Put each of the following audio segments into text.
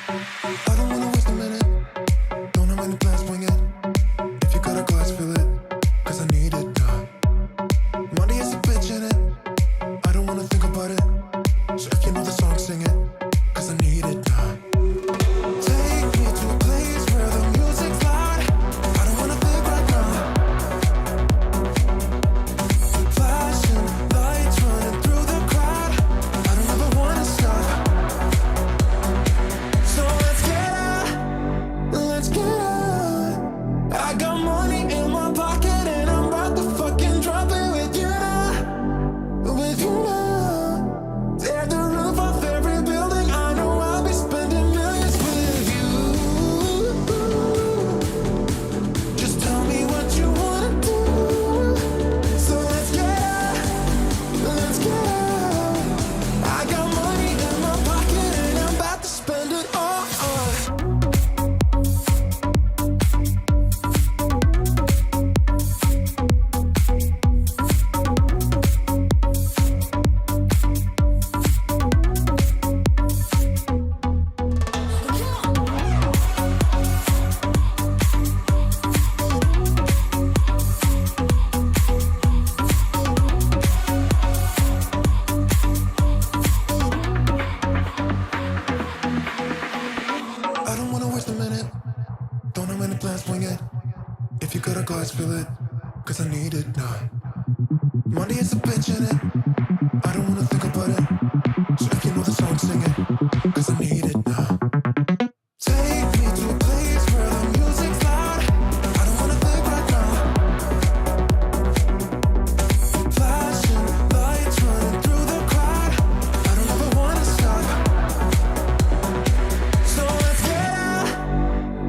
I don't wanna waste a minute. Don't have any plans, wing it. If you got a glass, fill it. Cause I need it, Monday is a bitch in it. I don't wanna think about it. So if you know the song, sing it. Cause I need it, Take me to a place where the music's loud. I don't wanna think right now. Flashing lights running through the crowd. I don't ever wanna stop. So let's get out. Let's get out. I got money in my pocket and I'm about to fucking drop it with you now. With you now. Tear the roof off every building. I know I'll be spending millions with you. Just tell me what you wanna do. So let's get out. Let's get out. I got money in my pocket and I'm about to spend it all. I don't wanna waste a minute. Don't have any plans, wing it. If you got a glass, fill it. Cause I need it now. Monday is a bitch in it. I don't wanna think about it. So if you know the song, sing it. Cause I need it now. Take me to a place where the music's loud. I don't wanna think right now. Flashing lights running through the crowd. I don't ever wanna stop. So let's get out.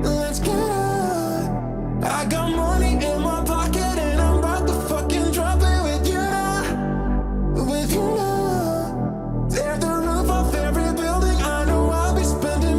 Let's get out. I got money in my pocket and I'm about to fucking drop it with you now. With you now. Tear the roof off every building. I know I'll be spending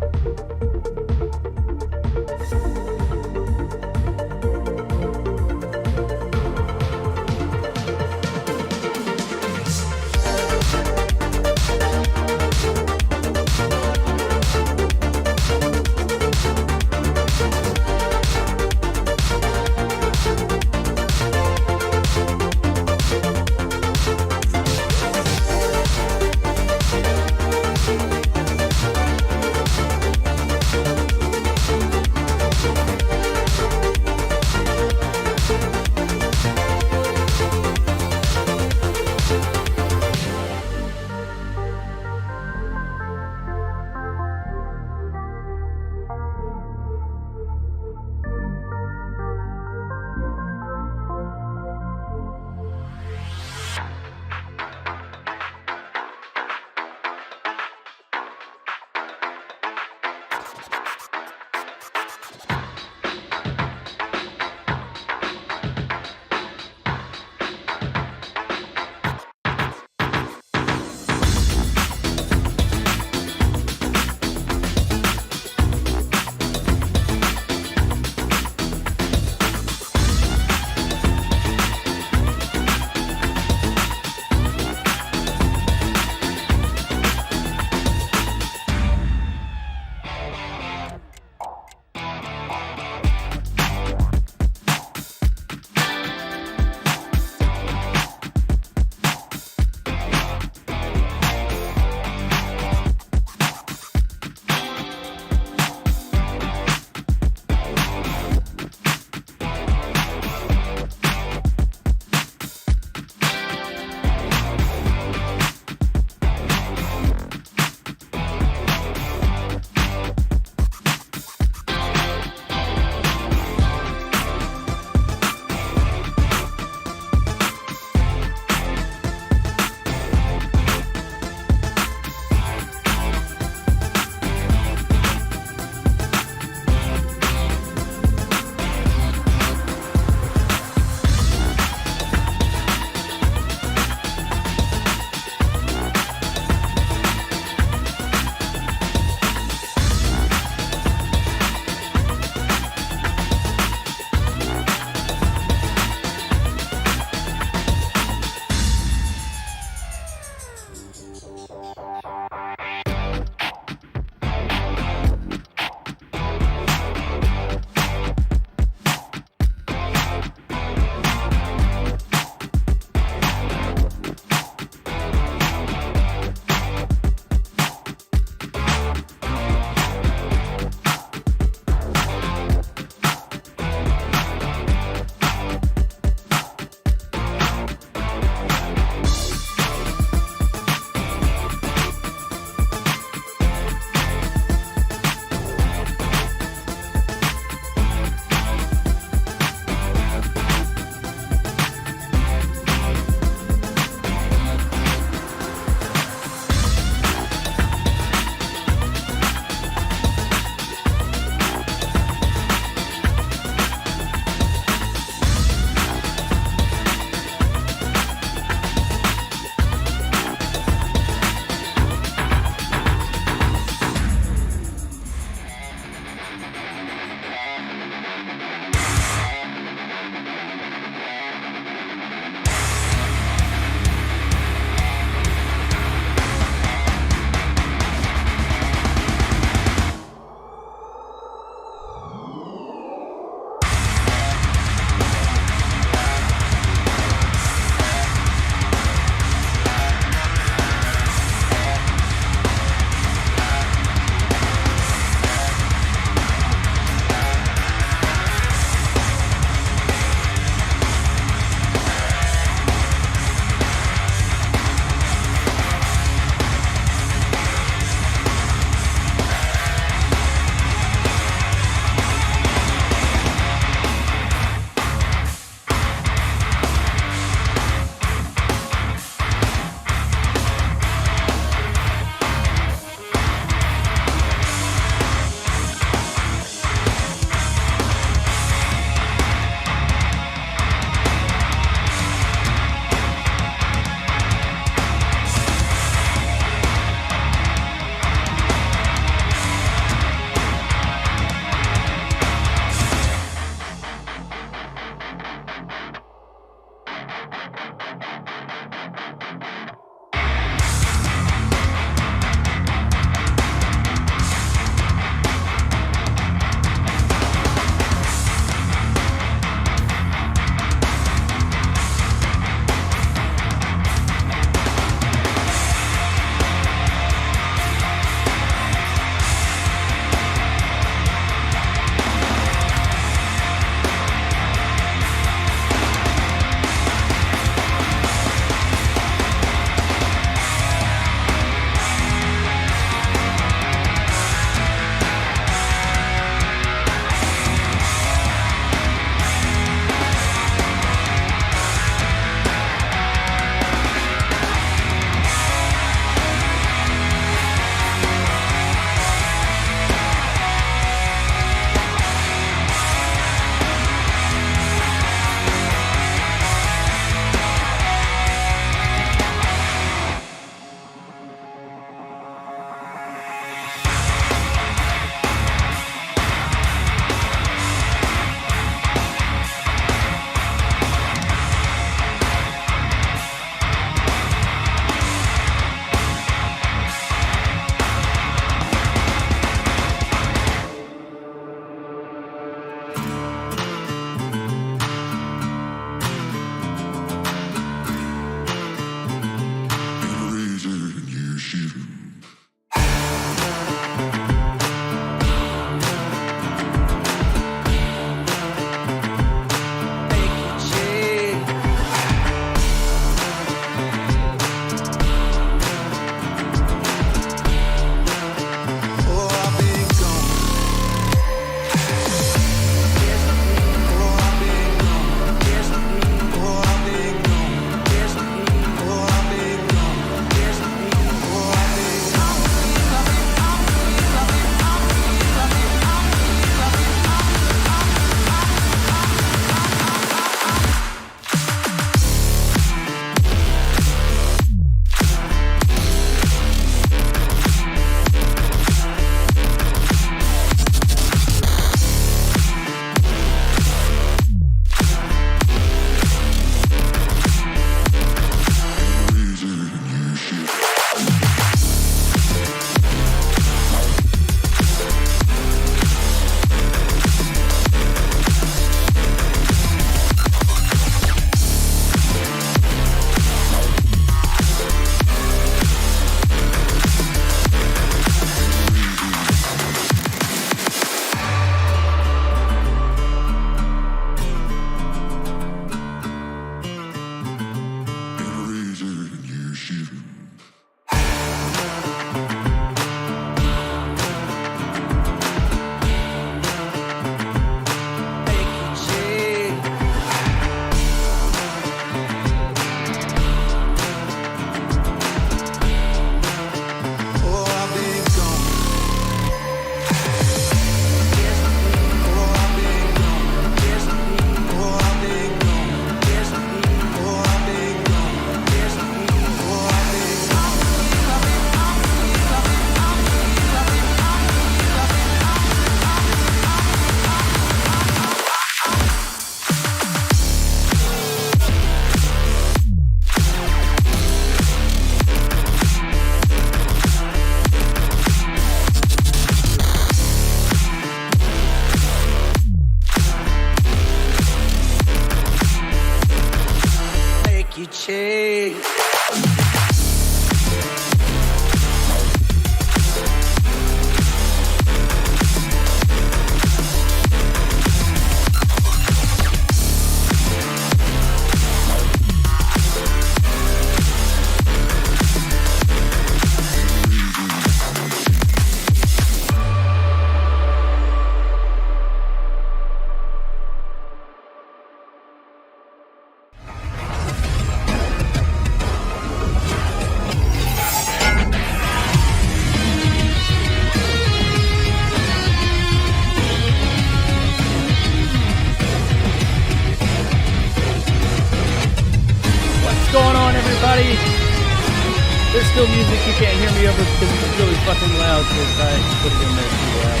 still music you can't hear me over because it's really fucking loud, because I put it in there too loud.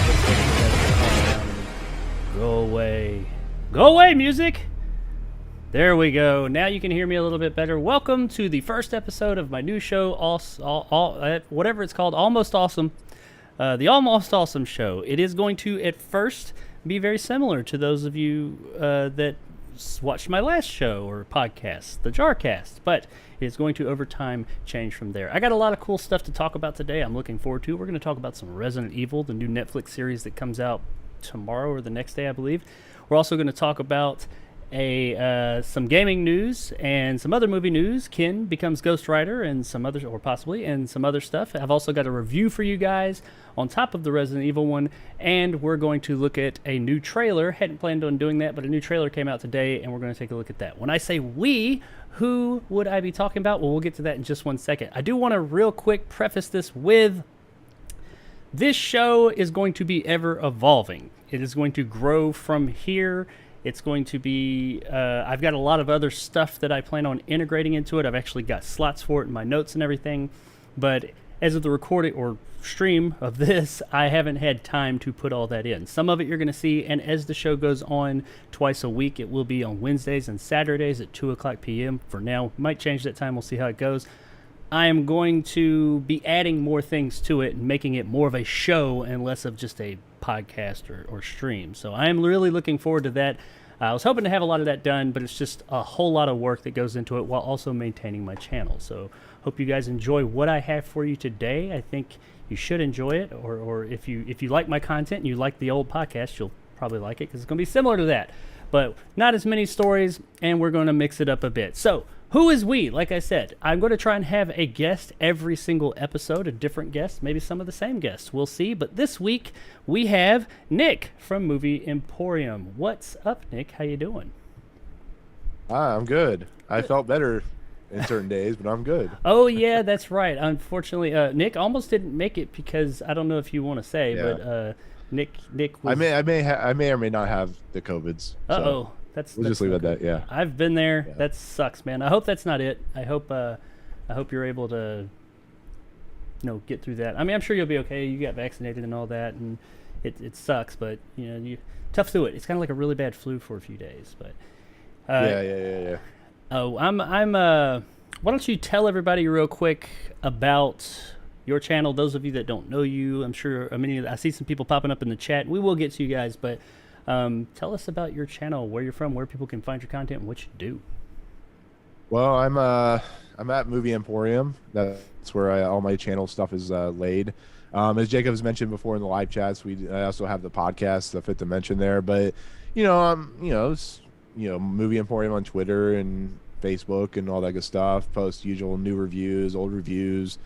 But go away. Go away, music! There we go. Now you can hear me a little bit better. Welcome to the first episode of my new show, whatever it's called, Almost Awesome. The Almost Awesome Show. It is going to, at first, be very similar to those of you that watched my last show or podcast, the Jarcast, but it's going to, over time, change from there. I got a lot of cool stuff to talk about today I'm looking forward to. We're going to talk about some Resident Evil, the new Netflix series that comes out tomorrow or the next day, I believe. We're also going to talk about some gaming news and some other movie news. Ken becomes Ghost Rider and some other, or possibly, and some other stuff. I've also got a review for you guys on top of the Resident Evil one, and we're going to look at a new trailer. Hadn't planned on doing that, but a new trailer came out today, and we're going to take a look at that. When I say we, who would I be talking about? Well, we'll get to that in just one second. I do want to real quick preface this with, this show is going to be ever evolving. It is going to grow from here. It's going to be, I've got a lot of other stuff that I plan on integrating into it. I've actually got slots for it in my notes and everything. But as of the recording or stream of this, I haven't had time to put all that in. Some of it you're going to see, and as the show goes on twice a week, it will be on Wednesdays and Saturdays at 2 o'clock p.m. For now, might change that time. We'll see how it goes. I am going to be adding more things to it and making it more of a show and less of just a podcast or stream. So I am really looking forward to that. I was hoping to have a lot of that done, but it's just a whole lot of work that goes into it while also maintaining my channel. So hope you guys enjoy what I have for you today. I think you should enjoy it, or if you like my content and you like the old podcast, you'll probably like it because it's going to be similar to that. But not as many stories, and we're going to mix it up a bit. So who is we? Like I said, I'm going to try and have a guest every single episode, a different guest, maybe some of the same guests. We'll see. But this week, we have Nick from Movie Emporium. What's up, Nick? How you doing? I'm good. I felt better in certain days, but I'm good. Oh, yeah, that's right. Unfortunately, Nick almost didn't make it because, I don't know if you want to say, but Nick was... I may or may not have the COVIDs. Uh-oh. We'll just leave it at that. Yeah, I've been there. Yeah. That sucks, man. I hope that's not it. I hope you're able to, get through that. I mean, I'm sure you'll be okay. You got vaccinated and all that, and it sucks, but you tough through it. It's kind of like a really bad flu for a few days, but yeah. Oh, I'm why don't you tell everybody real quick about your channel? Those of you that don't know you, I'm sure I see some people popping up in the chat. We will get to you guys, but tell us about your channel, where you're from, where people can find your content, and what you do. Well, I'm at Movie Emporium. That's where all my channel stuff is laid. As Jacob's mentioned before in the live chats, I also have the podcast, the Fifth Dimension there. But it's Movie Emporium on Twitter and Facebook and all that good stuff. Post usual new reviews, old reviews.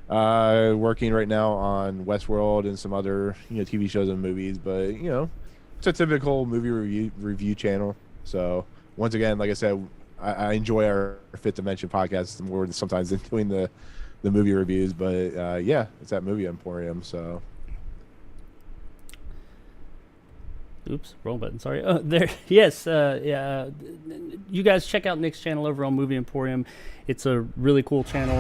Working right now on Westworld and some other TV shows and movies, but it's a typical movie review channel. So once again, like I said, I enjoy our Fifth Dimension podcast more than sometimes than doing the movie reviews. But it's at Movie Emporium. So. Oops, wrong button. Sorry. Oh, there. Yes. You guys check out Nick's channel over on Movie Emporium. It's a really cool channel.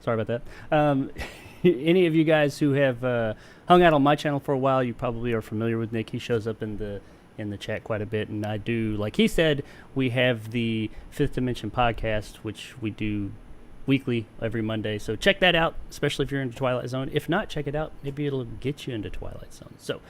Sorry about that. Any of you guys who have hung out on my channel for a while, you probably are familiar with Nick. He shows up in the chat quite a bit, and I do, like he said, we have the Fifth Dimension podcast, which we do weekly every Monday. So check that out, especially if you're into Twilight Zone. If not, check it out. Maybe it'll get you into Twilight Zone. So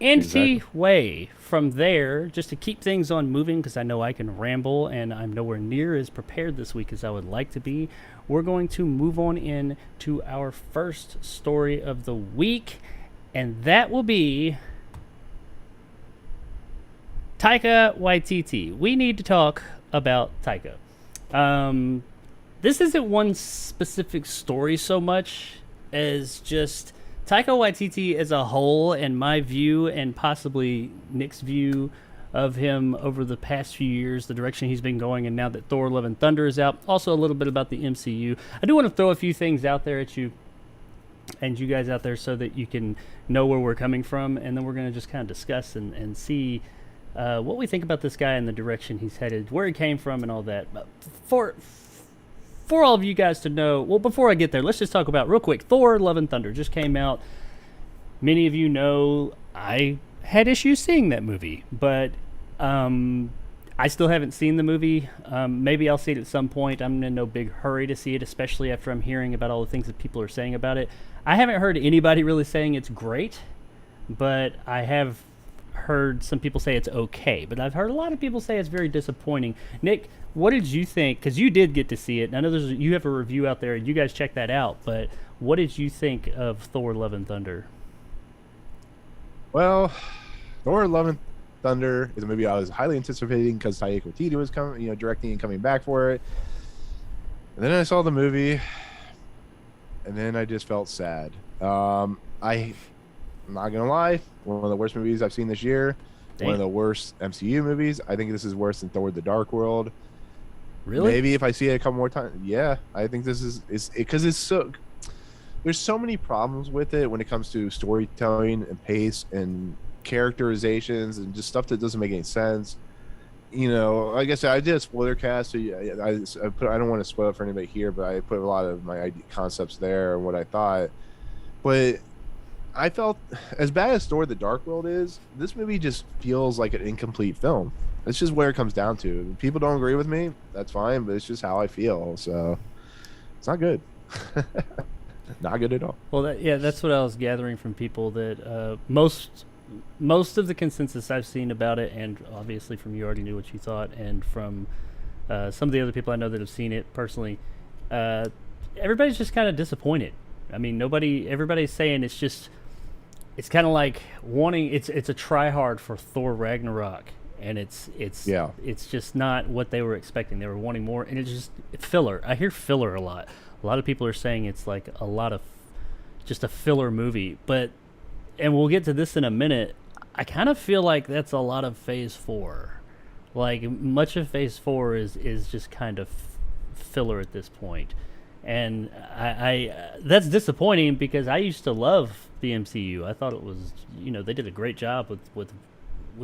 anyway, from there, just to keep things on moving, because I know I can ramble and I'm nowhere near as prepared this week as I would like to be, we're going to move on in to our first story of the week, and that will be Taika Waititi. We need to talk about Taika. This isn't one specific story so much as just Taika Waititi as a whole, and my view and possibly Nick's view of him over the past few years, the direction he's been going, and now that Thor Love and Thunder is out. Also a little bit about the MCU. I do want to throw a few things out there at you and you guys out there so that you can know where we're coming from, and then we're going to just kind of discuss and see what we think about this guy and the direction he's headed, where he came from, and all that. But for all of you guys to know, well, before I get there, let's just talk about real quick. Thor: Love and Thunder just came out. Many of you know I had issues seeing that movie, but I still haven't seen the movie. Maybe I'll see it at some point. I'm in no big hurry to see it, especially after I'm hearing about all the things that people are saying about it. I haven't heard anybody really saying it's great, but I have heard some people say it's okay. But I've heard a lot of people say it's very disappointing. Nick, what did you think? Because you did get to see it. I know you have a review out there. You guys check that out. But what did you think of Thor: Love and Thunder? Well, Thor: Love and Thunder is a movie I was highly anticipating because Taika Waititi was coming, directing and coming back for it. And then I saw the movie, and then I just felt sad. I'm not gonna lie, one of the worst movies I've seen this year. Damn. One of the worst MCU movies. I think this is worse than Thor: The Dark World. Really? Maybe if I see it a couple more times. Yeah, I think this is because it's so. There's so many problems with it when it comes to storytelling and pace and characterizations and just stuff that doesn't make any sense. Like I said, I did a spoiler cast, so I don't want to spoil it for anybody here, but I put a lot of my concepts there and what I thought. But I felt, as bad as Thor: The Dark World is, this movie just feels like an incomplete film. It's just where it comes down to. If people don't agree with me, that's fine, but it's just how I feel. So it's not good. Not good at all. Well, that's what I was gathering from people, that most of the consensus I've seen about it, and obviously from you already knew what you thought, and from some of the other people I know that have seen it personally, everybody's just kind of disappointed. I mean, everybody's saying it's kind of like wanting, it's a try hard for Thor Ragnarok, and it's just not what they were expecting. They were wanting more, and it's just filler. I hear filler a lot. A lot of people are saying it's like a lot of just a filler movie, and we'll get to this in a minute. I kind of feel like that's a lot of Phase 4. Like, much of Phase 4 is just kind of filler at this point. And I that's disappointing because I used to love the MCU. I thought it was, they did a great job with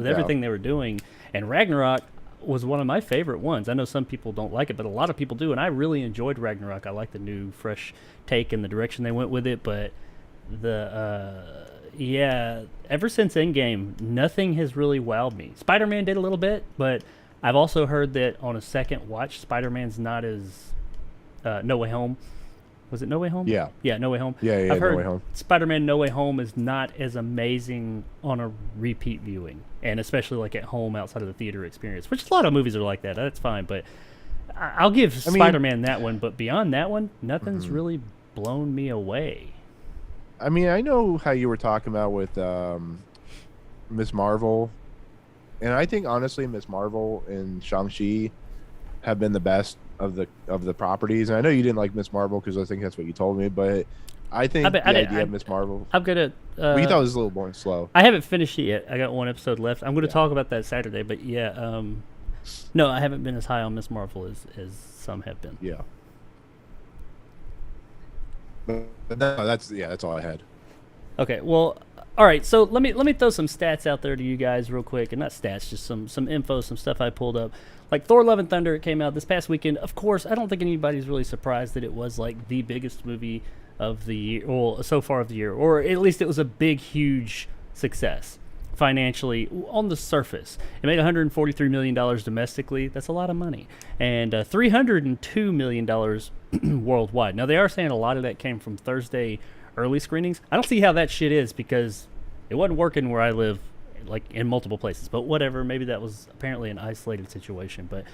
everything they were doing. And Ragnarok was one of my favorite ones. I know some people don't like it, but a lot of people do, and I really enjoyed Ragnarok. I like the new, fresh take and the direction they went with it, but ever since Endgame, nothing has really wowed me. Spider-Man did a little bit, but I've also heard that on a second watch, Spider-Man's not as No Way Home. Was it No Way Home? Yeah. Yeah, No Way Home. Yeah, I've heard No Way Home. Spider-Man No Way Home is not as amazing on a repeat viewing, and especially like at home outside of the theater experience, which a lot of movies are like that. That's fine, but I'll give Spider-Man that one, but beyond that one, nothing's really blown me away. I mean, I know how you were talking about with Miss Marvel, and I think honestly, Miss Marvel and Shang-Chi have been the best of the properties. And I know you didn't like Miss Marvel because I think that's what you told me, but I think the idea of Miss Marvel. I'm gonna. Well, you thought it was a little more slow. I haven't finished it yet. I got one episode left. I'm going to talk about that Saturday, but no, I haven't been as high on Miss Marvel as some have been. Yeah. But no, that's all I had. Okay, well, all right. So let me throw some stats out there to you guys real quick, and not stats, just some info, some stuff I pulled up. Like Thor: Love and Thunder, it came out this past weekend. Of course, I don't think anybody's really surprised that it was like the biggest movie of the year, or so far of the year, or at least it was a big, huge success financially on the surface. It made $143 million domestically. That's a lot of money. And $302 million worldwide. Now, they are saying a lot of that came from Thursday early screenings. I don't see how that shit is, because it wasn't working where I live, like in multiple places. But whatever, maybe that was apparently an isolated situation. But,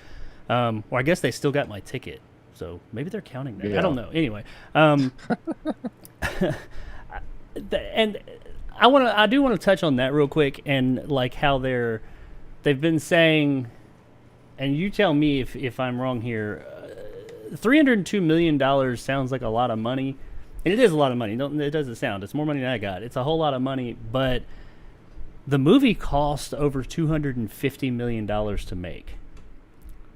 well, I guess they still got my ticket. So maybe they're counting that. Yeah. I don't know. Anyway. And I do want to touch on that real quick, and like how they've been saying, and you tell me if I'm wrong here. $302 million sounds like a lot of money, and it is a lot of money. It doesn't sound. It's more money than I got. It's a whole lot of money, but the movie cost over $250 million to make.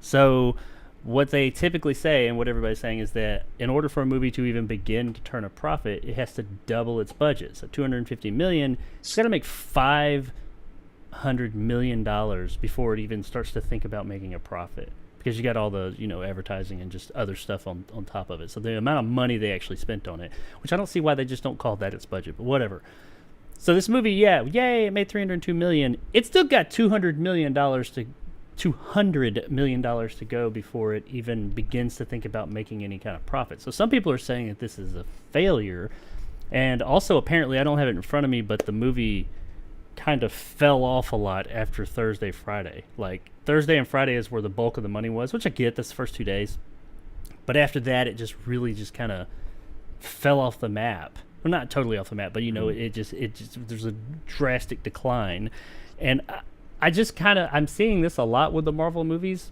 So what they typically say, and what everybody's saying, is that in order for a movie to even begin to turn a profit, it has to double its budget. So $250 million, it's got to make $500 $200 million before it even starts to think about making a profit, because you got all the advertising and just other stuff on top of it. So the amount of money they actually spent on it, which I don't see why they just don't call that its budget, but whatever. So this movie, yay, it made $302 million. It still got $200 million to go before it even begins to think about making any kind of profit. So some people are saying that this is a failure. And also, apparently, I don't have it in front of me, but the movie kind of fell off a lot after Thursday, Friday. Like, Thursday and Friday is where the bulk of the money was, which I get, that's the first 2 days. But after that, it just really just kind of fell off the map. Well, not totally off the map, but, it just there's a drastic decline. And I'm seeing this a lot with the Marvel movies.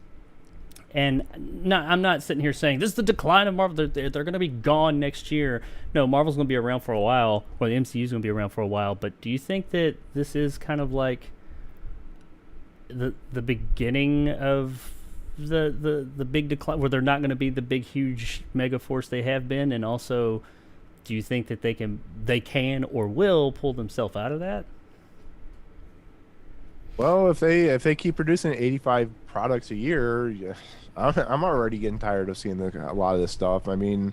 And I'm not sitting here saying this is the decline of Marvel. They're going to be gone next year. No, Marvel's going to be around for a while, or the MCU's going to be around for a while. But do you think that this is kind of like the beginning of the big decline, where they're not going to be the big, huge mega force they have been? And also, do you think that they can or will pull themselves out of that? Well, if they keep producing 85 products a year, yeah, I'm already getting tired of seeing a lot of this stuff. I mean,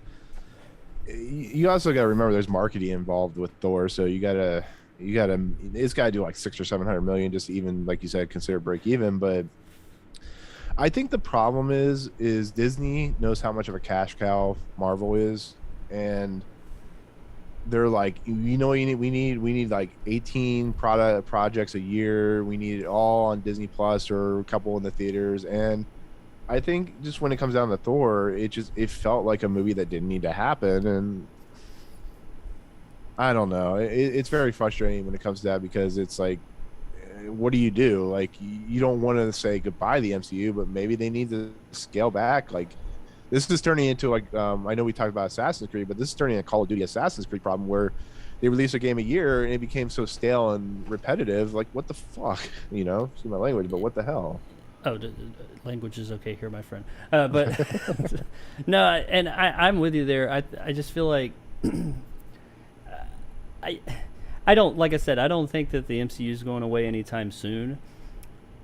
you also got to remember there's marketing involved with Thor, so it's got to do like 600 or 700 million just to even, like you said, consider break even. But I think the problem is Disney knows how much of a cash cow Marvel is, and they're like, we need like 18 projects a year. We need it all on Disney Plus or a couple in the theaters. And I think just when it comes down to Thor, it felt like a movie that didn't need to happen. And I don't know. It's very frustrating when it comes to that, because it's like, what do you do? Like, you don't want to say goodbye to the MCU, but maybe they need to scale back. Like, this is turning into like, I know we talked about Assassin's Creed, but this is turning into a Call of Duty Assassin's Creed problem, where they release a game a year and it became so stale and repetitive. Like, what the fuck? Excuse my language, but what the hell? Oh, language is okay here, my friend. But no, and I'm with you there. I just feel like I don't, like I said, I don't think that the MCU is going away anytime soon.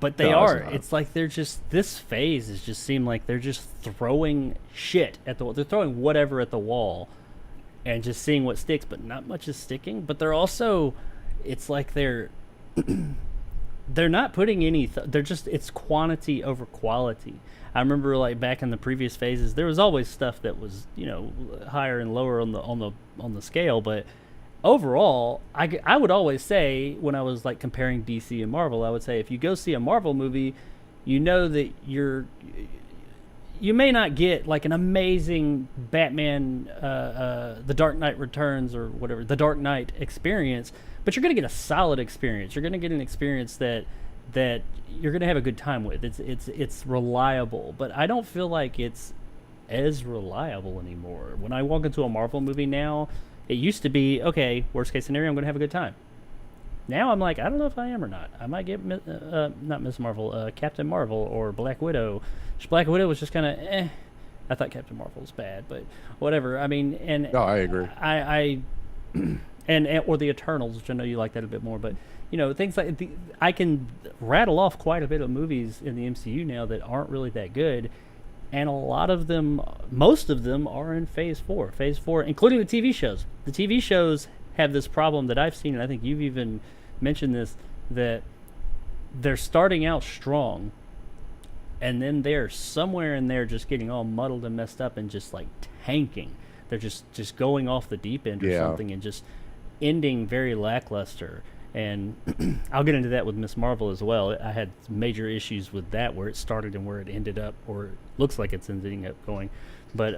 But they are. It's like they're just, this phase is just seem like they're just throwing shit at the wall. They're throwing whatever at the wall and just seeing what sticks, but not much is sticking. But they're also, it's like they're not putting any, they're just, it's quantity over quality. I remember like back in the previous phases, there was always stuff that was, higher and lower on the scale, but overall, I would always say, when I was like comparing DC and Marvel, I would say if you go see a Marvel movie, that you may not get like an amazing Batman, The Dark Knight Returns or whatever, The Dark Knight experience, but you're going to get a solid experience. You're going to get an experience that you're going to have a good time with. It's reliable, but I don't feel like it's as reliable anymore. When I walk into a Marvel movie now, it used to be, okay, worst case scenario, I'm going to have a good time. Now I'm like, I don't know if I am or not. I might get, not Miss Marvel, Captain Marvel or Black Widow. Black Widow was just kind of, I thought Captain Marvel was bad, but whatever. I mean, and... No, I agree. Or the Eternals, which I know you like that a bit more, but, things like, I can rattle off quite a bit of movies in the MCU now that aren't really that good. And a lot of them, most of them, are in Phase 4. Phase 4, including the TV shows. The TV shows have this problem that I've seen, and I think you've even mentioned this, that they're starting out strong, and then they're somewhere in there just getting all muddled and messed up and just, like, tanking. They're just going off the deep end or something and just ending very lackluster. And I'll get into that with Miss Marvel as well. I had major issues with that, where it started and where it ended up, or it looks like it's ending up going. But,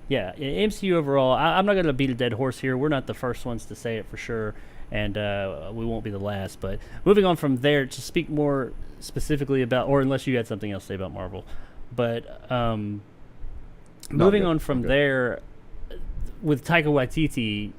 yeah, MCU overall, I'm not going to beat a dead horse here. We're not the first ones to say it for sure, and we won't be the last. But moving on from there, to speak more specifically about, or unless you had something else to say about Marvel. But moving on from there, with Taika Waititi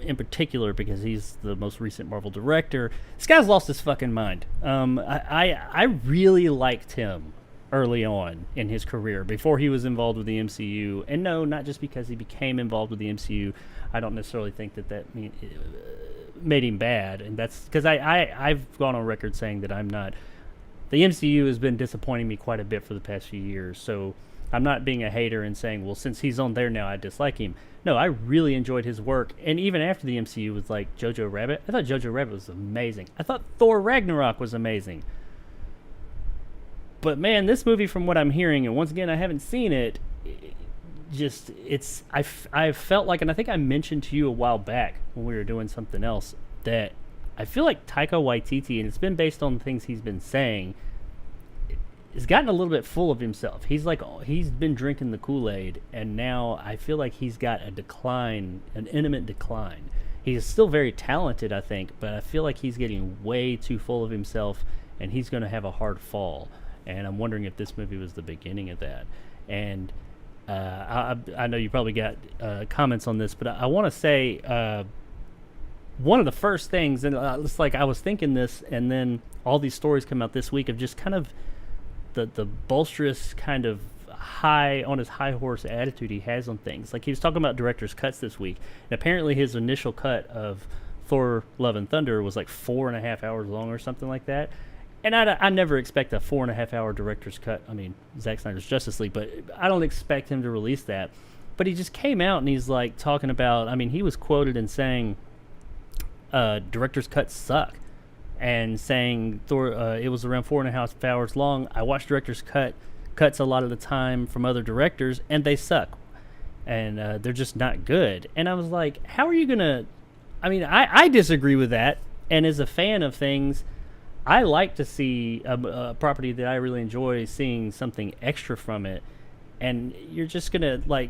in particular, because he's the most recent Marvel director, this guy's lost his fucking mind. I really liked him early on in his career, before he was involved with the MCU. And no, not just because he became involved with the MCU. I don't necessarily think that made him bad, and that's because I've gone on record saying that I'm not. The MCU has been disappointing me quite a bit for the past few years, so I'm not being a hater and saying, well, since he's on there now, I dislike him. No, I really enjoyed his work, and even after the MCU was like Jojo Rabbit, I thought Jojo Rabbit was amazing. I thought Thor Ragnarok was amazing. But man, this movie, from what I'm hearing, and once again, I haven't seen it, I felt like, and I think I mentioned to you a while back when we were doing something else, that I feel like Taika Waititi, and it's been based on things he's been saying, has gotten a little bit full of himself. He's been drinking the Kool-Aid, and now I feel like he's got a decline, an imminent decline. He is still very talented, I think, but I feel like he's getting way too full of himself, and he's going to have a hard fall. And I'm wondering if this movie was the beginning of that. And I know you probably got comments on this, but I want to say one of the first things, and it's like I was thinking this, and then all these stories come out this week of just kind of the bolsterous kind of high on his high horse attitude he has on things. Like he was talking about director's cuts this week, and apparently his initial cut of Thor: Love and Thunder was like 4.5 hours long or something like that. And I never expect a 4.5 hour director's cut. I mean, Zack Snyder's Justice League, but I don't expect him to release that. But he just came out and he's like talking about, I mean, he was quoted in saying director's cuts suck, and saying Thor, it was around 4.5 hours long. I watch director's cuts a lot of the time from other directors, and they suck, and they're just not good. And I was like, how are you gonna? I mean, I disagree with that. And as a fan of things, I like to see a property that I really enjoy seeing something extra from it, and you're just gonna like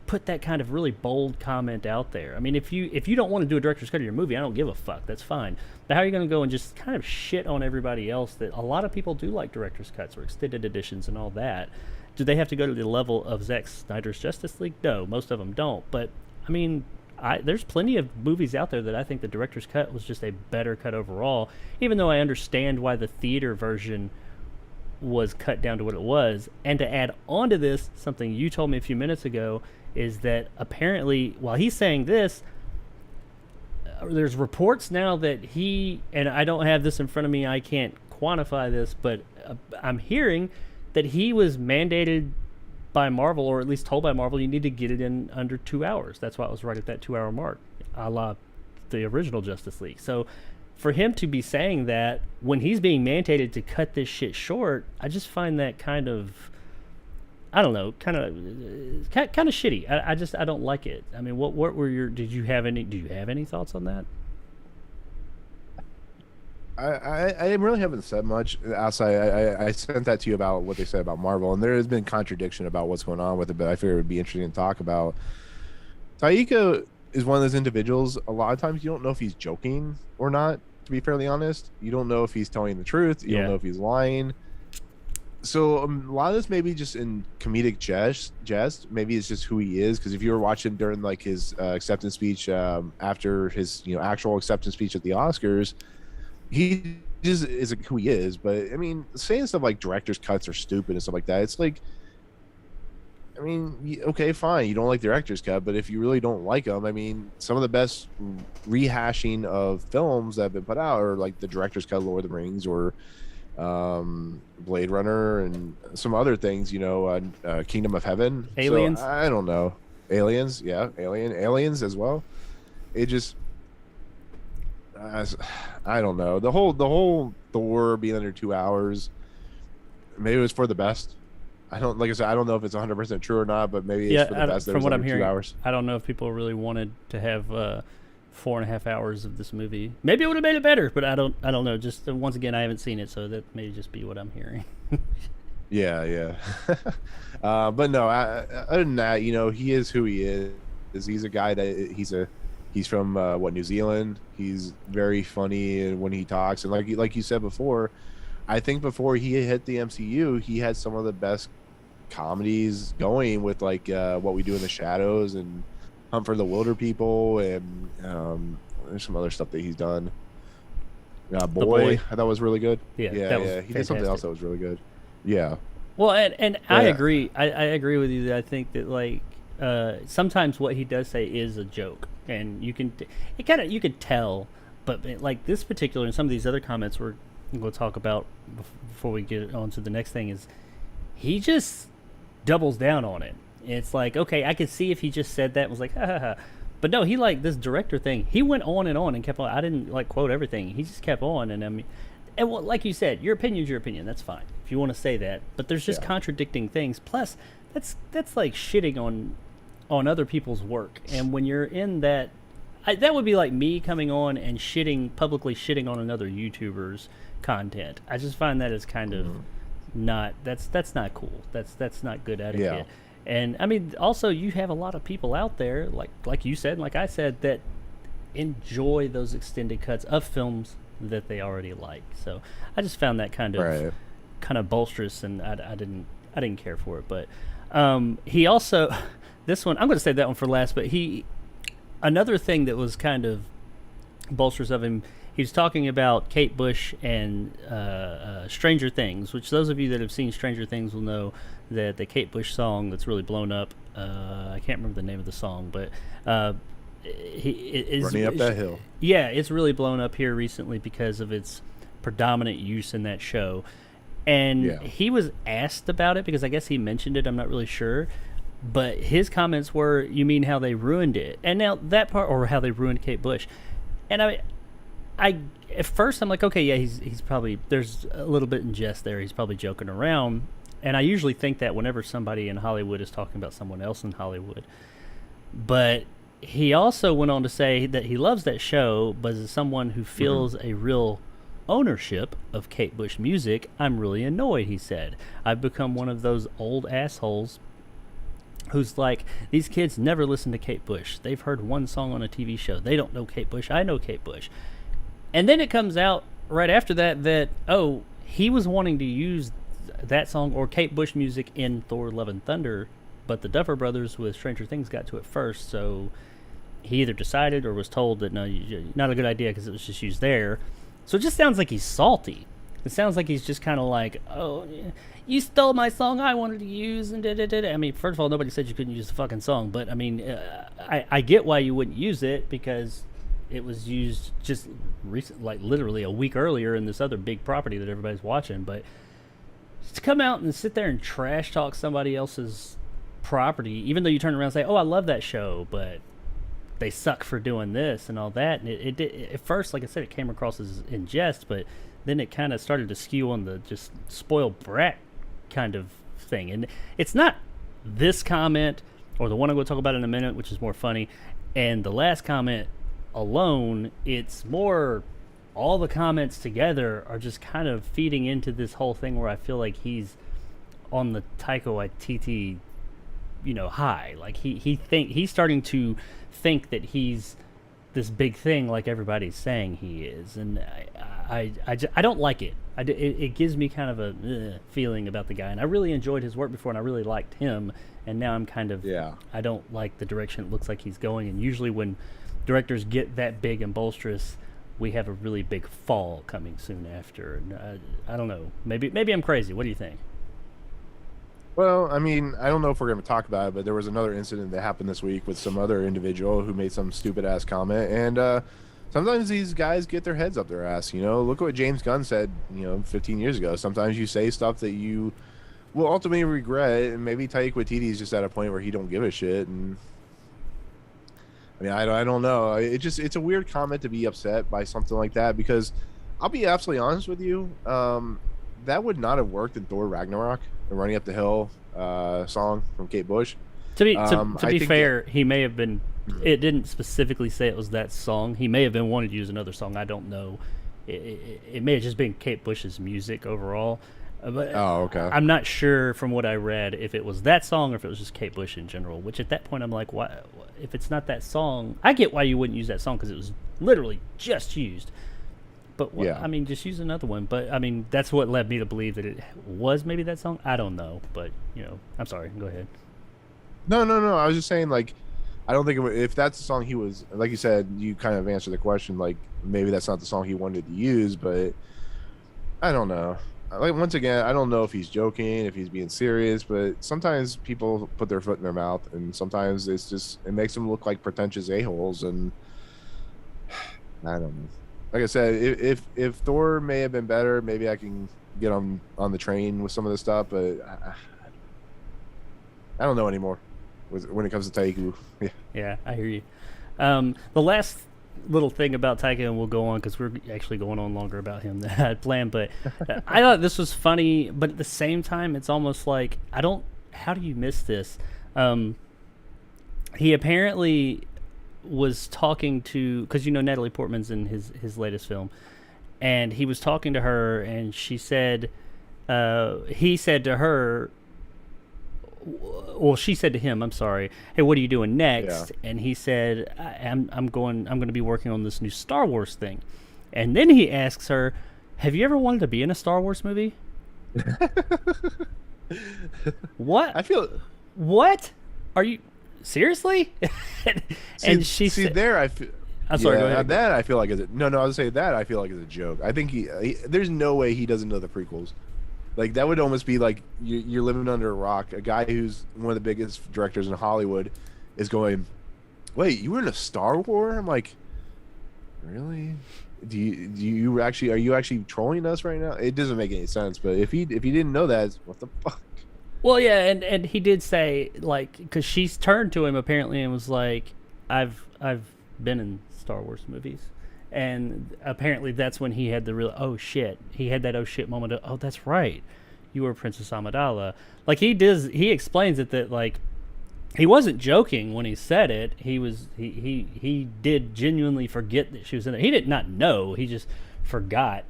put that kind of really bold comment out there. I mean, if you don't want to do a director's cut of your movie, I don't give a fuck. That's fine. But how are you going to go and just kind of shit on everybody else that a lot of people do like director's cuts or extended editions and all that? Do they have to go to the level of Zack Snyder's Justice League? No, most of them don't. But I mean, there's plenty of movies out there that I think the director's cut was just a better cut overall, even though I understand why the theater version was cut down to what it was. And to add on to this, something you told me a few minutes ago, is that apparently, while he's saying this, there's reports now that he, and I don't have this in front of me, I can't quantify this, but I'm hearing that he was mandated by Marvel, or at least told by Marvel, you need to get it in under 2 hours. That's why it was right at that 2 hour mark, a la the original Justice League. So for him to be saying that when he's being mandated to cut this shit short, I just find that kind of, I don't know, kind of shitty. I don't like it. I mean, what were your? Do you have any thoughts on that? I really haven't said much outside. I sent that to you about what they said about Marvel, and there has been contradiction about what's going on with it. But I figured it would be interesting to talk about. Taika is one of those individuals. A lot of times, you don't know if he's joking or not. To be fairly honest, you don't know if he's telling the truth. You don't know if he's lying. So a lot of this may be just in comedic jest. Maybe it's just who he is. Because if you were watching during like his acceptance speech after his actual acceptance speech at the Oscars, he just is who he is. But I mean, saying stuff like director's cuts are stupid and stuff like that, it's like, I mean, okay, fine, you don't like director's cut, but if you really don't like them, I mean, some of the best rehashing of films that have been put out are like the director's cut of Lord of the Rings, or Blade Runner, and some other things, Kingdom of Heaven, Aliens. So, I don't know, Aliens, yeah, Aliens as well. It just, I don't know, the whole Thor being under 2 hours, maybe it was for the best. Like I said, I don't know if it's 100% true or not, but maybe it's for the best. From what I'm hearing, 2 hours. I don't know if people really wanted to have 4.5 hours of this movie. Maybe it would have made it better, but I don't know. Just once again, I haven't seen it, so that may just be what I'm hearing. Yeah. But no, other than that, he is who he is. He's a guy that he's from New Zealand. He's very funny when he talks, and like you said before, I think before he hit the MCU, he had some of the best comedies going with like What We Do in the Shadows and Hunt for the Wilder People, and there's some other stuff that he's done. Boy, I thought was really good. Yeah. He Fantastic. did something else that was really good. Yeah. Well, and I agree. I agree with you that I think that like sometimes what he does say is a joke. and you can it kind of you could tell. But like this particular and some of these other comments we'll talk about before we get on to the next thing is he just doubles down on it. It's like, okay, I could see if he just said that and was like, ha ha ha. But no, he like this director thing. He went on and kept on. I didn't like quote everything. He just kept on, and I mean, and well, like you said, your opinion's your opinion. That's fine if you want to say that. But there's just contradicting things. Plus, that's like shitting on other people's work. And when you're in that, that would be like me coming on and publicly shitting on another YouTuber's content. I just find that as kind of not. That's not cool. That's not good etiquette. Yeah. And I mean, also you have a lot of people out there, like you said, and like I said, that enjoy those extended cuts of films that they already like. So I just found that kind of bolsterous, and I didn't care for it. But he also, this one I'm going to save that one for last. But another thing that was kind of bolsterous of him. He's talking about Kate Bush and Stranger Things, which those of you that have seen Stranger Things will know that the Kate Bush song that's really blown up, I can't remember the name of the song, but Running Up That Hill. Yeah, it's really blown up here recently because of its predominant use in that show. And he was asked about it because I guess he mentioned it, I'm not really sure. But his comments were, you mean how they ruined it? And now that part, or how they ruined Kate Bush. And I at first I'm like, okay, yeah, he's probably, there's a little bit in jest there. He's probably joking around. And I usually think that whenever somebody in Hollywood is talking about someone else in Hollywood. But he also went on to say that he loves that show, but as someone who feels a real ownership of Kate Bush music, I'm really annoyed, he said. I've become one of those old assholes who's like, these kids never listen to Kate Bush. They've heard one song on a TV show. They don't know Kate Bush. I know Kate Bush. And then it comes out right after that, oh, he was wanting to use that song or Kate Bush music in Thor Love and Thunder, but the Duffer Brothers with Stranger Things got to it first, so he either decided or was told that, no, not a good idea because it was just used there. So it just sounds like he's salty. It sounds like he's just kind of like, oh, you stole my song I wanted to use, and da-da-da-da. I mean, first of all, nobody said you couldn't use the fucking song, but I mean, I get why you wouldn't use it because it was used just recent, like literally a week earlier in this other big property that everybody's watching. But to come out and sit there and trash talk somebody else's property, even though you turn around and say, "Oh, I love that show," but they suck for doing this and all that. And it at first, like I said, it came across as in jest, but then it kind of started to skew on the just spoiled brat kind of thing. And it's not this comment or the one I'm going to talk about in a minute, which is more funny, and the last comment alone. It's more all the comments together are just kind of feeding into this whole thing where I feel like he's on the Taika Waititi, high. Like he's starting to think that he's this big thing like everybody's saying he is, and I don't like it. It gives me kind of a feeling about the guy, and I really enjoyed his work before, and I really liked him, and now I'm kind of I don't like the direction it looks like he's going. And usually when directors get that big and bolsterous, we have a really big fall coming soon after. And I don't know. Maybe I'm crazy. What do you think? Well, I mean, I don't know if we're going to talk about it, but there was another incident that happened this week with some other individual who made some stupid-ass comment. And sometimes these guys get their heads up their ass, Look at what James Gunn said, 15 years ago. Sometimes you say stuff that you will ultimately regret, and maybe Taika Waititi is just at a point where he don't give a shit. And I mean, I don't know. It's a weird comment to be upset by something like that, because I'll be absolutely honest with you. That would not have worked in Thor Ragnarok, the Running Up the Hill song from Kate Bush. To be fair, he may have been. It didn't specifically say it was that song. He may have been wanted to use another song. I don't know. It may have just been Kate Bush's music overall. But okay. I'm not sure from what I read if it was that song or if it was just Kate Bush in general. Which at that point I'm like, why? If it's not that song, I get why you wouldn't use that song because it was literally just used. But I mean, just use another one. But I mean, that's what led me to believe that it was maybe that song. I don't know, but I'm sorry. Go ahead. No. I was just saying, like, I don't think if that's the song he was, like you said, you kind of answered the question. Like, maybe that's not the song he wanted to use, but I don't know. like once again, I don't know if he's joking, if he's being serious, but sometimes people put their foot in their mouth, and sometimes it makes them look like pretentious a-holes, and I don't know. Like I said, if Thor may have been better, maybe I can get on the train with some of the stuff, but I don't know anymore when it comes to Taika. Yeah. Yeah, I hear you. The last little thing about Taika, and we'll go on because we're actually going on longer about him than I had planned, but I thought this was funny, but at the same time, it's almost like, how do you miss this? He apparently was talking to, because Natalie Portman's in his latest film, and he was talking to her, and she said, he said to her, well, she said to him, I'm sorry, hey, what are you doing next? Yeah. And he said, I'm going to be working on this new Star Wars thing. And then he asks her, have you ever wanted to be in a Star Wars movie? What? What? Are you seriously? And she said, there I feel, I'm sorry, go ahead. That I feel like is no, I was saying that I feel like is a joke. I think he there's no way he doesn't know the prequels. Like, that would almost be like you're living under a rock. A guy who's one of the biggest directors in Hollywood is going, wait, you were in a Star Wars? I'm like, really? Do you actually, are you actually trolling us right now? It doesn't make any sense. But if he didn't know that, what the fuck? Well, yeah, and he did say, like, because she's turned to him apparently and was like, I've been in Star Wars movies. And apparently that's when he had the real, oh shit. He had that oh shit moment of, oh, that's right. You were Princess Amidala. Like, he explains it that, like, he wasn't joking when he said it. He did genuinely forget that she was in it. He did not know. He just forgot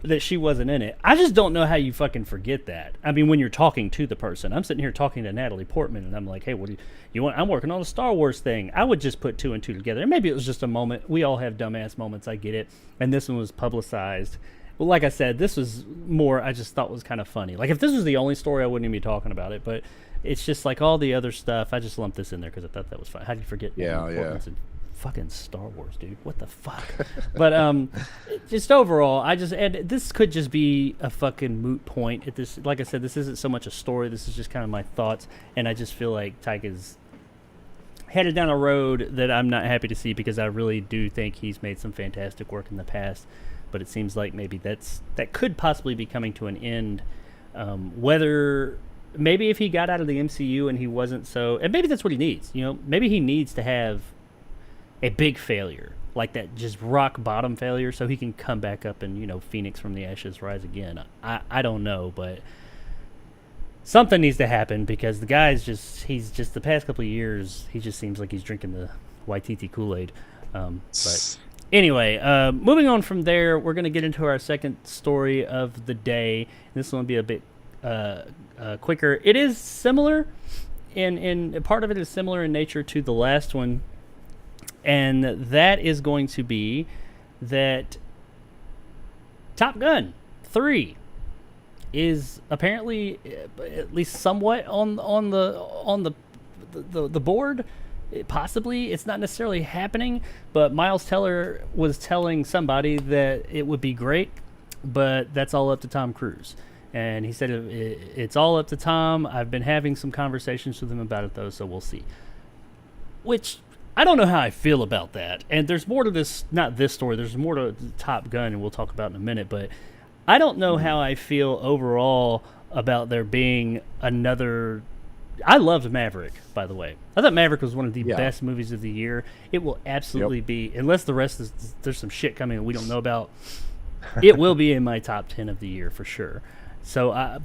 that she wasn't in it. I just don't know how you fucking forget that. I mean, when you're talking to the person. I'm sitting here talking to Natalie Portman, and I'm like, hey, what do you want? I'm working on a Star Wars thing. I would just put two and two together. And maybe it was just a moment. We all have dumbass moments. I get it. And this one was publicized. Well, like I said, this was more I just thought was kind of funny. Like, if this was the only story, I wouldn't even be talking about it. But it's just like all the other stuff. I just lumped this in there because I thought that was fun. How do you forget? Yeah. Fucking Star Wars, dude. What the fuck? But just overall, and this could just be a fucking moot point at this. Like I said, this isn't so much a story. This is just kind of my thoughts, and I just feel like Taika's headed down a road that I'm not happy to see because I really do think he's made some fantastic work in the past. But it seems like maybe that could possibly be coming to an end. Maybe if he got out of the MCU and he wasn't so, and maybe that's what he needs. Maybe he needs to have a big failure, like that just rock bottom failure, so he can come back up and, Phoenix from the ashes rise again. I don't know, but something needs to happen because the guy's he's just the past couple of years, he just seems like he's drinking the Waititi Kool-Aid. But anyway, moving on from there, we're going to get into our second story of the day. This one will be a bit quicker. It is similar, in part of it is similar in nature to the last one. And that is going to be that Top Gun 3 is apparently at least somewhat on the board. Possibly, it's not necessarily happening, but Miles Teller was telling somebody that it would be great, but that's all up to Tom Cruise. And he said it's all up to Tom. I've been having some conversations with him about it, though, so we'll see. Which, I don't know how I feel about that. And there's more to this, not this story, there's more to Top Gun, and we'll talk about in a minute, but I don't know how I feel overall about there being another. I loved Maverick, by the way. I thought Maverick was one of the best movies of the year. It will absolutely be, unless the rest there's some shit coming that we don't know about, it will be in my top 10 of the year for sure. So, I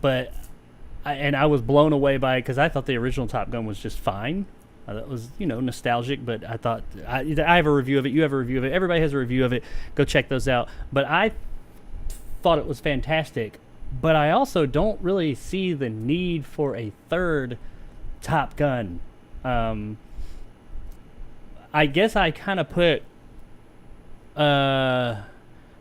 was blown away by it because I thought the original Top Gun was just fine. That was, nostalgic, but I thought, I have a review of it, you have a review of it, everybody has a review of it, go check those out. But I thought it was fantastic, but I also don't really see the need for a third Top Gun. I guess I kind of put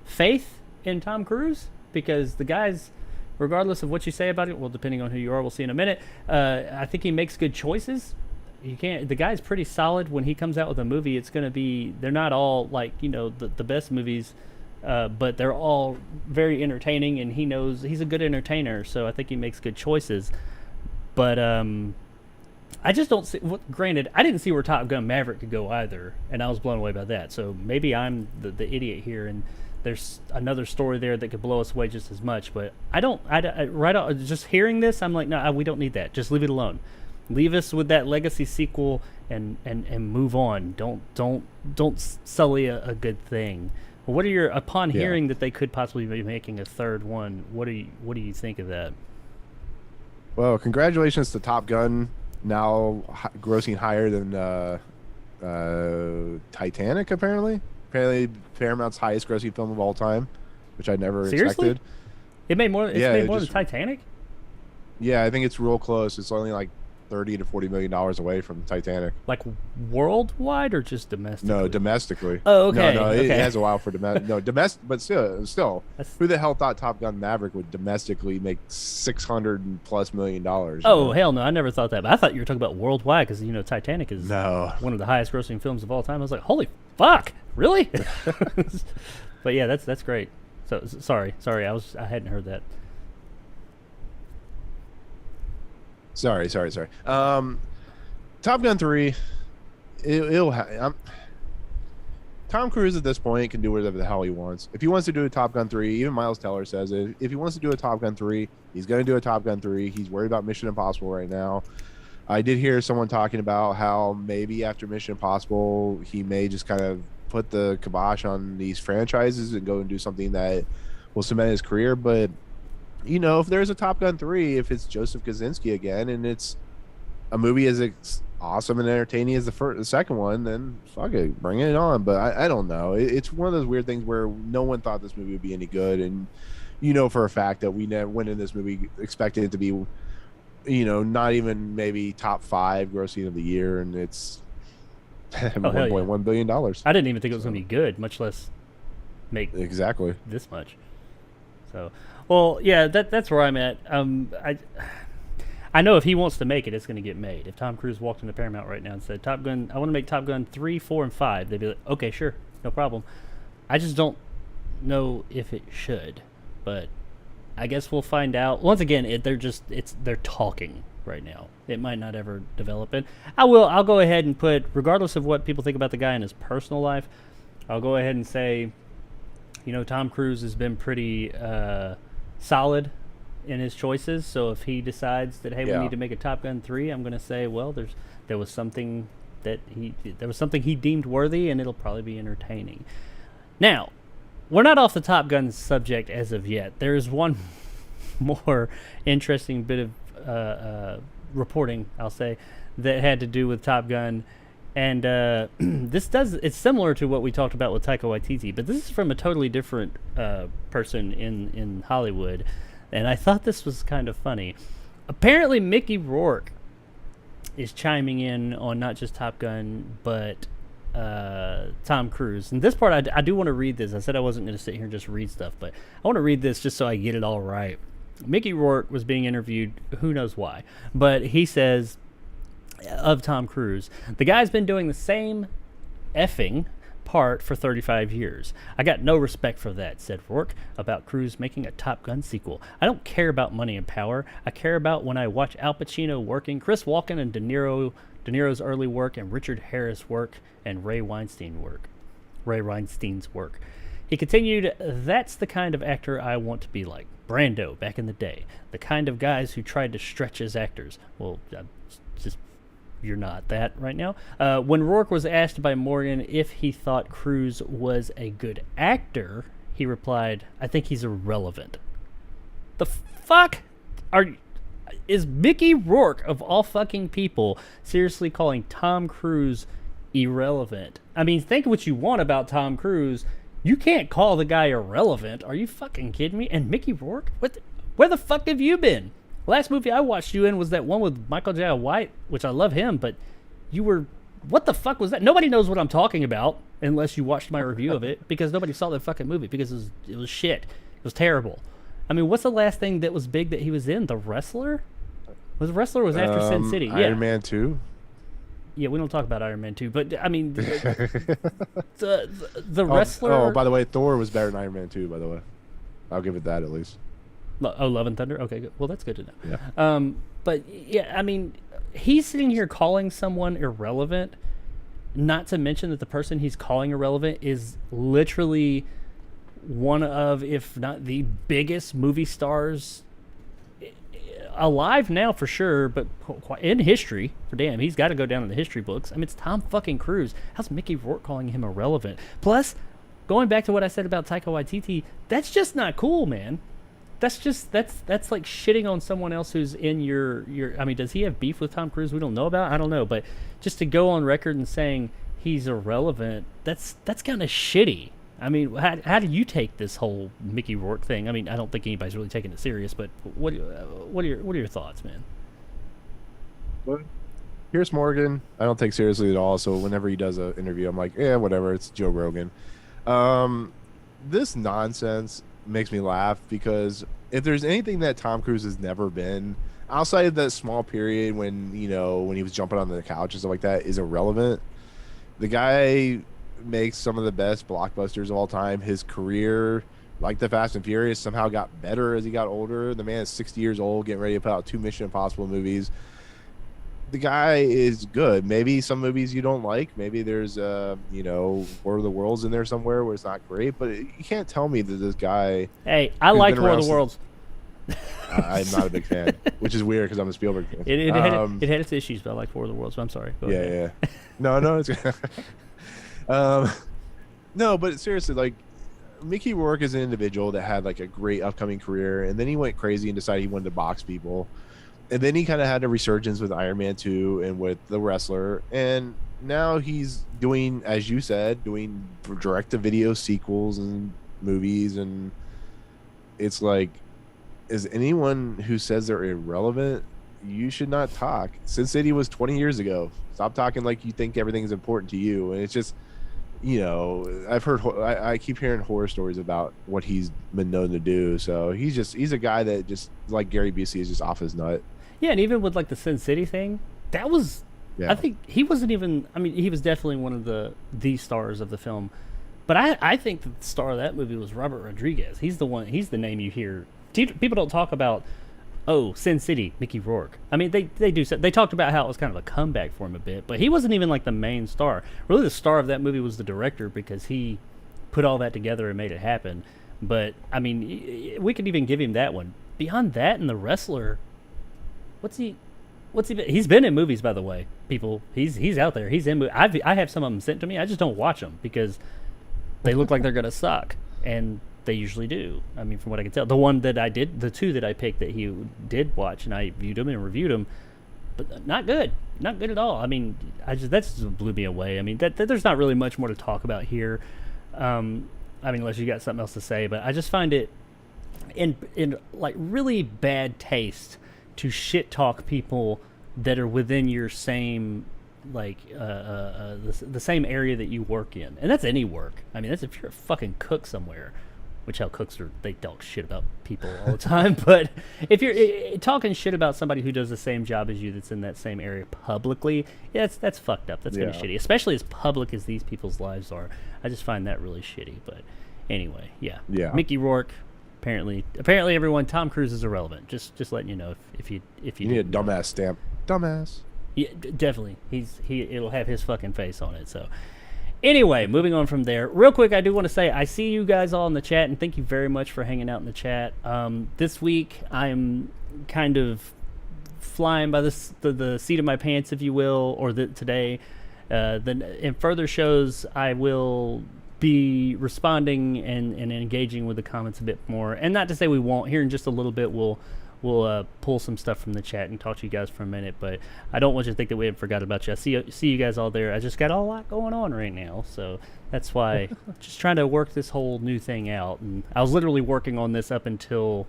faith in Tom Cruise, because the guy's, regardless of what you say about it, well, depending on who you are, we'll see in a minute, I think he makes good choices. The guy's pretty solid. When he comes out with a movie, it's going to be, they're not all like, the best movies but they're all very entertaining, and he's a good entertainer, so I think he makes good choices. But I just don't see. Granted, I didn't see where Top Gun Maverick could go either, and I was blown away by that. So maybe I'm the idiot here, and there's another story there that could blow us away just as much. But I don't. Right out, just hearing this, I'm like, no, we don't need that. Just leave it alone. Leave us with that legacy sequel and move on. Don't sully a good thing. What are your upon hearing that they could possibly be making a third one? What do you think of that? Well, congratulations to Top Gun, now grossing higher than Titanic. Apparently Paramount's highest grossing film of all time, which I never expected. It made more. It's made more than Titanic. Yeah, I think it's real close. It's only like $30 to $40 million away from Titanic. Like worldwide or just domestically? No, domestically. Oh, okay. No, okay. It has a while for domestic. No, domestic, but still, who the hell thought Top Gun Maverick would domestically make $600+ million? Oh, hell no! I never thought that. But I thought you were talking about worldwide because Titanic is one of the highest grossing films of all time. I was like, holy fuck, really? But yeah, that's great. So sorry, I hadn't heard that. Sorry. Top Gun 3, Tom Cruise at this point can do whatever the hell he wants. If he wants to do a Top Gun 3, even Miles Teller says it. If he wants to do a Top Gun 3, he's going to do a Top Gun 3. He's worried about Mission Impossible right now. I did hear someone talking about how maybe after Mission Impossible, he may just kind of put the kibosh on these franchises and go and do something that will cement his career. But if there's a Top Gun 3, if it's Joseph Kosinski again, and it's a movie as awesome and entertaining as the second one, then fuck it, bring it on. But I don't know. It's one of those weird things where no one thought this movie would be any good, and for a fact that we never went in this movie expecting it to be, not even maybe top 5 grossing of the year, and it's $1.1 billion. I didn't even think it was going to be good, much less make exactly this much. So. Well, yeah, that's where I'm at. I know if he wants to make it, it's going to get made. If Tom Cruise walked into Paramount right now and said, Top Gun, I want to make Top Gun 3, 4, and 5, they'd be like, okay, sure, no problem. I just don't know if it should, but I guess we'll find out. Once again, they're talking right now. It might not ever develop it. I'll go ahead and put, regardless of what people think about the guy in his personal life, I'll go ahead and say, Tom Cruise has been pretty solid in his choices. So if he decides that we need to make a Top Gun 3, I'm going to say, well, there was something he deemed worthy, and it'll probably be entertaining. Now, we're not off the Top Gun subject as of yet. There is one more interesting bit of reporting, I'll say, that had to do with Top Gun. And it's similar to what we talked about with Taika Waititi, but this is from a totally different person in Hollywood, and I thought this was kind of funny. Apparently, Mickey Rourke is chiming in on not just Top Gun, but Tom Cruise. And this part, I do want to read this. I said I wasn't going to sit here and just read stuff, but I want to read this just so I get it all right. Mickey Rourke was being interviewed, who knows why, but he says of Tom Cruise, the guy's been doing the same effing part for 35 years. I got no respect for that, said Rourke about Cruise making a Top Gun sequel. I don't care about money and power. I care about when I watch Al Pacino working, Chris Walken and De Niro's early work, and Richard Harris work, and Ray Weinstein's work. He continued, that's the kind of actor I want to be like. Brando back in the day. The kind of guys who tried to stretch as actors. Well, you're not that right now. When Rourke was asked by Morgan if he thought Cruise was a good actor, he replied, I think he's irrelevant. The fuck is Mickey Rourke, of all fucking people, seriously calling Tom Cruise irrelevant? I mean, think what you want about Tom Cruise. You can't call the guy irrelevant. Are you fucking kidding me? And Mickey Rourke? Where the fuck have you been? Last movie I watched you in was that one with Michael J. White, which I love him, but you were... What the fuck was that? Nobody knows what I'm talking about unless you watched my review of it, because nobody saw that fucking movie, because it was shit. It was terrible. I mean, what's the last thing that was big that he was in? The Wrestler? The Wrestler was after Sin City. Yeah. Iron Man 2? Yeah, we don't talk about Iron Man 2, but I mean, the wrestler. Oh, by the way, Thor was better than Iron Man 2. By the way, I'll give it that at least. Oh, Love and Thunder. Okay, good. Well, that's good to know. Yeah. But yeah, I mean, he's sitting here calling someone irrelevant. Not to mention that the person he's calling irrelevant is literally one of, if not the biggest movie stars alive now for sure, but in history, for damn, he's got to go down in the history books. I mean, it's Tom fucking Cruise. How's Mickey Rourke calling him irrelevant? Plus, going back to what I said about Taika Waititi, that's just not cool, man. That's like shitting on someone else who's in your. I mean, does he have beef with Tom Cruise we don't know about? I don't know, but just to go on record and saying he's irrelevant, that's kind of shitty. I mean, how do you take this whole Mickey Rourke thing? I mean, I don't think anybody's really taking it serious, but what are your thoughts, man? Well, Pierce Morgan, I don't take seriously at all. So whenever he does an interview, I'm like, yeah, whatever. It's Joe Rogan. This nonsense makes me laugh because if there's anything that Tom Cruise has never been, outside of that small period when he was jumping on the couch and stuff like that, is irrelevant. The guy makes some of the best blockbusters of all time. His career, like the Fast and Furious, somehow got better as he got older. The man is 60 years old, getting ready to put out 2 Mission Impossible movies. The guy is good. Maybe some movies you don't like. Maybe there's War of the Worlds in there somewhere where it's not great. But you can't tell me that this guy. Hey, I liked War of the Worlds. I'm not a big fan, which is weird because I'm a Spielberg fan. It had its issues, but I like War of the Worlds. So I'm sorry. Go ahead. Yeah. No, it's. No, but seriously, like Mickey Rourke is an individual that had like a great upcoming career, and then he went crazy and decided he wanted to box people. And then he kind of had a resurgence with Iron Man 2 and with The Wrestler. And now he's doing, as you said, doing direct-to-video sequels and movies. And it's like, is anyone who says they're irrelevant, you should not talk. Sin City was 20 years ago. Stop talking like you think everything is important to you. And it's just, I keep hearing horror stories about what he's been known to do. So he's a guy that just, like Gary Busey, is just off his nut. Yeah, and even with like the Sin City thing, that was, I think he wasn't even, I mean, he was definitely one of the stars of the film. But I think the star of that movie was Robert Rodriguez. He's the name you hear. People don't talk about, oh, Sin City, Mickey Rourke. I mean, they talked about how it was kind of a comeback for him a bit, but he wasn't even like the main star. Really, the star of that movie was the director because he put all that together and made it happen. But, I mean, we could even give him that one. Beyond that, and The Wrestler, what's he been? He's been in movies, by the way, people. He's out there. He's in movies. I have some of them sent to me. I just don't watch them because they look like they're going to suck. And they usually do. I mean, from what I can tell. The 2 that I picked that he did watch, and I viewed them and reviewed them, but not good. Not good at all. I mean, that just blew me away. I mean, that there's not really much more to talk about here. I mean, unless you got something else to say, but I just find it in like really bad taste to shit talk people that are within your same the same area that you work in, and that's any work. I mean, that's if you're a fucking cook somewhere, which how cooks they talk shit about people all the time. But if you're talking shit about somebody who does the same job as you that's in that same area publicly, yeah, that's fucked up. That's kind of shitty, especially as public as these people's lives are. I just find that really shitty. But anyway, yeah. Mickey Rourke. Apparently, everyone. Tom Cruise is irrelevant. Just letting you know if you need a dumbass stamp. Dumbass. Yeah, definitely. It'll have his fucking face on it. So, anyway, moving on from there. Real quick, I do want to say I see you guys all in the chat, and thank you very much for hanging out in the chat. This week, I'm kind of flying by the seat of my pants, if you will, or today. Then in further shows, I will be responding and engaging with the comments a bit more. And not to say we won't. Here in just a little bit, we'll pull some stuff from the chat and talk to you guys for a minute. But I don't want you to think that we haven't forgot about you. I see you guys all there. I just got a lot going on right now, so that's why just trying to work this whole new thing out. And I was literally working on this up until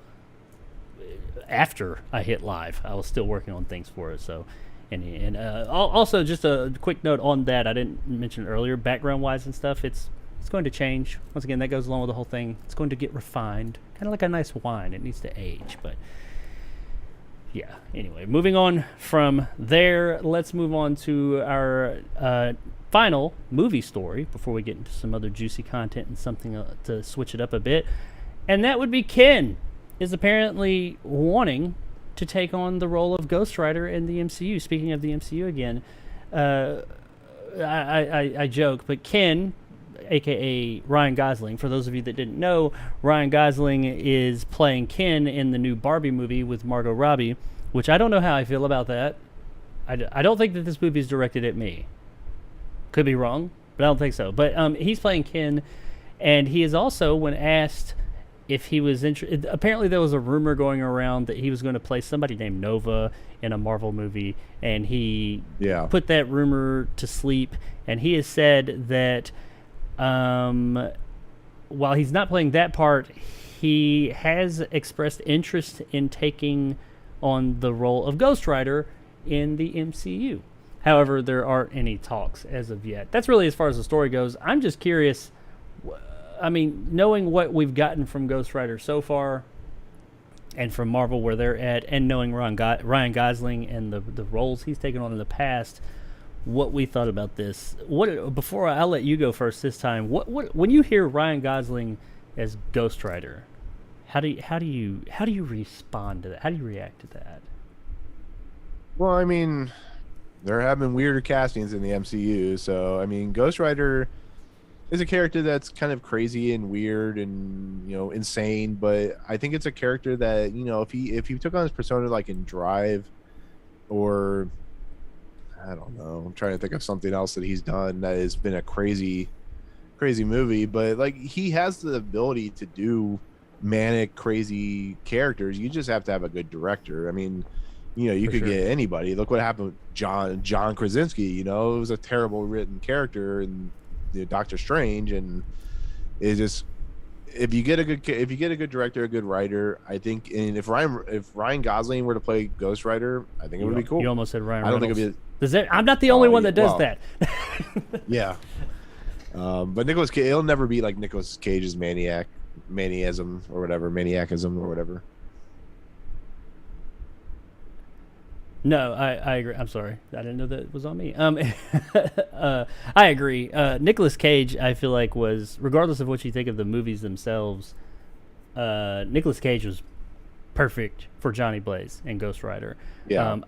after I hit live. I was still working on things for it. So. And also just a quick note on that. I didn't mention it earlier. Background wise and stuff. It's going to change. Once again, that goes along with the whole thing. It's going to get refined, kind of like a nice wine. It needs to age, but Yeah. Anyway, moving on from there, let's move on to our final movie story before we get into some other juicy content and something to switch it up a bit. And that would be Ken is apparently wanting to take on the role of Ghost Rider in the MCU. Speaking of the MCU again, I joke, but Ken, a.k.a. Ryan Gosling, for those of you that didn't know, Ryan Gosling is playing Ken in the new Barbie movie with Margot Robbie, which I don't know how I feel about that. I don't think that this movie is directed at me. Could be wrong, but I don't think so. But he's playing Ken, and he is also, when asked if he was interested, apparently there was a rumor going around that he was going to play somebody named Nova in a Marvel movie, and he put that rumor to sleep, and he has said that while he's not playing that part, he has expressed interest in taking on the role of Ghost Rider in the MCU. However, there aren't any talks as of yet. That's really as far as the story goes. I'm just curious. I mean, knowing what we've gotten from Ghost Rider so far and from Marvel where they're at, and knowing Ryan Gosling and the roles he's taken on in the past, what we thought about this. Before I'll let you go first this time. What when you hear Ryan Gosling as Ghost Rider, how do you respond to that? How do you react to that? Well, I mean, there have been weirder castings in the MCU, so I mean, Ghost Rider is a character that's kind of crazy and weird and, you know, insane, but I think it's a character that, you know, if he took on his persona like in Drive, or I don't know, I'm trying to think of something else that he's done that has been a crazy movie, but like he has the ability to do manic, crazy characters. You just have to have a good director. I mean, you know, you could get anybody. Look what happened with John Krasinski. You know, it was a terrible written character in Doctor Strange, and it just, if you get a good director, a good writer, I think, and if Ryan Gosling were to play Ghost Rider, I think it would be cool. You almost said Ryan. I don't think it'd be. I'm not the only one that does that. Yeah. But Nicolas Cage, it'll never be like Nicolas Cage's maniacism or whatever. No, I agree. I'm sorry. I didn't know that it was on me. I agree. Nicolas Cage, I feel like, was, regardless of what you think of the movies themselves, Nicolas Cage was perfect for Johnny Blaze and Ghost Rider. Yeah.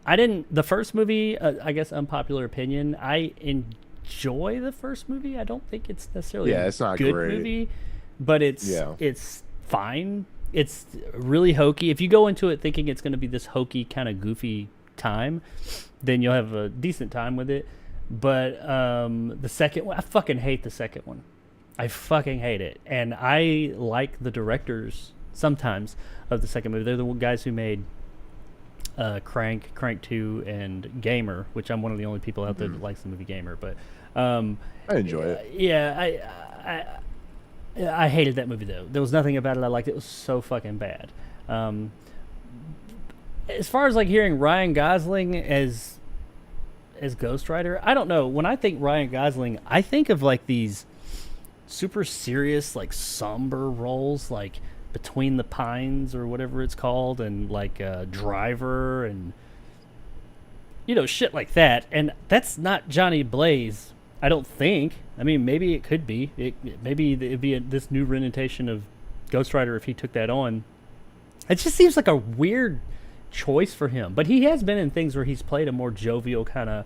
The first movie, I guess unpopular opinion, I enjoy the first movie. I don't think it's necessarily it's not a good great movie, but it's fine. It's really hokey. If you go into it thinking it's going to be this hokey, kind of goofy time, then you'll have a decent time with it. But the second one, I fucking hate the second one. I fucking hate it. And I like the directors sometimes of the second movie. They're the guys who made Crank 2, and Gamer, which I'm one of the only people out there that likes the movie Gamer. But I enjoy it. Yeah, I hated that movie though. There was nothing about it I liked. It was so fucking bad. As far as like hearing Ryan Gosling as Ghost Rider, I don't know. When I think Ryan Gosling, I think of like these super serious, like somber roles, like Between the Pines or whatever it's called, and like Driver, and you know, shit like that. And that's not Johnny Blaze, I don't think. I mean, maybe it could be. Maybe it'd be this new rendition of Ghost Rider if he took that on. It just seems like a weird choice for him, but he has been in things where he's played a more jovial, kind of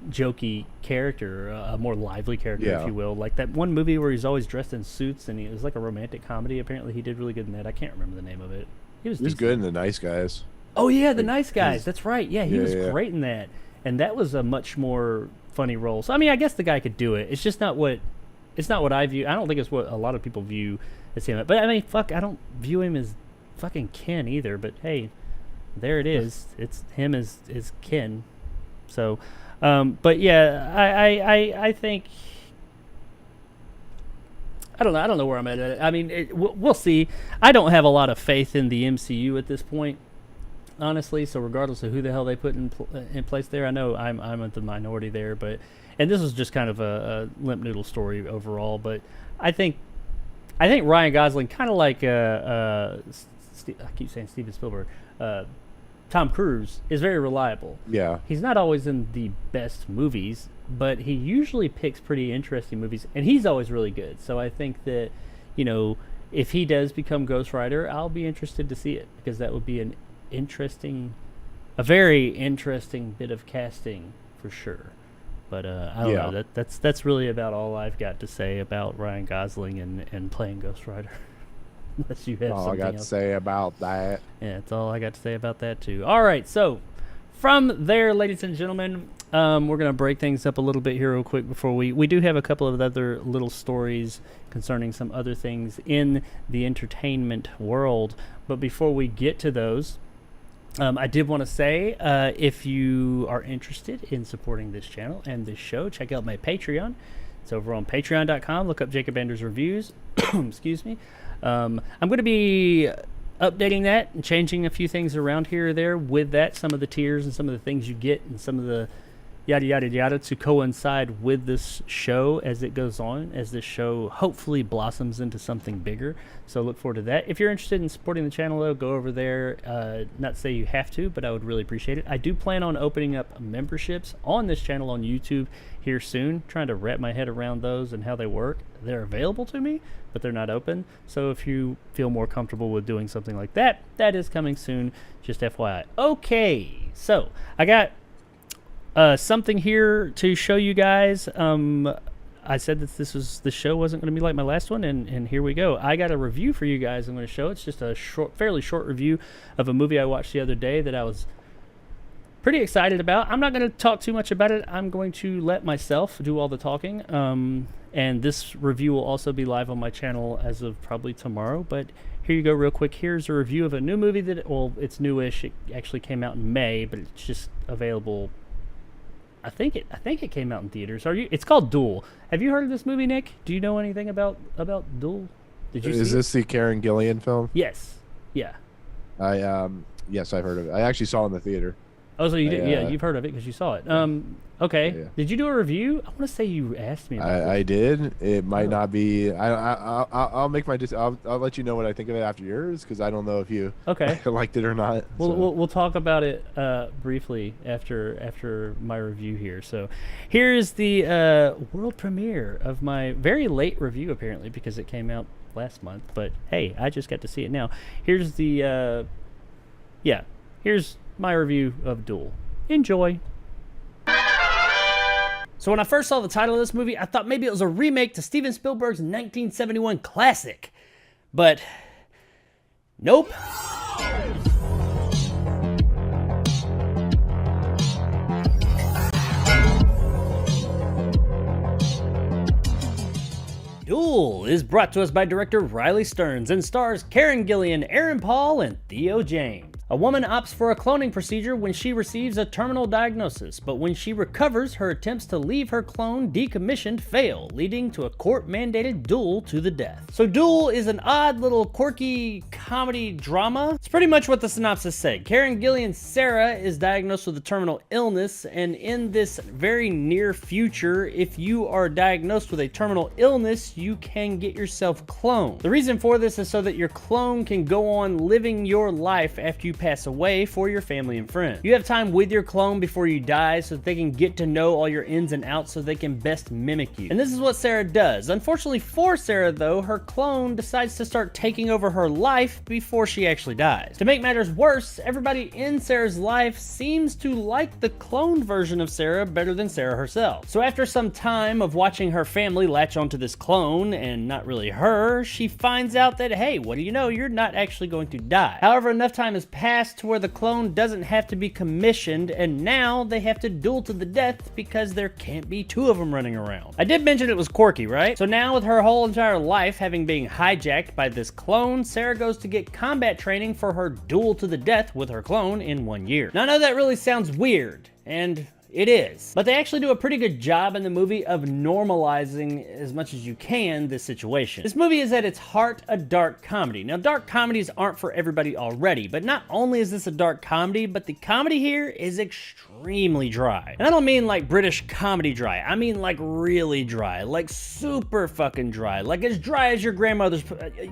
jokey character, a more lively character, if you will. Like that one movie where he's always dressed in suits, and it was like a romantic comedy. Apparently, he did really good in that. I can't remember the name of it. He was good in The Nice Guys. Oh yeah, The Nice Guys. That's right. Yeah, he was great in that, and that was a much more funny role. So I mean, I guess the guy could do it. It's just not what I view. I don't think it's what a lot of people view as him. But I mean, fuck, I don't view him as fucking Ken either. But hey, there it is. It's him as Ken. So, but yeah, I think, I don't know where I'm at. I mean, we'll see. I don't have a lot of faith in the MCU at this point, honestly. So regardless of who the hell they put in place there, I know I'm at the minority there. And this is just kind of a limp noodle story overall. But I think Ryan Gosling, kind of like I keep saying Steven Spielberg. Tom Cruise is very reliable. Yeah. He's not always in the best movies, but he usually picks pretty interesting movies, and he's always really good. So I think that, you know, if he does become Ghost Rider, I'll be interested to see it, because that would be a very interesting bit of casting for sure. But I don't know. That's really about all I've got to say about Ryan Gosling and playing Ghost Rider. Unless you have all something I got else to say about that. Yeah, that's all I got to say about that too. All right, so from there, ladies and gentlemen, we're going to break things up a little bit here real quick before we do have a couple of other little stories concerning some other things in the entertainment world. But before we get to those, I did want to say, if you are interested in supporting this channel and this show, check out my Patreon. It's over on patreon.com. Look up Jacob Anders Reviews. Excuse me. I'm going to be updating that and changing a few things around here or there with that. Some of the tiers and some of the things you get and some of the yada yada yada to coincide with this show as it goes on, as this show hopefully blossoms into something bigger. So look forward to that. If you're interested in supporting the channel, though, go over there. Not to say you have to, but I would really appreciate it. I do plan on opening up memberships on this channel on YouTube here soon, trying to wrap my head around those and how they work. They're available to me, but they're not open. So if you feel more comfortable with doing something like that, that is coming soon, just FYI. Okay, so I got something here to show you guys. I said that the show wasn't going to be like my last one, and here we go. I got a review for you guys I'm going to show. It's just a fairly short review of a movie I watched the other day that I was pretty excited about. I'm not going to talk too much about it. I'm going to let myself do all the talking. And this review will also be live on my channel as of probably tomorrow. But here you go real quick. Here's a review of a new movie that, well, it's newish. It actually came out in May, but it's just available. I think it came out in theaters. It's called Duel. Have you heard of this movie, Nick? Do you know anything about Duel? Did you see Is this the Karen Gillan film? Yes. Yeah. Yes, I've heard of it. I actually saw it in the theater. Oh, so you did? Yeah, you've heard of it because you saw it. Okay. Yeah. Did you do a review? I want to say you asked me about I did. It might not be. I'll make my. I'll let you know what I think of it after yours, because I don't know if you liked it or not. We'll talk about it briefly after my review here. So here's the world premiere of my very late review, apparently, because it came out last month. But hey, I just got to see it now. Here's the here's my review of Duel. Enjoy. So when I first saw the title of this movie, I thought maybe it was a remake to Steven Spielberg's 1971 classic. But nope. Duel is brought to us by director Riley Stearns and stars Karen Gillan, Aaron Paul, and Theo James. A woman opts for a cloning procedure when she receives a terminal diagnosis, but when she recovers, her attempts to leave her clone decommissioned fail, leading to a court-mandated duel to the death. So Duel is an odd little quirky comedy drama. It's pretty much what the synopsis said. Karen Gillan's Sarah is diagnosed with a terminal illness, and in this very near future, if you are diagnosed with a terminal illness, you can get yourself cloned. The reason for this is so that your clone can go on living your life after you pass away for your family and friends. You have time with your clone before you die so that they can get to know all your ins and outs so they can best mimic you. And this is what Sarah does. Unfortunately for Sarah, though, her clone decides to start taking over her life before she actually dies. To make matters worse, everybody in Sarah's life seems to like the cloned version of Sarah better than Sarah herself. So after some time of watching her family latch onto this clone and not really her, she finds out that, hey, what do you know, you're not actually going to die. However, enough time has passed to where the clone doesn't have to be commissioned, and now they have to duel to the death because there can't be two of them running around. I did mention it was quirky, right? So now with her whole entire life having been hijacked by this clone, Sarah goes to get combat training for her duel to the death with her clone in 1 year. Now I know that really sounds weird, and It is. But they actually do a pretty good job in the movie of normalizing as much as you can this situation. This movie is at its heart a dark comedy. Now, dark comedies aren't for everybody already, but not only is this a dark comedy, but the comedy here is extremely dry. And I don't mean like British comedy dry. I mean like really dry, like super fucking dry, like as dry as your grandmother's,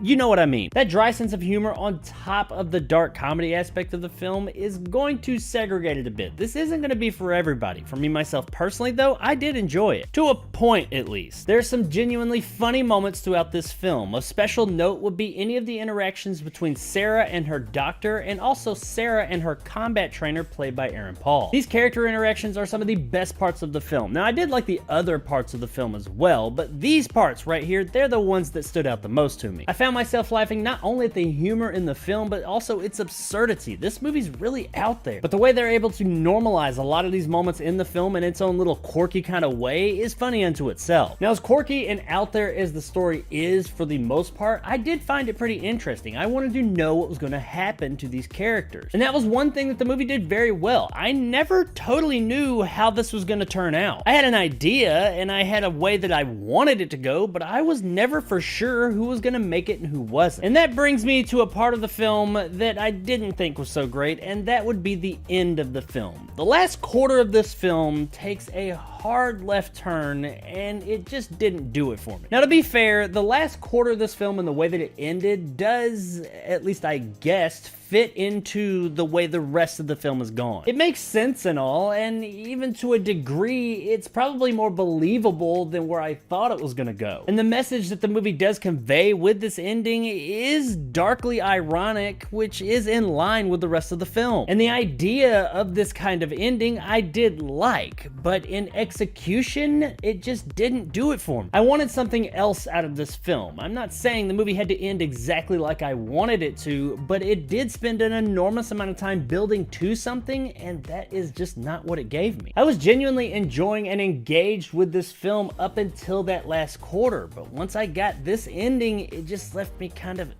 you know what I mean. That dry sense of humor on top of the dark comedy aspect of the film is going to segregate it a bit. This isn't going to be for everybody. For me, myself personally though, I did enjoy it. To a point at least. There's some genuinely funny moments throughout this film. Of special note would be any of the interactions between Sarah and her doctor, and also Sarah and her combat trainer played by Aaron Paul. These character interactions are some of the best parts of the film. Now, I did like the other parts of the film as well, but these parts right here, they're the ones that stood out the most to me. I found myself laughing not only at the humor in the film, but also its absurdity. This movie's really out there, but the way they're able to normalize a lot of these moments in the film in its own little quirky kind of way is funny unto itself. Now, as quirky and out there as the story is for the most part, I did find it pretty interesting. I wanted to know what was going to happen to these characters, and that was one thing that the movie did very well. I never totally knew how this was going to turn out. I had an idea and I had a way that I wanted it to go, but I was never for sure who was going to make it and who wasn't. And that brings me to a part of the film that I didn't think was so great, and that would be the end of the film. The last quarter of this film takes a hard left turn, and it just didn't do it for me. Now, to be fair, the last quarter of this film and the way that it ended does, at least I guessed, fit into the way the rest of the film is gone. It makes sense and all, and even to a degree, it's probably more believable than where I thought it was gonna go. And the message that the movie does convey with this ending is darkly ironic, which is in line with the rest of the film. And the idea of this kind of ending I did like, but in execution, it just didn't do it for me. I wanted something else out of this film. I'm not saying the movie had to end exactly like I wanted it to, but it did spend an enormous amount of time building to something, and that is just not what it gave me. I was genuinely enjoying and engaged with this film up until that last quarter, but once I got this ending, it just left me kind of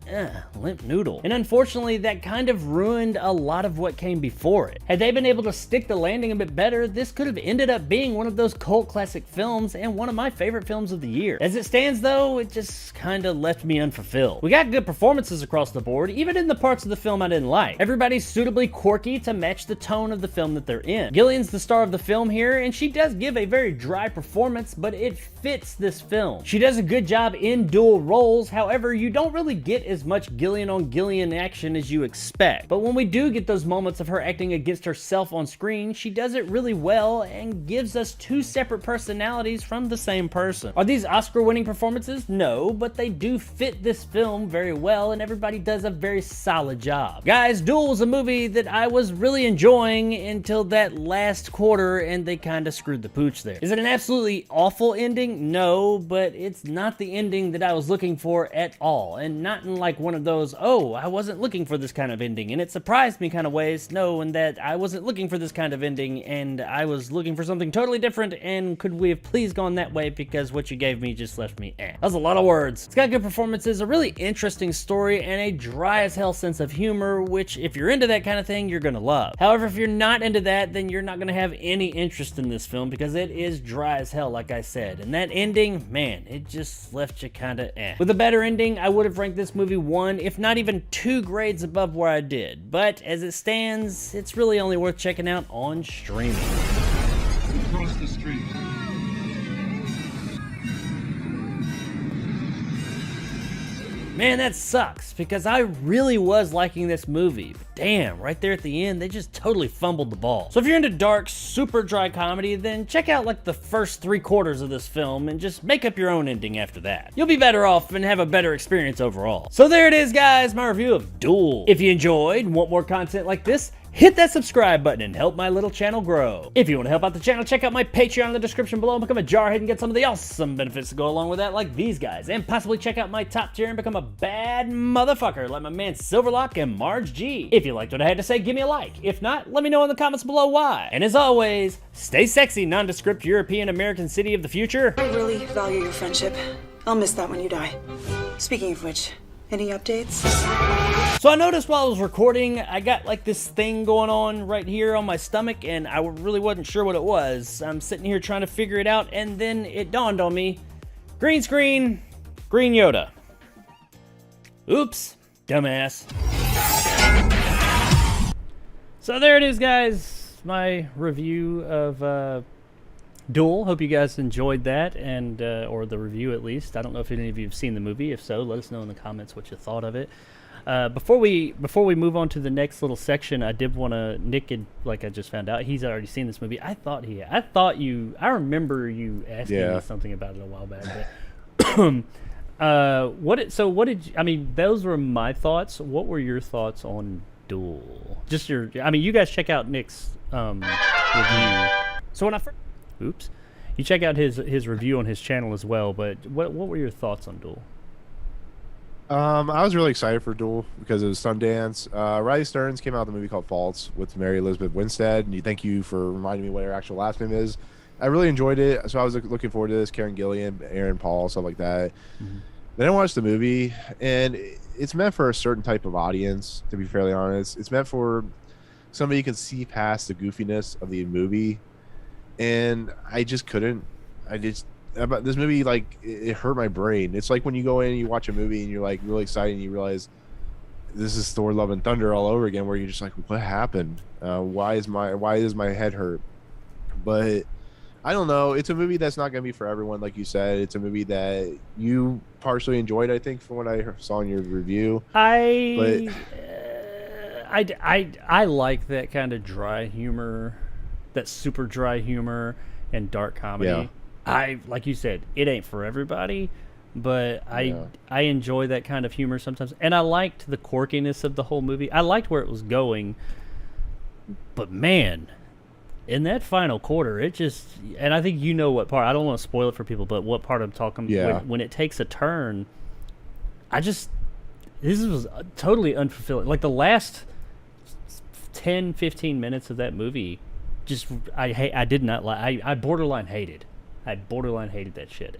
limp noodle. And unfortunately, that kind of ruined a lot of what came before it. Had they been able to stick the landing a bit better, this could have ended up being one of those cult classic films and one of my favorite films of the year. As it stands though, it just kind of left me unfulfilled. We got good performances across the board, even in the parts of the film I didn't like. Everybody's suitably quirky to match the tone of the film that they're in. Gillian's the star of the film here, and she does give a very dry performance, but it fits this film. She does a good job in dual roles, however, you don't really get as much Gillian on Gillian action as you expect. But when we do get those moments of her acting against herself on screen, she does it really well and gives us two separate personalities from the same person. Are these Oscar-winning performances? No, but they do fit this film very well, and everybody does a very solid job. Guys, Duel was a movie that I was really enjoying until that last quarter, and they kind of screwed the pooch there. Is it an absolutely awful ending? No, but it's not the ending that I was looking for at all, and not in like one of those, oh, I wasn't looking for this kind of ending, and it surprised me kind of ways. No, in that I wasn't looking for this kind of ending, and I was looking for something totally different, and could we have please gone that way, because what you gave me just left me That was a lot of words. It's got good performances, a really interesting story, and a dry as hell sense of humor, which if you're into that kind of thing, you're gonna love. However, if you're not into that, then you're not gonna have any interest in this film, because it is dry as hell, like I said. And that ending, man, it just left you kinda With a better ending, I would have ranked this movie 1, if not even 2 grades above where I did. But as it stands, it's really only worth checking out on streaming. Across the street. Man, that sucks, because I really was liking this movie. But damn, right there at the end, they just totally fumbled the ball. So if you're into dark, super dry comedy, then check out like the first 3/4 of this film and just make up your own ending after that. You'll be better off and have a better experience overall. So there it is, guys, my review of Duel. If you enjoyed and want more content like this, hit that subscribe button and help my little channel grow. If you want to help out the channel, check out my Patreon in the description below and become a jarhead and get some of the awesome benefits to go along with that, like these guys. And possibly check out my top tier and become a bad motherfucker like my man Silverlock and Marge G. If you liked what I had to say, give me a like. If not, let me know in the comments below why. And as always, stay sexy, nondescript European American city of the future. I really value your friendship. I'll miss that when you die. Speaking of which, Any updates? So I noticed while I was recording, I got like this thing going on right here on my stomach, and I really wasn't sure what it was. I'm sitting here trying to figure it out, and then it dawned on me. Green screen, green Yoda. Oops, dumbass. So there it is, guys. My review of Duel. Hope you guys enjoyed that, and or the review at least. I don't know if any of you have seen the movie. If so, let us know in the comments what you thought of it. Before we move on to the next little section, I did want to Nick had, like I just found out, he's already seen this movie. I remember you asking me something about it a while back. But those were my thoughts. What were your thoughts on Duel? You guys check out Nick's review. So when I first you check out his review on his channel as well, but what were your thoughts on Duel? I was really excited for Duel because it was Sundance. Riley Stearns came out with a movie called Faults with Mary Elizabeth Winstead, and thank you for reminding me what her actual last name is. I really enjoyed it, so I was looking forward to this. Karen Gillan, Aaron Paul, stuff like that. Mm-hmm. Then I watched the movie, and it's meant for a certain type of audience, to be fairly honest. It's meant for somebody who can see past the goofiness of the movie, and I just couldn't. About this movie, like, it hurt my brain. It's like when you go in and you watch a movie and you're like really excited and you realize this is Thor: Love and Thunder all over again, where you're just like, what happened? Why does my head hurt? But I don't know. It's a movie that's not going to be for everyone, like you said. It's a movie that you partially enjoyed, I think, from what I saw in your review. I like that kind of dry humor, that super dry humor and dark comedy. Yeah. Like you said, it ain't for everybody, but I enjoy that kind of humor sometimes. And I liked the quirkiness of the whole movie. I liked where it was going. But man, in that final quarter, it just, and I think you know what part, I don't want to spoil it for people, but what part I'm talking about, when it takes a turn, this was totally unfulfilling. Like the last 10, 15 minutes of that movie, I did not like, I borderline hated. I borderline hated that shit.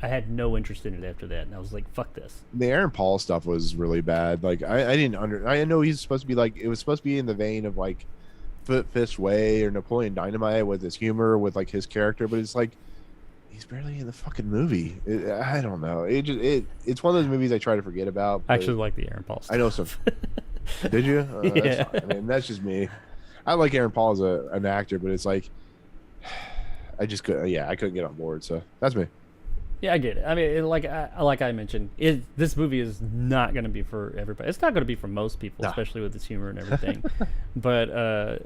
I had no interest in it after that, and I was like, fuck this. The Aaron Paul stuff was really bad. Like, I know he's supposed to be like, it was supposed to be in the vein of like Foot Fist Way or Napoleon Dynamite with his humor, with like his character, but it's like, he's barely in the fucking movie. I don't know. It's one of those movies I try to forget about. I actually like the Aaron Paul stuff. I know some. Did you? Yeah. That's fine. I mean, that's just me. I like Aaron Paul as an actor, but it's like, I just couldn't. Yeah, I couldn't get on board. So that's me. Yeah, I get it. I mean, like I mentioned, this movie is not going to be for everybody. It's not going to be for most people, especially with its humor and everything. But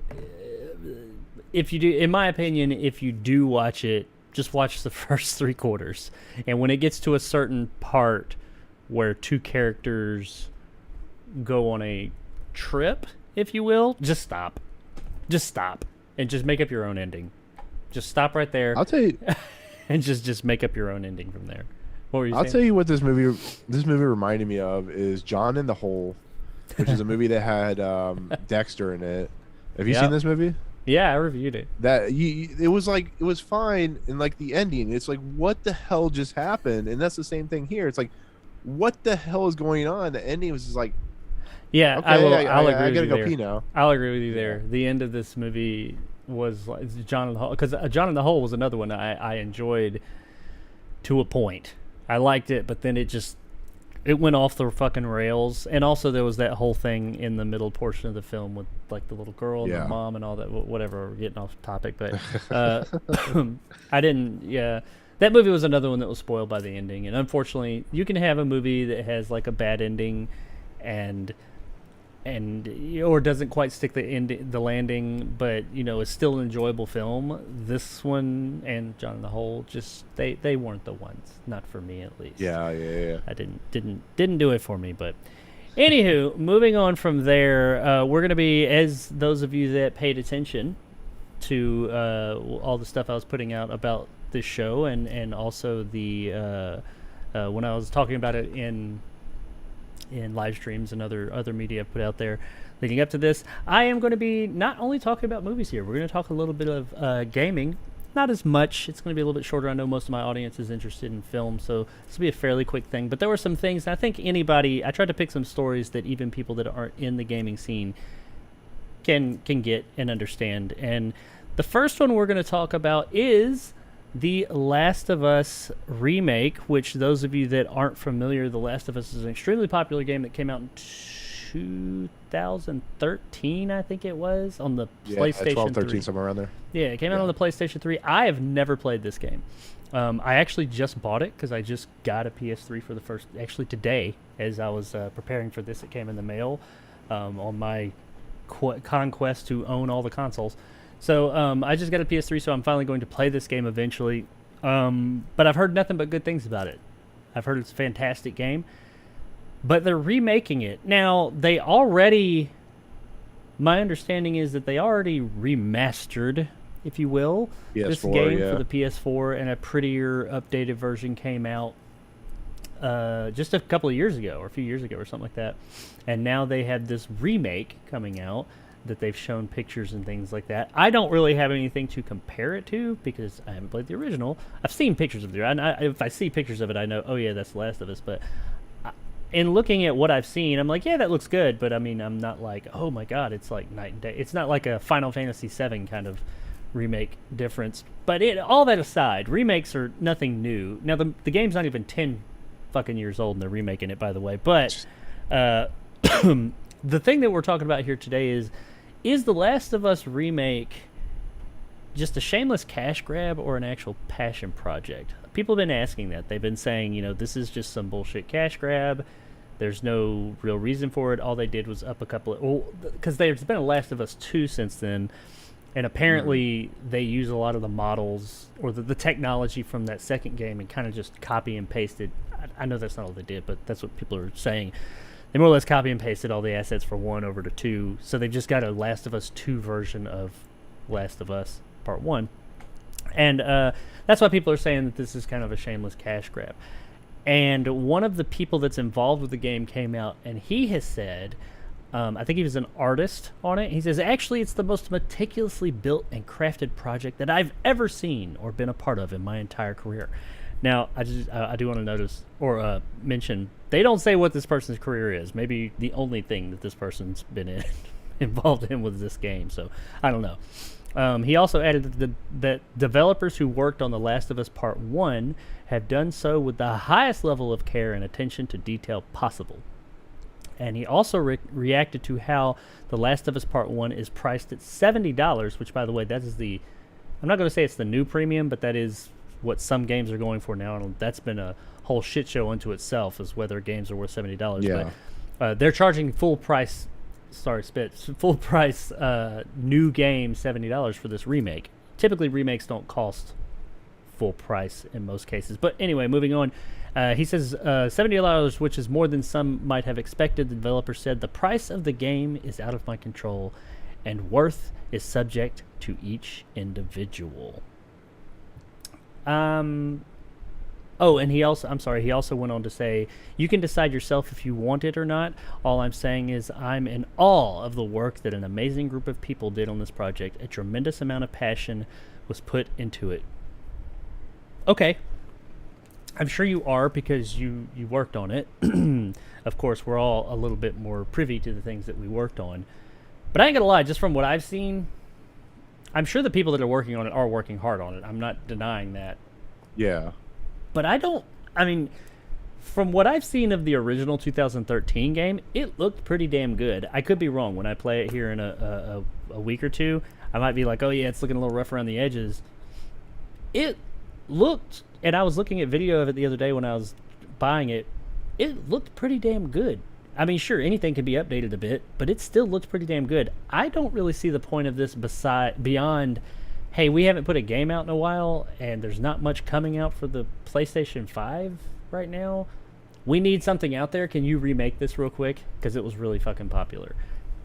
if you do, in my opinion, if you do watch it, just watch the first 3 quarters, and when it gets to a certain part where 2 characters go on a trip, if you will, just stop, and just make up your own ending. Just stop right there. I'll tell you, and just make up your own ending from there. What were you saying? I'll tell you what this movie reminded me of is John in the Hole, which is a movie that had Dexter in it. Have you seen this movie? Yeah, I reviewed it. It was fine, and like the ending, it's like, what the hell just happened? And that's the same thing here. It's like, what the hell is going on? The ending was just like, yeah, okay, I'll agree with you go there. Pee now. I'll agree with you there. The end of this movie was like John in the Hole, because John in the Hole was another one I enjoyed to a point. I liked it, but then it went off the fucking rails. And also there was that whole thing in the middle portion of the film with like the little girl and the mom and all that. Whatever, we're getting off topic, but that movie was another one that was spoiled by the ending. And unfortunately, you can have a movie that has like a bad ending and or doesn't quite stick the landing, but it's still an enjoyable film. This one and John in the Hole, just they weren't the ones, not for me at least. Yeah. I didn't do it for me. But anywho, moving on from there, we're gonna be, as those of you that paid attention to all the stuff I was putting out about this show, and also the when I was talking about it in live streams and other media I've put out there leading up to this, I am going to be not only talking about movies here. We're going to talk a little bit of gaming not as much. It's going to be a little bit shorter. I know most of my audience is interested in film, so this will be a fairly quick thing. But there were some things, I think I tried to pick some stories that even people that aren't in the gaming scene can get and understand. And the first one we're going to talk about is the Last of Us Remake, which those of you that aren't familiar, The Last of Us is an extremely popular game that came out in 2013, I think it was, on the PlayStation 12, 13, 3. somewhere around there. Yeah, it came out on the PlayStation 3. I have never played this game. I actually just bought it because I just got a PS3 for the first, actually today, as I was preparing for this. It came in the mail on my conquest to own all the consoles. So I just got a PS3, so I'm finally going to play this game eventually. But I've heard nothing but good things about it. I've heard it's a fantastic game. But they're remaking it. Now, my understanding is that they already remastered, if you will, this game for the PS4, and a prettier, updated version came out just a couple of years ago, or a few years ago, or something like that. And now they have this remake coming out that they've shown pictures and things like that. I don't really have anything to compare it to because I haven't played the original. I've seen pictures of if I see pictures of it, I know, oh yeah, that's The Last of Us. But in looking at what I've seen, I'm like, yeah, that looks good. But I mean, I'm not like, oh my god, it's like night and day. It's not like a Final Fantasy VII kind of remake difference. But all that aside, remakes are nothing new. Now the game's not even 10 fucking years old, and they're remaking it, by the way. But the thing that we're talking about here today is The Last of Us Remake just a shameless cash grab or an actual passion project? People have been asking that. They've been saying, this is just some bullshit cash grab. There's no real reason for it. All they did was up a couple of... because there's been a Last of Us 2 since then, and apparently they use a lot of the models or the technology from that second game and kind of just copy and pasted. I know that's not all they did, but that's what people are saying. They more or less copy and pasted all the assets from 1 over to 2, so they've just got a Last of Us 2 version of Last of Us Part 1. And that's why people are saying that this is kind of a shameless cash grab. And one of the people that's involved with the game came out, and he has said, I think he was an artist on it, he says, actually, it's the most meticulously built and crafted project that I've ever seen or been a part of in my entire career. Now, I do want to notice or mention, they don't say what this person's career is. Maybe the only thing that this person's been involved in with this game. So, I don't know. He also added that developers who worked on The Last of Us Part 1 have done so with the highest level of care and attention to detail possible. And he also reacted to how The Last of Us Part 1 is priced at $70, which, by the way, that is I'm not going to say it's the new premium, but that is what some games are going for now, and that's been a whole shit show unto itself, is whether games are worth $70. Yeah. But they're charging full price new game $70 for this remake. Typically, remakes don't cost full price in most cases. But anyway, moving on. He says $70, which is more than some might have expected. The developer said, the price of the game is out of my control, and worth is subject to each individual. And he also went on to say, you can decide yourself if you want it or not. All I'm saying is I'm in awe of the work that an amazing group of people did on this project. A tremendous amount of passion was put into it. Okay. I'm sure you are, because you worked on it. Of course, we're all a little bit more privy to the things that we worked on. But I ain't gonna lie, just from what I've seen, I'm sure the people that are working on it are working hard on it. I'm not denying that. Yeah. But from what I've seen of the original 2013 game, it looked pretty damn good. I could be wrong. When I play it here in a week or two, I might be like, oh yeah, it's looking a little rough around the edges. It looked, and I was looking at video of it the other day when I was buying it, it looked pretty damn good. I mean, sure, anything can be updated a bit, but it still looks pretty damn good. I don't really see the point of this beyond, hey, we haven't put a game out in a while, and there's not much coming out for the PlayStation 5 right now. We need something out there. Can you remake this real quick? Because it was really fucking popular.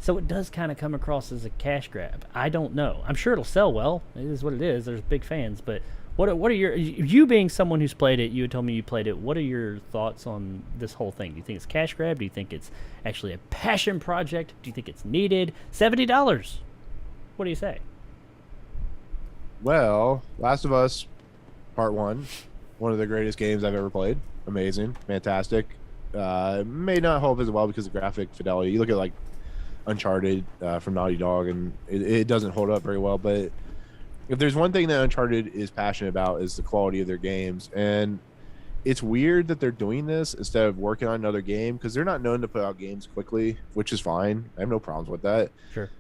So it does kind of come across as a cash grab. I don't know. I'm sure it'll sell well. It is what it is. There's big fans, but what are you being someone who's played it, you had told me you played it, what are your thoughts on this whole thing? Do you think it's cash grab? Do you think it's actually a passion project? Do you think it's needed? $70. What do you say? Well, Last of Us Part 1, one of the greatest games I've ever played. Amazing, fantastic. May not hold as well because of graphic fidelity. You look at like Uncharted from Naughty Dog, and it doesn't hold up very well. But if there's one thing that Uncharted is passionate about, is the quality of their games. And it's weird that they're doing this instead of working on another game, because they're not known to put out games quickly, which is fine. I have no problems with that. Sure.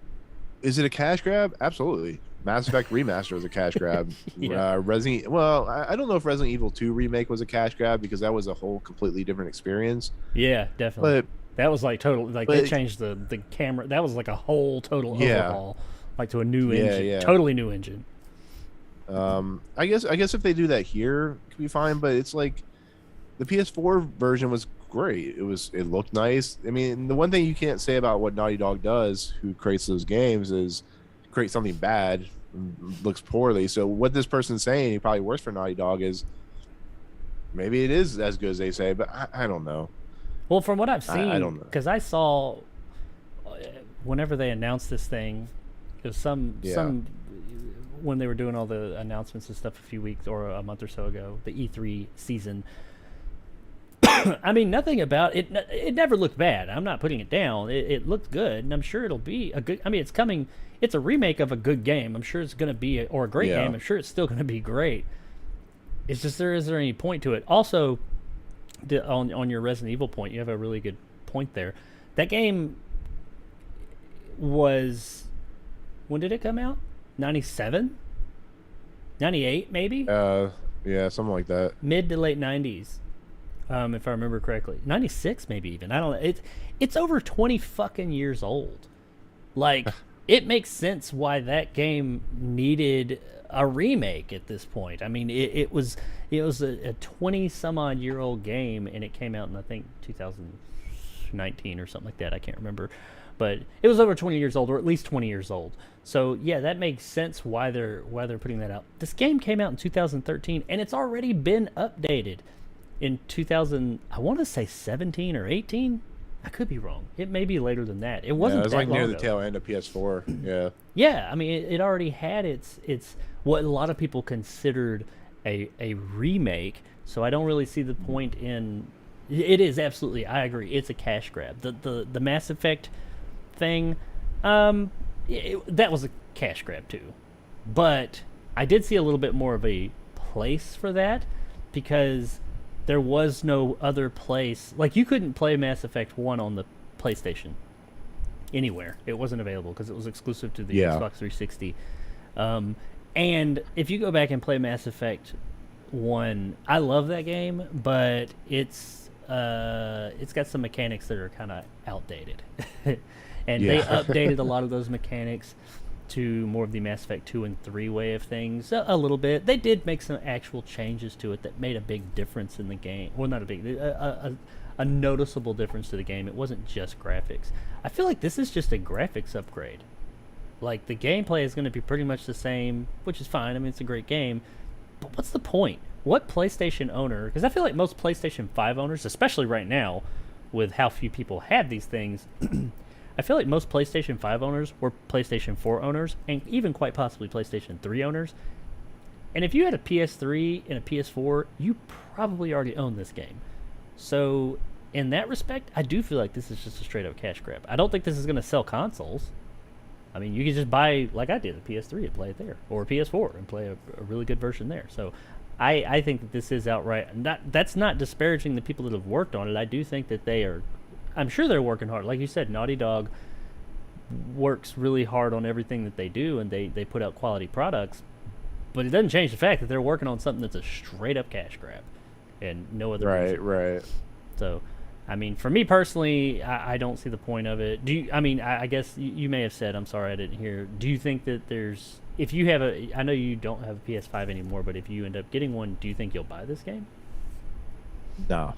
Is it a cash grab? Absolutely. Mass Effect Remaster was a cash grab. Yeah. I don't know if Resident Evil 2 Remake was a cash grab, because that was a whole completely different experience. Yeah, definitely. But that was like total. Like they changed the camera. That was like a whole total overhaul, like to a new engine, yeah. totally new engine. I guess if they do that here, it could be fine. But it's like the PS4 version was great. It looked nice. I mean, the one thing you can't say about what Naughty Dog does, who creates those games, is create something bad and looks poorly. So what this person's saying, he probably works for Naughty Dog, is maybe it is as good as they say, but I don't know. Well, from what I've seen, I don't know, because I saw whenever they announced this thing, it was some when they were doing all the announcements and stuff a few weeks or a month or so ago, the E3 season. I mean, nothing about it. It never looked bad. I'm not putting it down. It looked good, and I'm sure it'll be a good. I mean, it's coming. It's a remake of a good game. I'm sure it's going to be a great game. I'm sure it's still going to be great. It's just is there any point to it? Also, on your Resident Evil point, you have a really good point there. That game was, when did it come out? 97? 98 maybe? Yeah, something like that. Mid to late 90s. If I remember correctly. 96 maybe even. I don't know. It's over 20 fucking years old. Like, it makes sense why that game needed a remake at this point. I mean, it was a 20 some odd year old game, and it came out in I think 2019 or something like that. I can't remember, but it was over 20 years old, or at least 20 years old. So yeah, that makes sense why they're putting that out. This game came out in 2013, and it's already been updated in 2000. I want to say 17 or 18. I could be wrong. It may be later than that. It wasn't. It was that like long near the ago. tail end of PS4. Yeah. Yeah, I mean, it already had its what a lot of people considered a remake. So I don't really see the point in. It is absolutely. I agree. It's a cash grab. The Mass Effect thing, that was a cash grab too. But I did see a little bit more of a place for that, because there was no other place. Like, you couldn't play Mass Effect 1 on the PlayStation anywhere. It wasn't available because it was exclusive to the Xbox 360. And if you go back and play Mass Effect 1, I love that game, but it's got some mechanics that are kind of outdated. And they updated a lot of those mechanics to more of the Mass Effect 2 and 3 way of things a little bit. They did make some actual changes to it that made a big difference in the game. Well, not a big, a noticeable difference to the game. It wasn't just graphics. I feel like this is just a graphics upgrade. Like, the gameplay is going to be pretty much the same, which is fine. I mean, it's a great game. But what's the point? What PlayStation owner, because I feel like most PlayStation 5 owners, especially right now, with how few people have these things, I feel like most PlayStation 5 owners were PlayStation 4 owners, and even quite possibly PlayStation 3 owners. And if you had a PS3 and a PS4, you probably already own this game. So, in that respect, I do feel like this is just a straight-up cash grab. I don't think this is going to sell consoles. I mean, you can just buy, like I did, a PS3 and play it there, or a PS4 and play a really good version there. So, I think that this is outright. That's not disparaging the people that have worked on it. I do think that they are. I'm sure they're working hard. Like you said, Naughty Dog works really hard on everything that they do, and they put out quality products. But it doesn't change the fact that they're working on something that's a straight-up cash grab, and no other reason. Right. So, I mean, for me personally, I don't see the point of it. I guess you may have said, I'm sorry I didn't hear, do you think that there's, if you have I know you don't have a PS5 anymore, but if you end up getting one, do you think you'll buy this game? No.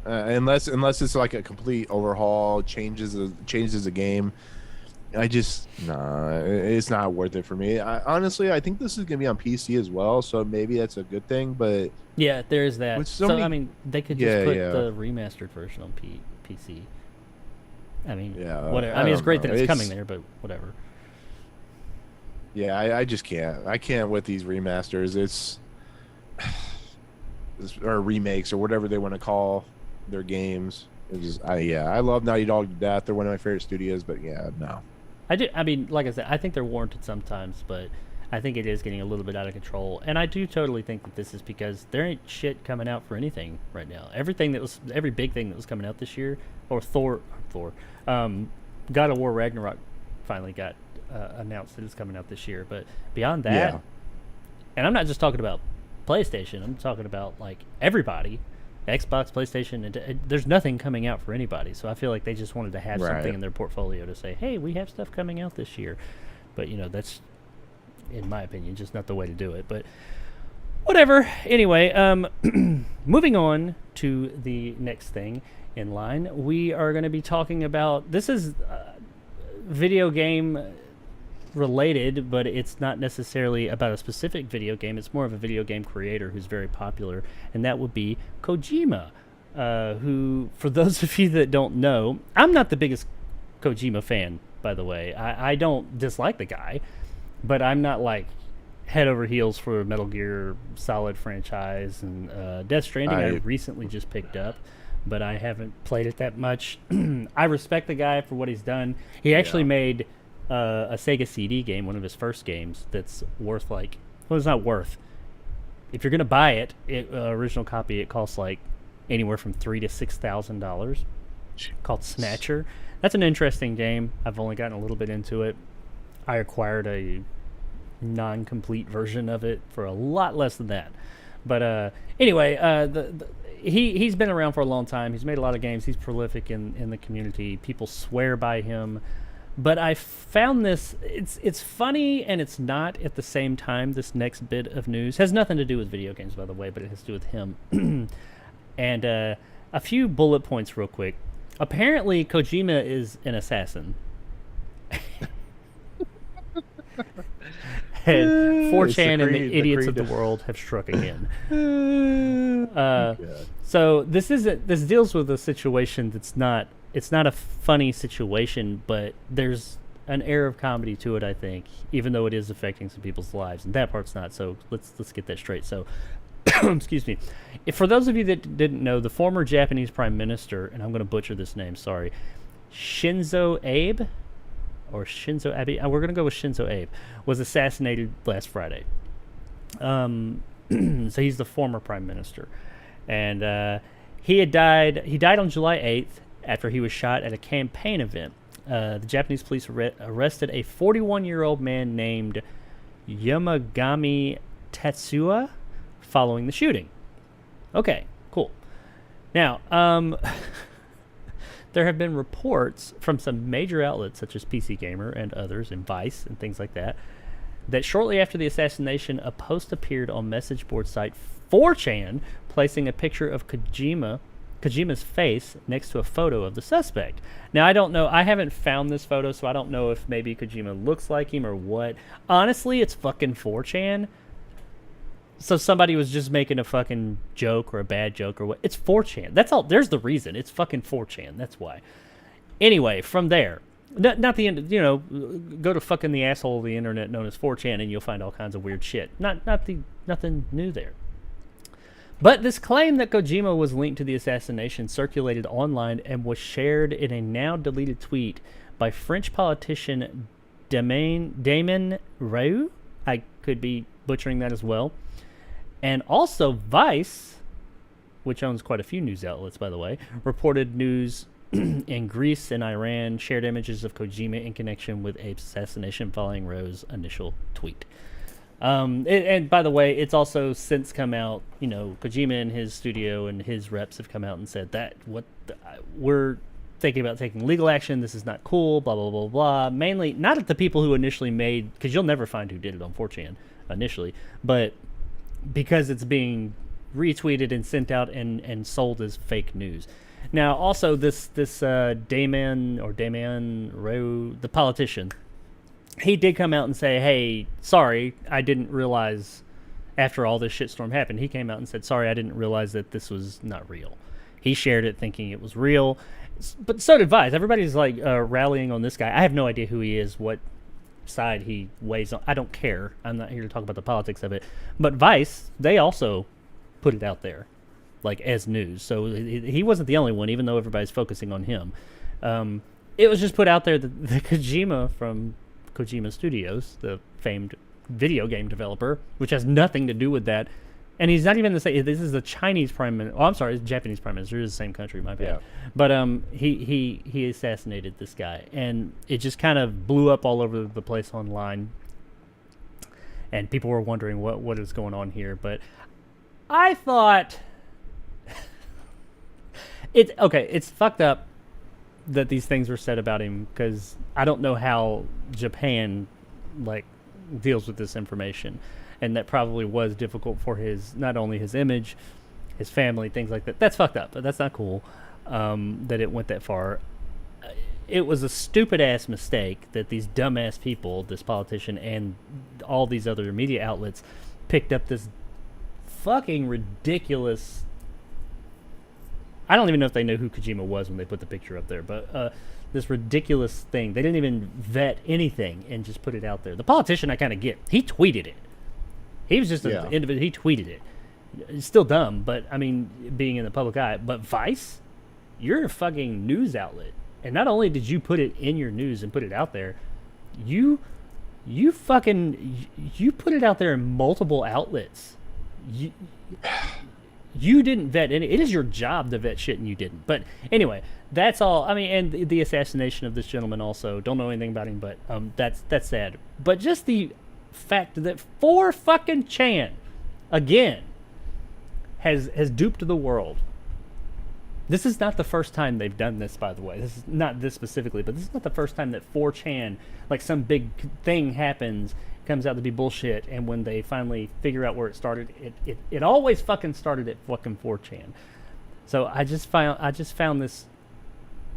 Unless it's like a complete overhaul, changes the game. It's not worth it for me. Honestly, I think this is gonna be on PC as well, so maybe that's a good thing. But yeah, there is that. I mean, they could just put the remastered version on PC. I mean, whatever. I mean, it's great that it's coming there, but whatever. Yeah, I just can't. I can't with these remasters. Or remakes or whatever they want to call their games. I love Naughty Dog to death. They're one of my favorite studios, but yeah, no. I do. I mean, like I said, I think they're warranted sometimes, but I think it is getting a little bit out of control. And I do totally think that this is because there ain't shit coming out for anything right now. Every big thing that was coming out this year, or Thor, God of War Ragnarok finally got announced that it's coming out this year. But beyond that, Yeah. and I'm not just talking about PlayStation. I'm talking about like everybody, Xbox, PlayStation, and there's nothing coming out for anybody. So I feel like they just wanted to have Right. something in their portfolio to say, hey, we have stuff coming out this year. But that's, in my opinion, just not the way to do it. But whatever. Anyway, moving on to the next thing in line, we are going to be talking about, this is video game related, but it's not necessarily about a specific video game. It's more of a video game creator who's very popular, and that would be Kojima, who, for those of you that don't know, I'm not the biggest Kojima fan, by the way. I don't dislike the guy, but I'm not like head over heels for Metal Gear Solid franchise, and Death Stranding I recently just picked up, but I haven't played it that much. I respect the guy for what he's done. He actually made a Sega CD game, one of his first games, that's worth like, well, it's not worth. If you're gonna buy it, original copy, it costs like anywhere from $3,000 to $6,000. Called Snatcher. That's an interesting game. I've only gotten a little bit into it. I acquired a non-complete version of it for a lot less than that. But anyway, he's been around for a long time. He's made a lot of games. He's prolific in the community. People swear by him. But I found this, it's funny and it's not at the same time. This next bit of news has nothing to do with video games, by the way, but it has to do with him. And a few bullet points real quick. Apparently, Kojima is an assassin. And 4chan and the idiots of the world have struck again. So this deals with a situation that's not, it's not a funny situation, but there's an air of comedy to it, I think, even though it is affecting some people's lives, and that part's not. So let's get that straight. So, excuse me. For those of you that didn't know, the former Japanese Prime Minister, and I'm going to butcher this name, sorry, Shinzo Abe, or Shinzo Abe, we're going to go with Shinzo Abe, was assassinated last Friday. So he's the former Prime Minister, and he died on July 8th. After he was shot at a campaign event. The Japanese police arrested a 41-year-old man named Yamagami Tetsuya following the shooting. Okay, cool. Now, there have been reports from some major outlets such as PC Gamer and others, and Vice and things like that, that shortly after the assassination, a post appeared on message board site 4chan placing a picture of Kojima's face next to a photo of the suspect. Now, I don't know. I haven't found this photo, so I don't know if maybe Kojima looks like him or what. Honestly, it's fucking 4chan. So somebody was just making a fucking joke or a bad joke or what. It's 4chan. That's all. There's the reason. It's fucking 4chan. That's why. Anyway, from there, not the end. Go to fucking the asshole of the internet known as 4chan, and you'll find all kinds of weird shit. Nothing new there. But this claim that Kojima was linked to the assassination circulated online and was shared in a now-deleted tweet by French politician Damien Reu. I could be butchering that as well. And also Vice, which owns quite a few news outlets, by the way, reported news in Greece and Iran, shared images of Kojima in connection with Abe's assassination following Reu's initial tweet. And by the way, it's also since come out, Kojima and his studio and his reps have come out and said that we're thinking about taking legal action. This is not cool, blah, blah, blah, blah. Mainly, not at the people who initially made, because you'll never find who did it on 4chan initially, but because it's being retweeted and sent out and sold as fake news. Now, also, this Damien Reu, the politician, he did come out and say, hey, sorry, I didn't realize after all this shitstorm happened. He came out and said, sorry, I didn't realize that this was not real. He shared it thinking it was real. But so did Vice. Everybody's like rallying on this guy. I have no idea who he is, what side he weighs on. I don't care. I'm not here to talk about the politics of it. But Vice, they also put it out there, like as news. So he wasn't the only one, even though everybody's focusing on him. It was just put out there that the Kojima from Kojima Studios, the famed video game developer, which has nothing to do with that. And he's not even the same. This is the Chinese prime minister. Oh, I'm sorry, it's Japanese prime minister. It is the same country, my bad. Yeah. But he assassinated this guy, and it just kind of blew up all over the place online. And people were wondering what is going on here. But I thought it's fucked up that these things were said about him, because I don't know how Japan deals with this information. And that probably was difficult for not only his image, his family, things like that. That's fucked up, but that's not cool that it went that far. It was a stupid-ass mistake that these dumbass people, this politician and all these other media outlets, picked up this fucking ridiculous... I don't even know if they knew who Kojima was when they put the picture up there, but this ridiculous thing. They didn't even vet anything and just put it out there. The politician I kind of get. He tweeted it. He was just an individual. He tweeted it. It's still dumb, but I mean, being in the public eye. But Vice, you're a fucking news outlet, and not only did you put it in your news and put it out there, you put it out there in multiple outlets. You didn't vet any. It is your job to vet shit, and you didn't. But anyway, that's all. I mean, and the assassination of this gentleman also. Don't know anything about him, but that's sad. But just the fact that 4Chan again has duped the world. This is not the first time they've done this, by the way. This is not this specifically, but this is not the first time that 4Chan, like some big thing happens, comes out to be bullshit, and when they finally figure out where it started, it always fucking started at fucking 4Chan. So I just found this.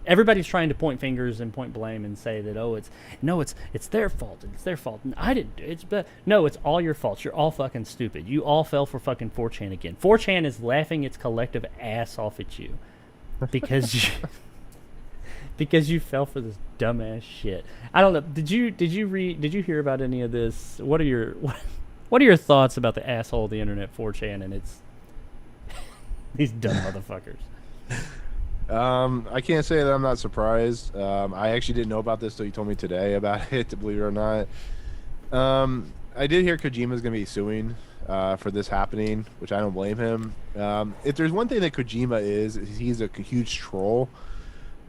Everybody's trying to point fingers and point blame and say that it's their fault and it's their fault and I didn't do it. But no, it's all your fault. You're all fucking stupid. You all fell for fucking 4Chan again. 4Chan is laughing its collective ass off at you because you fell for this dumbass shit. I don't know. Did you hear about any of this? What are your thoughts about the asshole of the internet, 4Chan, and its these dumb motherfuckers? I can't say that I'm not surprised. I actually didn't know about this till you told me today about it, to believe it or not. I did hear Kojima's going to be suing for this happening, which I don't blame him. If there's one thing that Kojima is he's a huge troll,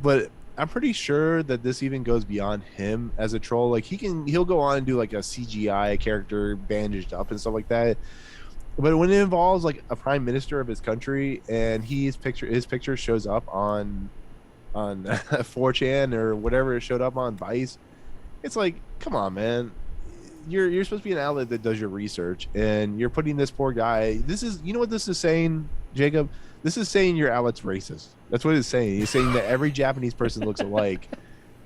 but I'm pretty sure that this even goes beyond him as a troll. Like he'll go on and do like a CGI character bandaged up and stuff like that. But when it involves like a prime minister of his country and his picture shows up on 4Chan or whatever it showed up on Vice, it's like, come on, man. You're supposed to be an outlet that does your research, and you're putting this poor guy. This is, you know what this is saying, Jacob? This is saying your outlet's racist. That's what it's saying. He's saying that every Japanese person looks alike,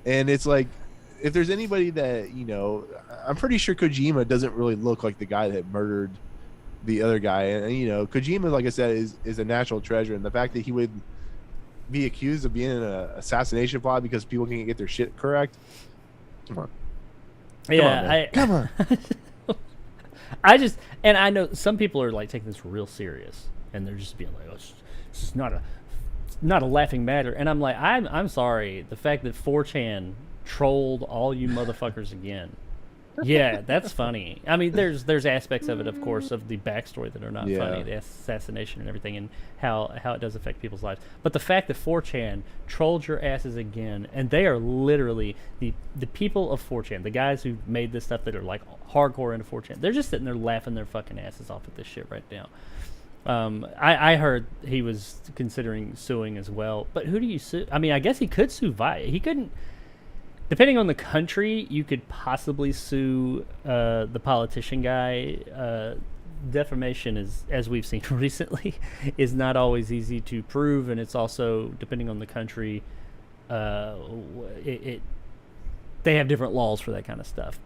and it's like, if there's anybody that, you know, I'm pretty sure Kojima doesn't really look like the guy that murdered the other guy, and you know, Kojima, like I said, is a national treasure, and the fact that he would be accused of being in an assassination plot because people can't get their shit correct. Come on. Come on. I know some people are like taking this real serious, and they're just being like, "Oh, it's just not a laughing matter." And I'm like, I'm sorry. The fact that 4Chan trolled all you motherfuckers again. Yeah, that's funny. I mean, there's aspects of it, of course, of the backstory that are not funny, the assassination and everything, and how it does affect people's lives. But the fact that 4Chan trolled your asses again, and they are literally the people of 4Chan, the guys who made this stuff that are like hardcore into 4Chan, they're just sitting there laughing their fucking asses off at this shit right now. I heard he was considering suing as well, but who do you sue? I mean, I guess he could sue He couldn't. Depending on the country, you could possibly sue the politician guy. Defamation is, as we've seen recently, is not always easy to prove, and it's also, depending on the country, they have different laws for that kind of stuff.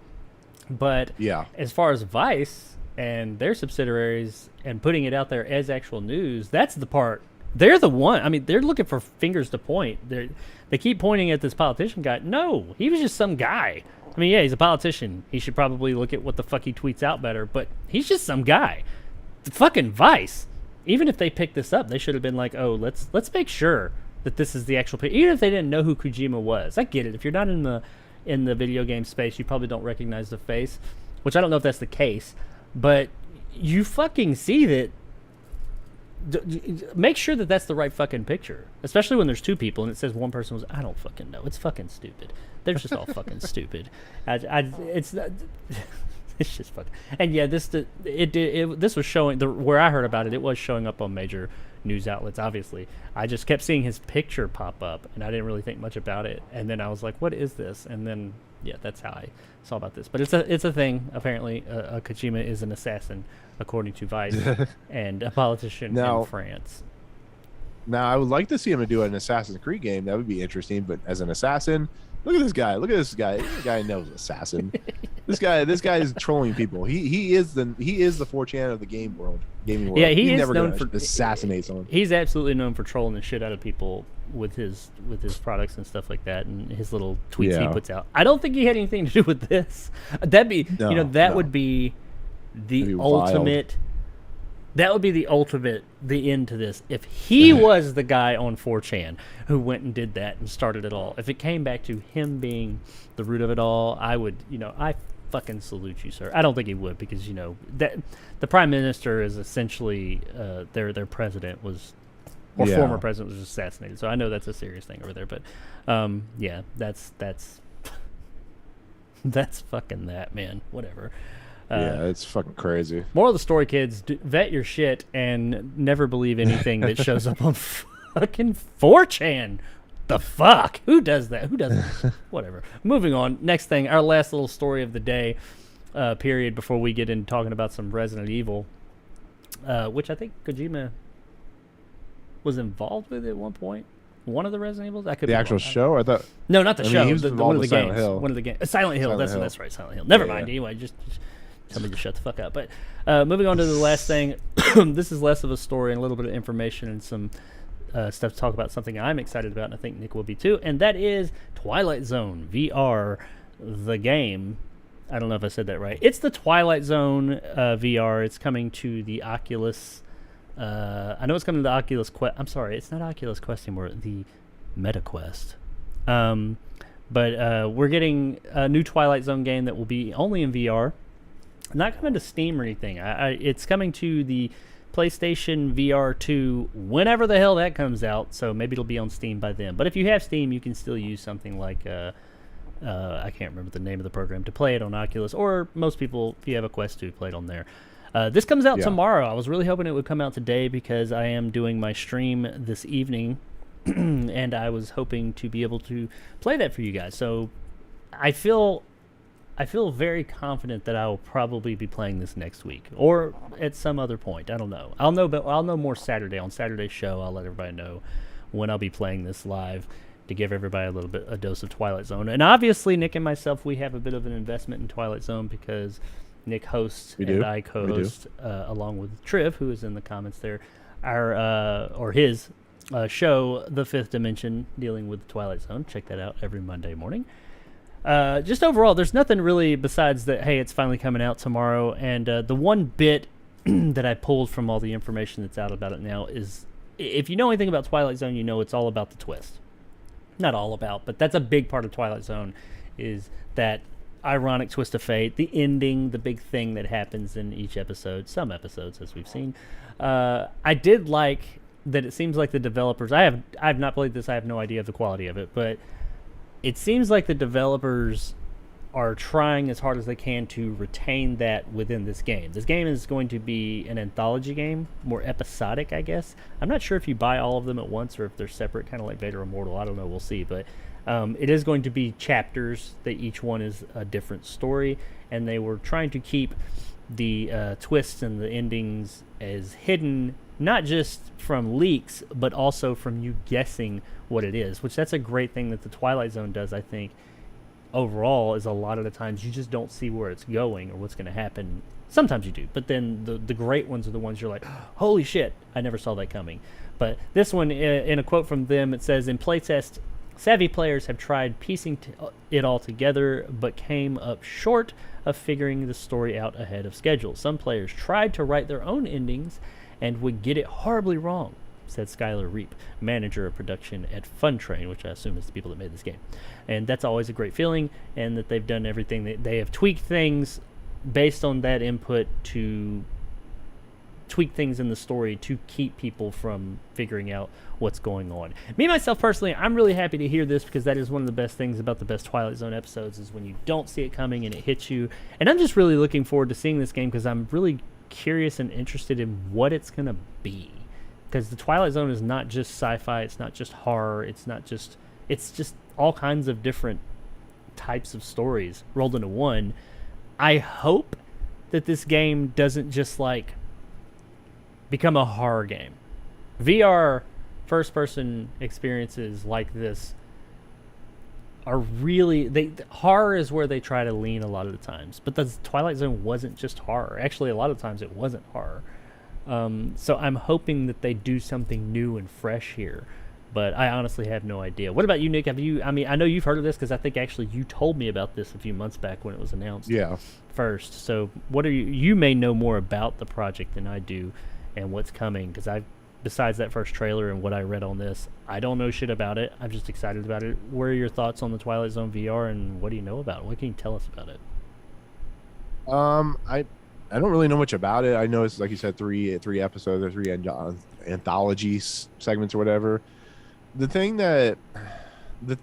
But as far as Vice and their subsidiaries and putting it out there as actual news, that's the part They're the one. I mean, they're looking for fingers to point. They keep pointing at this politician guy. No, he was just some guy. I mean, yeah, he's a politician. He should probably look at what the fuck he tweets out better, but he's just some guy. The fucking Vice. Even if they picked this up, they should have been like, oh, let's make sure that this is the actual picture. Even if they didn't know who Kojima was. I get it. If you're not in the video game space, you probably don't recognize the face, which I don't know if that's the case, but you fucking see that. Make sure that that's the right fucking picture, especially when there's two people and it says one person was. I don't fucking know. It's fucking stupid. They're just all fucking stupid. It's not, it's just fucking. And yeah, this was showing where I heard about it. It was showing up on major news outlets. Obviously, I just kept seeing his picture pop up, and I didn't really think much about it. And then I was like, "What is this?" And then yeah, that's how I saw about this. But it's a thing. Apparently, Kojima is an assassin, according to Vice, and a politician in France. Now, I would like to see him do an Assassin's Creed game. That would be interesting. But as an assassin, look at this guy. Look at this guy. This guy knows assassin. This guy is trolling people. He is the 4chan of the gaming world. Yeah, he's never known gonna for assassinate someone. He's absolutely known for trolling the shit out of people with his products and stuff like that, and his little tweets he puts out. I don't think he had anything to do with this. That'd be would be the ultimate. Wild. That would be the end to this. If he was the guy on 4chan who went and did that and started it all, if it came back to him being the root of it all, I would, I fucking salute you, sir. I don't think he would, because, that the prime minister is essentially, their president was, or former president was assassinated. So I know that's a serious thing over there, but, yeah, that's fucking that, man. Whatever. Yeah, it's fucking crazy. Moral of the story, kids, vet your shit and never believe anything that shows up on fucking 4chan. The fuck? Who does that? Who doesn't? Whatever. Moving on. Next thing, our last little story of the day, period, before we get into talking about some Resident Evil, which I think Kojima was involved with at one point. One of the Resident Evils? I could the actual show? I thought. No, not the show. He was one of the Silent games. Hill. One of the games. Silent Hill. That's right. Silent Hill. Never mind. Anyway, just tell me to shut the fuck up. But moving on to the last thing. This is less of a story and a little bit of information and some stuff to talk about, something I'm excited about, and I think Nick will be too, and that is Twilight Zone VR, the game. I don't know if I said that right. It's the Twilight Zone VR. It's coming to the Oculus. I know it's coming to the Oculus Quest. I'm sorry, it's not Oculus Quest anymore. The Meta Quest. But we're getting a new Twilight Zone game that will be only in VR. Not coming to Steam or anything. It's coming to the PlayStation VR 2 whenever the hell that comes out. So maybe it'll be on Steam by then. But if you have Steam, you can still use something like I can't remember the name of the program to play it on Oculus. Or most people, if you have a Quest 2, play it on there. This comes out tomorrow. I was really hoping it would come out today because I am doing my stream this evening. And I was hoping to be able to play that for you guys. So I feel very confident that I will probably be playing this next week or at some other point. I don't know. I'll know more Saturday. On Saturday's show, I'll let everybody know when I'll be playing this live to give everybody a dose of Twilight Zone. And obviously, Nick and myself, we have a bit of an investment in Twilight Zone because Nick hosts and I co-host along with Triv, who is in the comments there, his show, The Fifth Dimension, dealing with Twilight Zone. Check that out every Monday morning. Just overall, there's nothing really besides that, hey, it's finally coming out tomorrow. And the one bit that I pulled from all the information that's out about it now is, if you know anything about Twilight Zone, you know it's all about the twist. Not all about, but that's a big part of Twilight Zone, is that ironic twist of fate, the ending, the big thing that happens in each episode, some episodes, as we've seen. I did like that it seems like the developers, I have not played this, I have no idea of the quality of it, but it seems like the developers are trying as hard as they can to retain that within this game. This game is going to be an anthology game, more episodic, I guess. I'm not sure if you buy all of them at once or if they're separate, kind of like Vader Immortal. I don't know, we'll see. But it is going to be chapters that each one is a different story, and they were trying to keep the twists and the endings as hidden, not just from leaks, but also from you guessing what it is, which that's a great thing that the Twilight Zone does, I think. overall is a lot of the times you just don't see where it's going or what's going to happen. Sometimes you do, but then the great ones are the ones you're like, holy shit, I never saw that coming. But this one, in a quote from them, it says, in playtest, savvy players have tried piecing it all together, but came up short of figuring the story out ahead of schedule. Some players tried to write their own endings and would get it horribly wrong, said Skylar Reap, manager of production at Fun Train, which I assume is the people that made this game. And that's always a great feeling, and that they've done everything. They have tweaked things based on that input to tweak things in the story to keep people from figuring out what's going on. Me, myself, personally, I'm really happy to hear this, because that is one of the best things about the best Twilight Zone episodes, is when you don't see it coming and it hits you. And I'm just really looking forward to seeing this game, because I'm really curious and interested in what it's going to be. Because the Twilight Zone is not just sci-fi, it's not just horror, it's just all kinds of different types of stories rolled into one. I hope that this game doesn't just like become a horror game. VR first-person experiences like this are really horror is where they try to lean a lot of the times. But the Twilight Zone wasn't just horror. Actually, a lot of times it wasn't horror. So I'm hoping that they do something new and fresh here. But I honestly have no idea. What about you, Nick? I know you've heard of this, because I think actually you told me about this a few months back when it was announced. Yeah. First. So what are you may know more about the project than I do and what's coming, because besides that first trailer and what I read on this, I don't know shit about it. I'm just excited about it. What are your thoughts on the Twilight Zone VR, and what do you know about it? What can you tell us about it? I don't really know much about it. I know it's, like you said, three episodes or three anthology segments or whatever. The thing that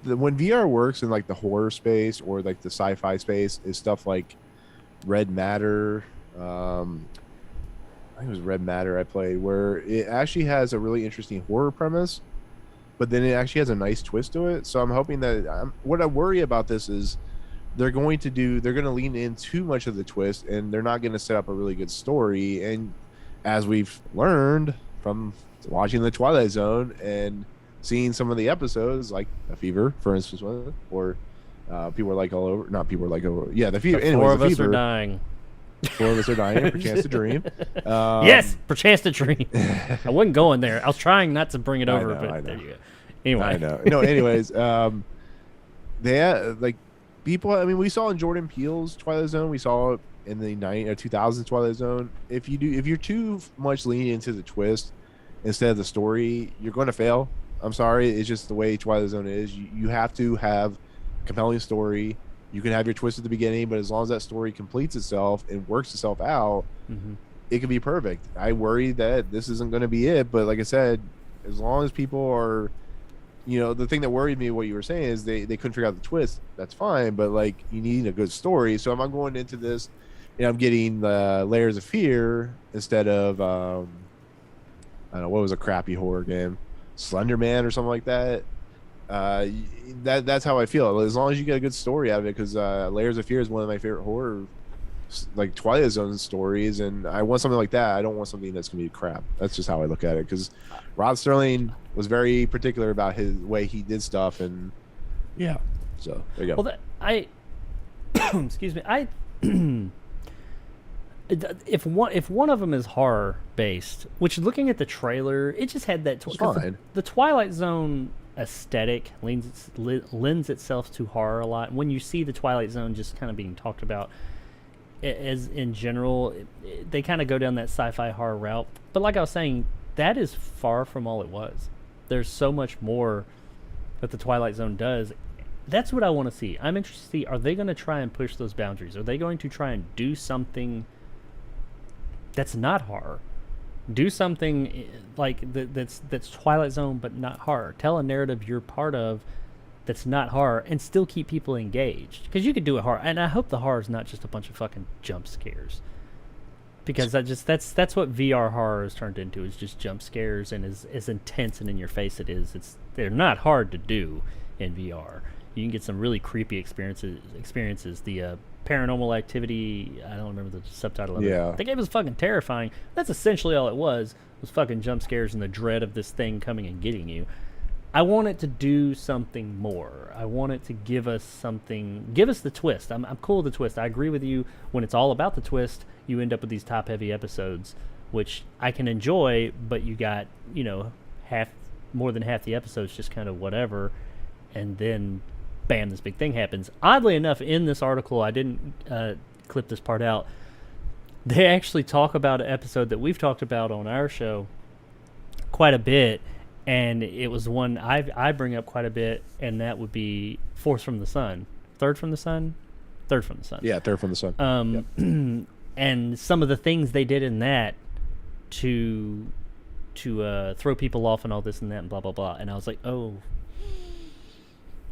when VR works in like the horror space or like the sci-fi space is stuff like Red Matter. I think it was Red Matter I played, where it actually has a really interesting horror premise, but then it actually has a nice twist to it. So I'm hoping that what I worry about this is they're going to lean in too much of the twist, and they're not going to set up a really good story. And as we've learned from watching the Twilight Zone and seeing some of the episodes, like The Fever, for instance, or People Are Like All Over. Not People Are Like Over. Yeah, The Fever. Anyways, Four of The us Fever. are dying. 4 of us are dying. For Chance to Dream. Yes, for Chance to Dream. I wasn't going there. I was trying not to bring it over, I but know. there you go. Anyway. I know. No, anyways, they like people. I mean, we saw in Jordan Peele's Twilight Zone. We saw it in the 2000s Twilight Zone. If you're too much leaning into the twist instead of the story, you're going to fail. I'm sorry. It's just the way Twilight Zone is. You have to have a compelling story. You can have your twist at the beginning, but as long as that story completes itself and works itself out, it can be perfect. I worry that this isn't going to be it, but like I said, as long as people are, the thing that worried me, what you were saying, is they couldn't figure out the twist. That's fine, but like you need a good story. So if I'm going into this and I'm getting the layers of fear instead of, I don't know, what was a crappy horror game? Slender Man or something like that. That's how I feel. As long as you get a good story out of it, because Layers of Fear is one of my favorite horror, like Twilight Zone stories, and I want something like that. I don't want something that's gonna be crap. That's just how I look at it. Because Rod Sterling was very particular about his way he did stuff, and yeah. So there you go. Well, excuse me. If one of them is horror based, which looking at the trailer, it just had that. The Twilight Zone aesthetic lends itself to horror a lot. When you see the Twilight Zone just kind of being talked about as in general, they kind of go down that sci-fi horror route. But like I was saying, that is far from all it was. There's so much more that the Twilight Zone does. That's what I want to see. I'm interested to see, are they going to try and push those boundaries? Are they going to try and do something that's not horror? Do something like that's Twilight Zone but not horror. Tell a narrative you're part of that's not horror and still keep people engaged. Because you could do it horror, and I hope the horror is not just a bunch of fucking jump scares. Because that's what VR horror has turned into, is just jump scares, and as intense and in your face it is. They're not hard to do in VR. You can get some really creepy experiences. The Paranormal Activity, I don't remember the subtitle of it. The game was fucking terrifying. That's essentially all it was fucking jump scares and the dread of this thing coming and getting you. I want it to do something more. I want it to give us something, give us the twist. I'm cool with the twist. I agree with you. When it's all about the twist, you end up with these top-heavy episodes, which I can enjoy, but you got, more than half the episodes just kind of whatever, and then, bam, this big thing happens. Oddly enough, in this article, I didn't clip this part out, they actually talk about an episode that we've talked about on our show quite a bit, and it was one I bring up quite a bit, and that would be Fourth from the Sun. Third from the Sun? Third from the Sun. Yeah, Third from the Sun. Yep. And some of the things they did in that to throw people off and all this and that and blah, blah, blah. And I was like, oh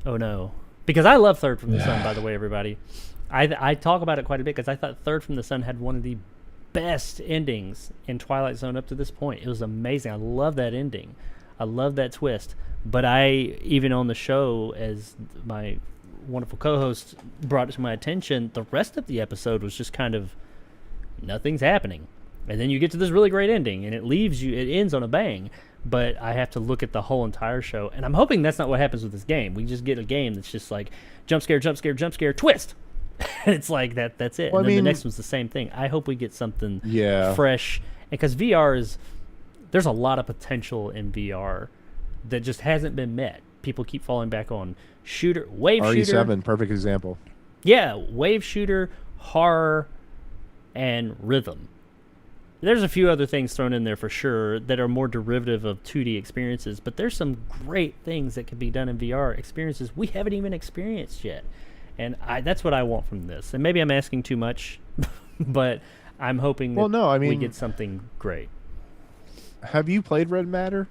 no. Because I love Third from the Sun, by the way, everybody. I talk about it quite a bit because I thought Third from the Sun had one of the best endings in Twilight Zone up to this point. It was amazing. I love that ending. I love that twist. But even on the show, as my wonderful co-host brought it to my attention, the rest of the episode was just kind of nothing's happening. And then you get to this really great ending, and it ends on a bang. But I have to look at the whole entire show, and I'm hoping that's not what happens with this game. We just get a game that's just like jump scare, jump scare, jump scare, twist. And it's like that's it. Well, and then the next one's the same thing. I hope we get something Yeah. fresh, because there's a lot of potential in VR that just hasn't been met. People keep falling back on wave shooter. RE7, perfect example. Yeah, wave shooter, horror, and rhythm. There's a few other things thrown in there for sure that are more derivative of 2D experiences, but there's some great things that can be done in VR experiences we haven't even experienced yet. And that's what I want from this. And maybe I'm asking too much, but I'm hoping that we get something great. Have you played Red Matter?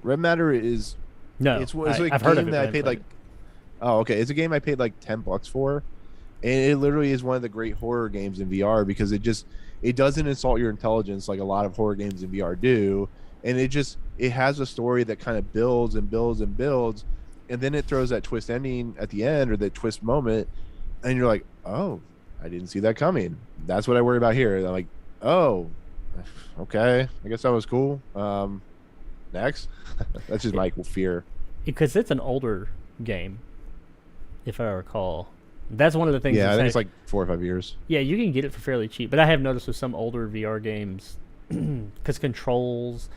Red Matter is... No, it's I've heard of it. That I paid like... Oh, okay. It's a game I paid like $10 for. And it literally is one of the great horror games in VR because it doesn't insult your intelligence like a lot of horror games in VR do. And it has a story that kind of builds and builds and builds. And then it throws that twist ending at the end, or that twist moment, and you're like, oh, I didn't see that coming. That's what I worry about here. And I'm like, oh, okay, I guess that was cool. Next. That's just my fear. Because it's an older game, if I recall. That's one of the things. Yeah, I think it's like 4 or 5 years. Yeah, you can get it for fairly cheap. But I have noticed with some older VR games, because controls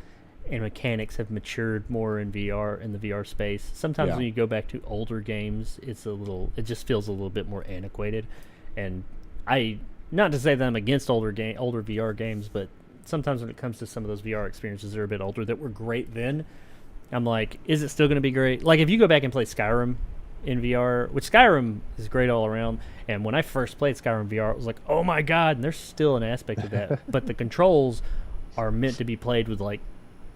and mechanics have matured more in the VR space. Sometimes when you go back to older games, it just feels a little bit more antiquated. And not to say that I'm against older VR games, but sometimes when it comes to some of those VR experiences that are a bit older that were great then, I'm like, is it still going to be great? Like if you go back and play Skyrim in VR, which Skyrim is great all around, and when I first played Skyrim VR, it was like, oh my god, and there's still an aspect of that. But the controls are meant to be played with like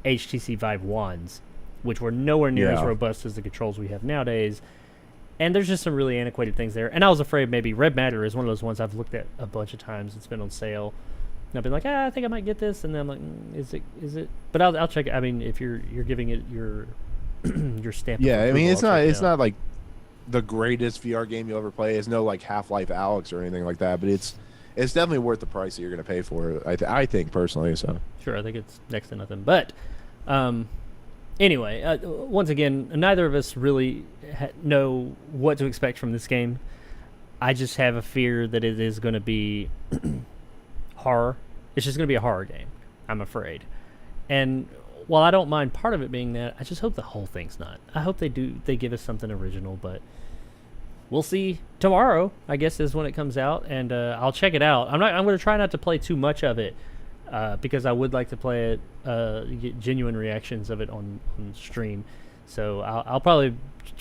HTC Vive wands, which were nowhere near as robust as the controls we have nowadays. And there's just some really antiquated things there. And I was afraid maybe Red Matter is one of those ones I've looked at a bunch of times. It's been on sale. And I've been like, I think I might get this. And then I'm like, is it? But I'll check it. I mean, if you're giving it your your stamp. Yeah, I mean, it's not like the greatest VR game you'll ever play. It's no like Half-Life Alyx or anything like that. But it's definitely worth the price that you're going to pay for it. I think personally. So sure, I think it's next to nothing. But anyway, once again, neither of us really know what to expect from this game. I just have a fear that it is going to be horror. It's just going to be a horror game, I'm afraid. And while I don't mind part of it being that, I just hope the whole thing's not. I hope they give us something original, but we'll see. Tomorrow, I guess, is when it comes out, and I'll check it out. I'm going to try not to play too much of it, because I would like to play it, get genuine reactions of it on stream. So I'll probably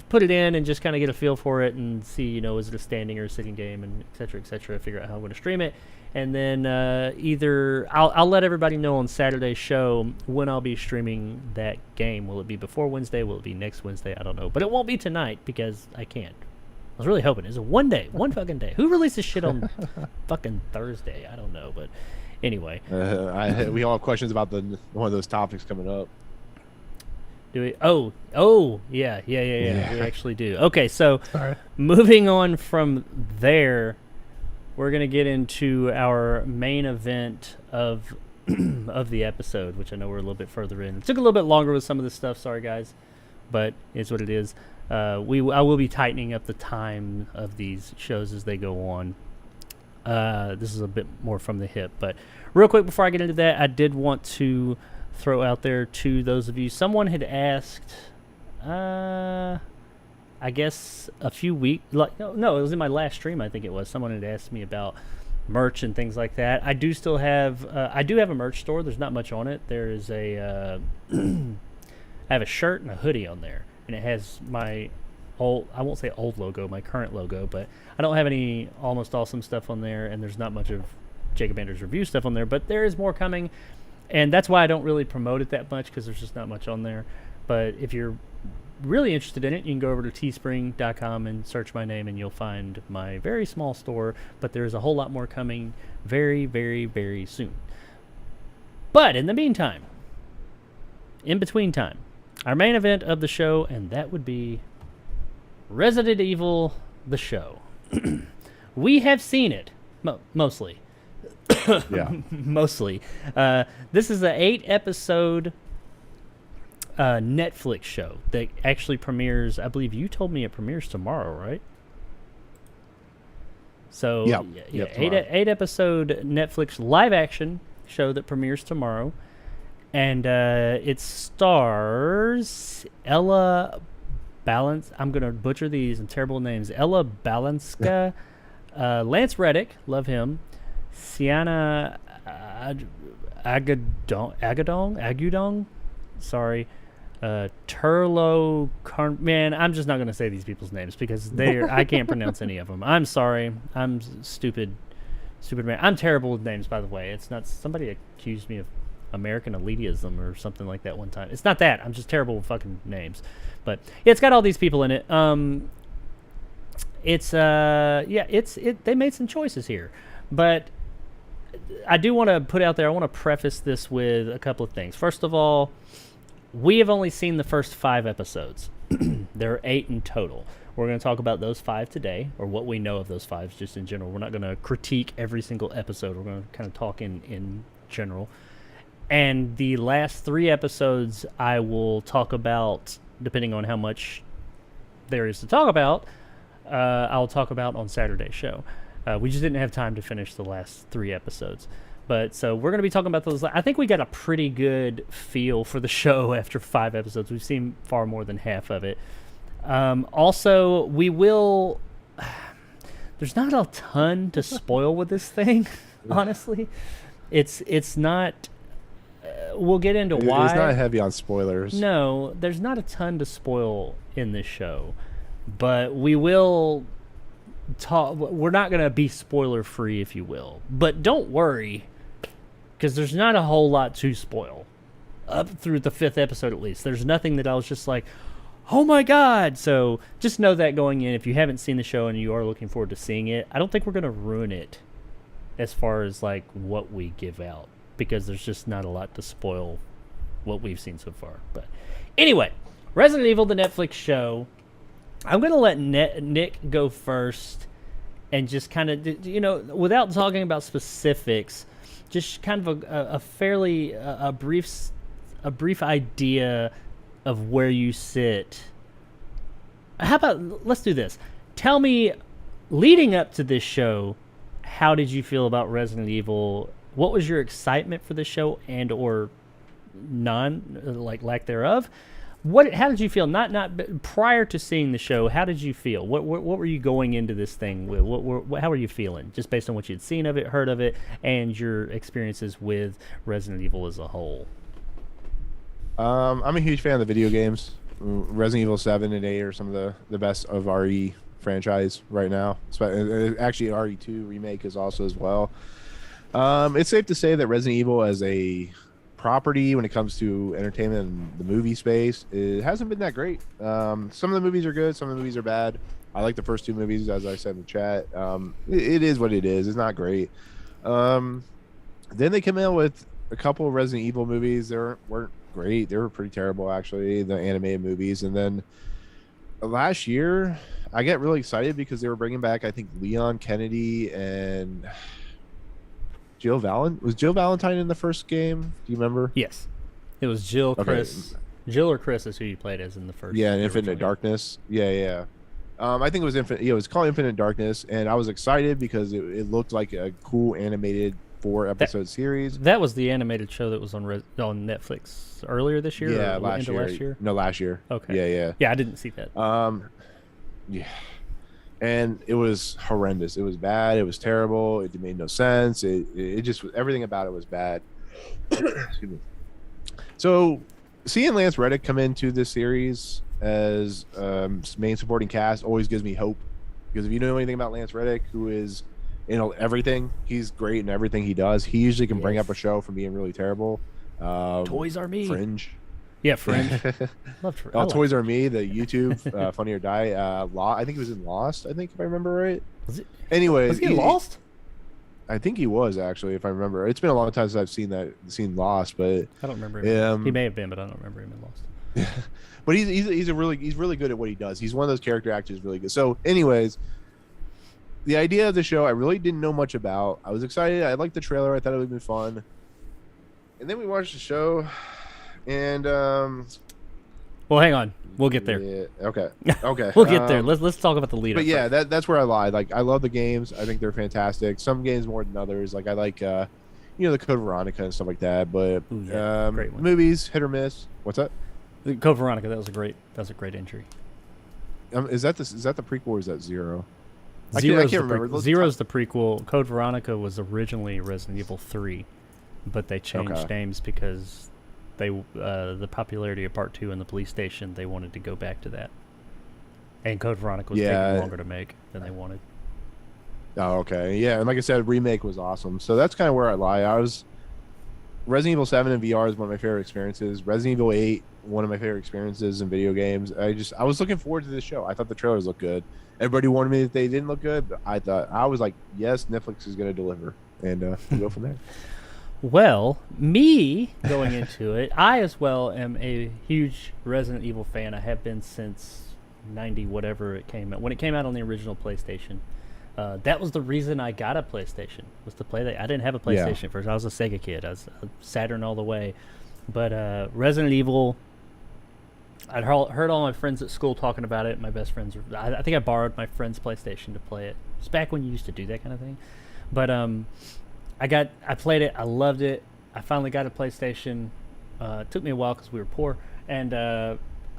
put it in and just kind of get a feel for it and see, is it a standing or a sitting game, and et cetera, figure out how I'm going to stream it. And then either I'll let everybody know on Saturday's show when I'll be streaming that game. Will it be before Wednesday? Will it be next Wednesday? I don't know. But it won't be tonight because I can't. I was really hoping. It's one fucking day. Who releases shit on fucking Thursday? I don't know, but anyway. We all have questions about one of those topics coming up. Do we? Oh, yeah. We actually do. Okay, so moving on from there, we're gonna get into our main event of the episode, which I know we're a little bit further in. It took a little bit longer with some of this stuff. Sorry, guys. but it's what it is. I will be tightening up the time of these shows as they go on. This is a bit more from the hip, but real quick before I get into that, I did want to throw out there to those of you. Someone had asked, I guess a few weeks, no, it was in my last stream. I think it was. Someone had asked me about merch and things like that. I do still have, I do have a merch store. There's not much on it. There is a, I have a shirt and a hoodie on there, and it has my old, I won't say old logo, my current logo, but I don't have any Almost Awesome stuff on there, and there's not much of Jacob Anders review stuff on there, but there is more coming, and that's why I don't really promote it that much, because there's just not much on there. But if you're really interested in it, you can go over to teespring.com and search my name, and you'll find my very small store, but there's a whole lot more coming very, very, very soon. But in the meantime, in between time, our main event of the show, and that would be Resident Evil, the show. We have seen it, mostly. Yeah. Mostly. This is an 8-episode Netflix show that actually premieres, I believe you told me it premieres tomorrow, right? So, Yep. yeah, Tomorrow. 8-episode Netflix live-action show that premieres tomorrow. And it stars Ella Balance. I'm going to butcher these and terrible names. Ella Balanska, Lance Reddick, love him. Sienna Agudong, sorry. Turlo man, I'm just not going to say these people's names because I can't pronounce any of them. I'm sorry. I'm stupid man. I'm terrible with names, by the way. It's not, somebody accused me of American elitism or something like that one time. It's not that. I'm just terrible with fucking names. But yeah, it's got all these people in it. They made some choices here. But I do want to put out there, I want to preface this with a couple of things. First of all, we have only seen the first 5 episodes. There are 8 in total. We're going to talk about those 5 today, or what we know of those 5 just in general. We're not going to critique every single episode. We're going to kind of talk in general. And the last 3 episodes I will talk about, depending on how much there is to talk about, I'll talk about on Saturday's show. We just didn't have time to finish the last 3 episodes. But so we're going to be talking about those. I think we got a pretty good feel for the show after 5 episodes. We've seen far more than half of it. Also, we will... There's not a ton to spoil with this thing, honestly. It's not... we'll get into why. It's not heavy on spoilers. No, there's not a ton to spoil in this show. But we will... we're not going to be spoiler free, if you will, but don't worry, because there's not a whole lot to spoil up through the 5th episode. At least there's nothing that I was just like, oh my god. So just know that going in, if you haven't seen the show and you are looking forward to seeing it, I don't think we're going to ruin it as far as like what we give out, because there's just not a lot to spoil what we've seen so far. But anyway, Resident Evil, the Netflix show. I'm going to let Nick go first and just kind of, without talking about specifics, just kind of a brief idea of where you sit. How about, let's do this. Tell me, leading up to this show, how did you feel about Resident Evil? What was your excitement for the show and or lack thereof? How did you feel? Not prior to seeing the show. How did you feel? What were you going into this thing with? How were you feeling, just based on what you'd seen of it, heard of it, and your experiences with Resident Evil as a whole? I'm a huge fan of the video games. Resident Evil 7 and 8 are some of the best of RE franchise right now. Actually, RE2 remake is also as well. It's safe to say that Resident Evil as a property, when it comes to entertainment and the movie space, it hasn't been that great. Some of the movies are good, some of the movies are bad. I like the first 2 movies, as I said in the chat. It is what it is. It's not great. Then they came out with a couple of Resident Evil movies. They weren't great. They were pretty terrible, actually, the animated movies. And then last year, I get really excited because they were bringing back, I think, Leon Kennedy and Jill Valentine. Was Jill Valentine in the first game? Do you remember? Yes. It was Jill, Chris, Jill or Chris is who you played as in the first. Yeah, the Infinite original game. Darkness. Yeah. I think it was Infinite. Yeah, it was called Infinite Darkness, and I was excited because it looked like a cool animated 4-episode series. That was the animated show that was on Netflix earlier this year. Yeah, or last into year. last year. No, last year. Okay. Yeah. Yeah, I didn't see that. Yeah. And it was horrendous. It was bad. It was terrible. It made no sense. It just everything about it was bad. Excuse me. So, seeing Lance Reddick come into this series as main supporting cast always gives me hope, because if you know anything about Lance Reddick, who is everything, he's great in everything he does. He usually can bring up a show from being really terrible. Toys Are Me. Fringe. Yeah, Fringe. Loved Fringe. Toys Are Me, the YouTube Funny or Die. I think he was in Lost, I think, if I remember right. Was it? Anyway, Was he Lost? I think he was, actually, if I remember. It's been a long time since I've seen Lost, but I don't remember him. He may have been, but I don't remember him in Lost. But he's really good at what he does. He's one of those character actors, really good. So, anyways, the idea of the show I really didn't know much about. I was excited. I liked the trailer. I thought it would have been fun. And then we watched the show, and well, hang on. We'll get there. Yeah, okay. We'll get there. Let's talk about the lead. But yeah, that's where I lied. Like, I love the games. I think they're fantastic. Some games more than others. Like, I like the Code Veronica and stuff like that. But Ooh, yeah. Great one. movies, hit or miss. What's that? The Code Veronica. That was a great entry. Is that the prequel or is that Zero? Zero's I can't remember. Zero's the prequel. Code Veronica was originally Resident Evil 3, but they changed names because they the popularity of Part 2 in the police station, they wanted to go back to that. And Code Veronica was taking longer to make than they wanted. Oh, okay. Yeah, and like I said, Remake was awesome. So that's kind of where I lie. Resident Evil 7 in VR is one of my favorite experiences. Resident Evil 8, one of my favorite experiences in video games. I was looking forward to this show. I thought the trailers looked good. Everybody warned me that they didn't look good, but I was like, yes, Netflix is going to deliver, and we'll go from there. Well, me going into it, I as well am a huge Resident Evil fan. I have been since 90 whatever it came out. When it came out on the original PlayStation. That was the reason I got a PlayStation, was to play that. I didn't have a PlayStation first. I was a Sega kid. I was a Saturn all the way. But Resident Evil, I'd heard all my friends at school talking about it. My best friends, I think I borrowed my friend's PlayStation to play it. It's back when you used to do that kind of thing. But I played it. I loved it. I finally got a PlayStation. It took me a while because we were poor. And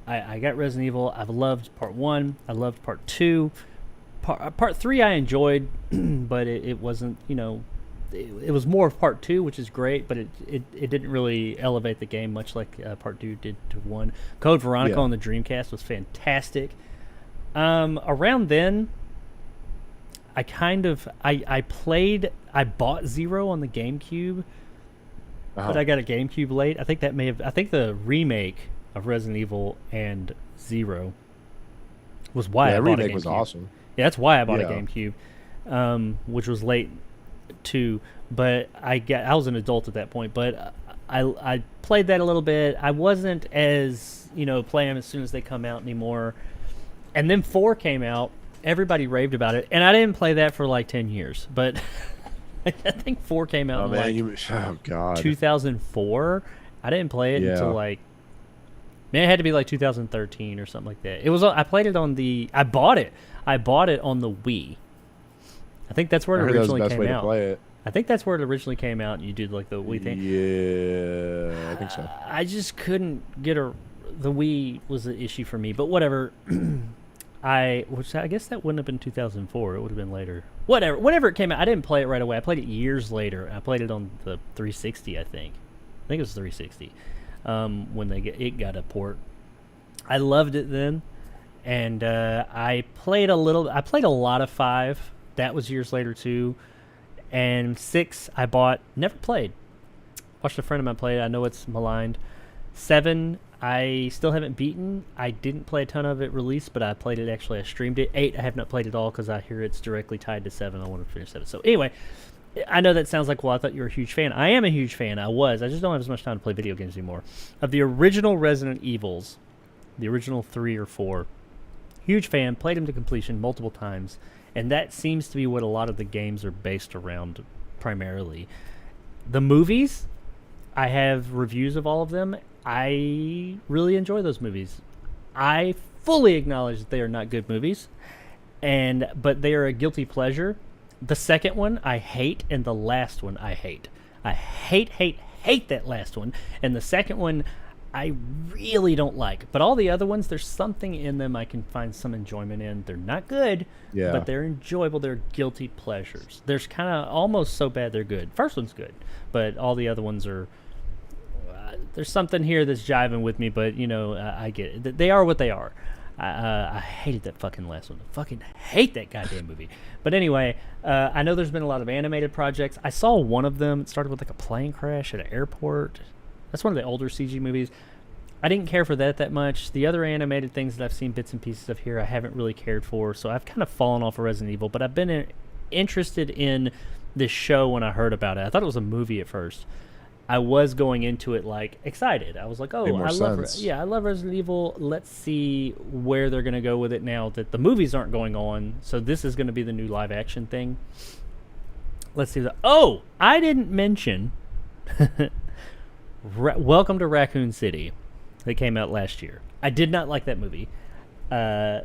I got Resident Evil. I've loved Part 1. I loved Part 2. Part 3 I enjoyed, but it wasn't, it was more of Part 2, which is great, but it didn't really elevate the game much like Part 2 did to 1. Code Veronica on the Dreamcast was fantastic. Around then, I bought Zero on the GameCube, but I got a GameCube late. I think the remake of Resident Evil and Zero was why I bought a GameCube. Remake was awesome. Yeah, that's why I bought a GameCube, which was late too. But I was an adult at that point. But I played that a little bit. I wasn't as play them as soon as they come out anymore. And then 4 came out. Everybody raved about it, and I didn't play that for like 10 years. But I think 4 came out in 2004. I didn't play it until it had to be like 2013 or something like that. It was. I played it on the. I bought it on the Wii. I think that's where it originally came out. To play it. I think that's where it originally came out. And you did like the Wii thing. Yeah, I think so. I just couldn't get the Wii was an issue for me, but whatever. Which I guess that wouldn't have been 2004. It would have been later. Whatever. Whenever it came out, I didn't play it right away. I played it years later. I played it on the 360. I think it was 360. When it got a port. I loved it then, and I played a lot of 5. That was years later too, and 6 I bought, never played. Watched a friend of mine play it. I know it's maligned. 7 I still haven't beaten. I didn't play a ton of it released, but I played it actually. I streamed it. 8 I have not played at all because I hear it's directly tied to 7. I want to finish 7. So anyway, I know that sounds like, well, I thought you were a huge fan. I am a huge fan. I just don't have as much time to play video games anymore. Of the original Resident Evils, the original 3 or 4, huge fan, played them to completion multiple times, and that seems to be what a lot of the games are based around primarily. The movies, I have reviews of all of them. I really enjoy those movies. I fully acknowledge that they are not good movies, but they are a guilty pleasure. The second one I hate, and the last one I hate. I hate that last one, and the second one I really don't like. But all the other ones, there's something in them I can find some enjoyment in. They're not good, but they're enjoyable. They're guilty pleasures. There's kind of almost so bad they're good. First one's good, but all the other ones are... there's something here that's jiving with me, but, I get it. They are what they are. I hated that fucking last one. I fucking hate that goddamn movie. But anyway, I know there's been a lot of animated projects. I saw one of them. It started with like a plane crash at an airport. That's one of the older CG movies. I didn't care for that much. The other animated things that I've seen bits and pieces of here, I haven't really cared for. So I've kind of fallen off of Resident Evil. But I've been interested in this show when I heard about it. I thought it was a movie at first. I was going into it like excited. I was like, "Oh, I love Resident Evil. Let's see where they're going to go with it now that the movies aren't going on. So this is going to be the new live action thing. Let's see Oh, I didn't mention Welcome to Raccoon City that came out last year. I did not like that movie. Nick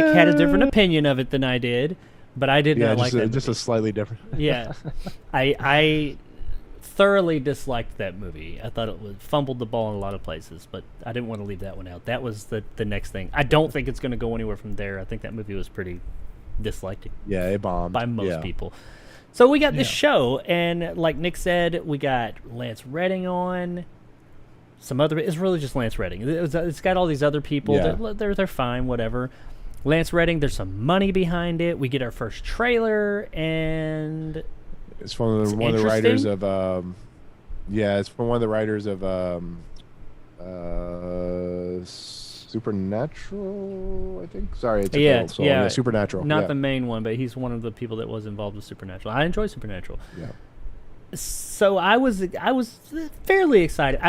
had a different opinion of it than I did, but I did not like that. Just a slightly different. Yeah, I thoroughly disliked that movie. I thought it fumbled the ball in a lot of places, but I didn't want to leave that one out. That was the next thing. I don't think it's going to go anywhere from there. I think that movie was pretty disliked. Yeah, it bombed by most people. So we got this show, and like Nick said, we got Lance Redding on. Some other. It's really just Lance Redding. It's got all these other people. Yeah. They're fine, whatever. Lance Redding. There's some money behind it. We get our first trailer, and it's from one of the writers of. It's from one of the writers of Supernatural, I think. Sorry, it's Supernatural. Not the main one, but he's one of the people that was involved with Supernatural. I enjoy Supernatural. Yeah. So I was fairly excited.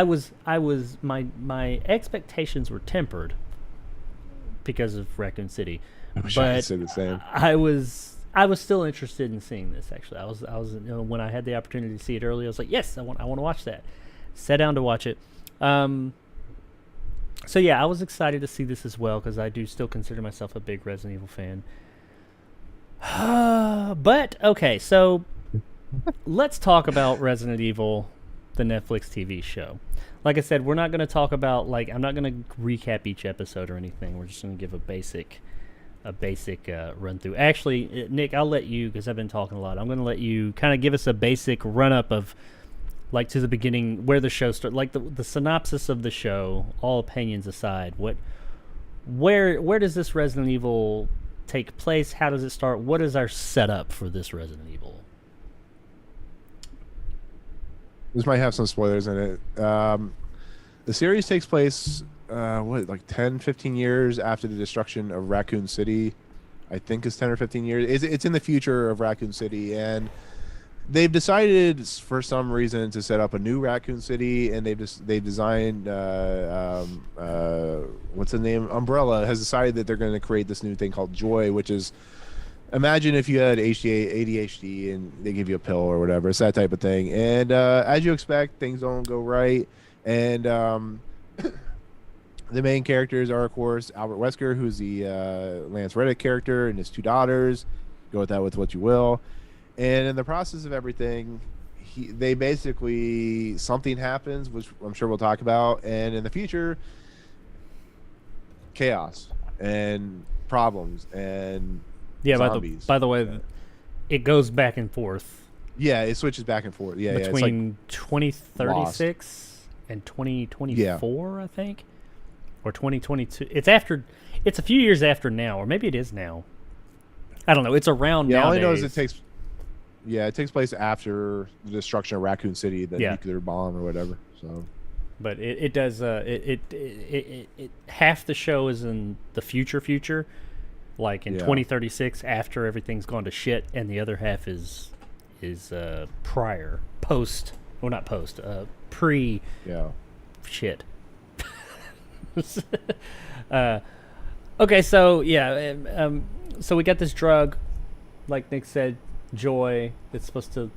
My expectations were tempered because of Raccoon City. I wish I could say the same. I was still interested in seeing this. Actually, I was when I had the opportunity to see it early, I was like, yes, I want to watch that. Sat down to watch it. So yeah, I was excited to see this as well because I do still consider myself a big Resident Evil fan. But okay, so let's talk about Resident Evil, the Netflix TV show. Like I said, we're not going to talk about I'm not going to recap each episode or anything. We're just going to give a basic run through. Actually, Nick, I'll let you, because I've been talking a lot. I'm going to let you kind of give us a basic run up of to the beginning, where the show started, the synopsis of the show, all opinions aside. Where does this Resident Evil take place? How does it start? What is our setup for this Resident Evil? This might have some spoilers in it. The series takes place 10, 15 years after the destruction of Raccoon City. I think it's 10 or 15 years. It's in the future of Raccoon City, and they've decided for some reason to set up a new Raccoon City, and they've designed what's the name? Umbrella has decided that they're going to create this new thing called Joy, which is, imagine if you had ADHD and they give you a pill or whatever. It's that type of thing. And as you expect, things don't go right. And the main characters are, of course, Albert Wesker, who's the Lance Reddick character, and his two daughters. Go with that with what you will. And in the process of everything, they basically, something happens, which I'm sure we'll talk about. And in the future, chaos and problems and zombies. By the way, it goes back and forth. Yeah, it switches back and forth. Yeah, between 2036 and 2024, I think, or 2022. It's a few years after now, or maybe it is now. I don't know. It's around nowadays. All I know is it takes place after the destruction of Raccoon City, the nuclear bomb or whatever. So, but it does. It half the show is in the future, like in 2036 after everything's gone to shit, and the other half is prior, post, well, not post, pre, shit. Okay, so so we got this drug, like Nick said, Joy, that's supposed to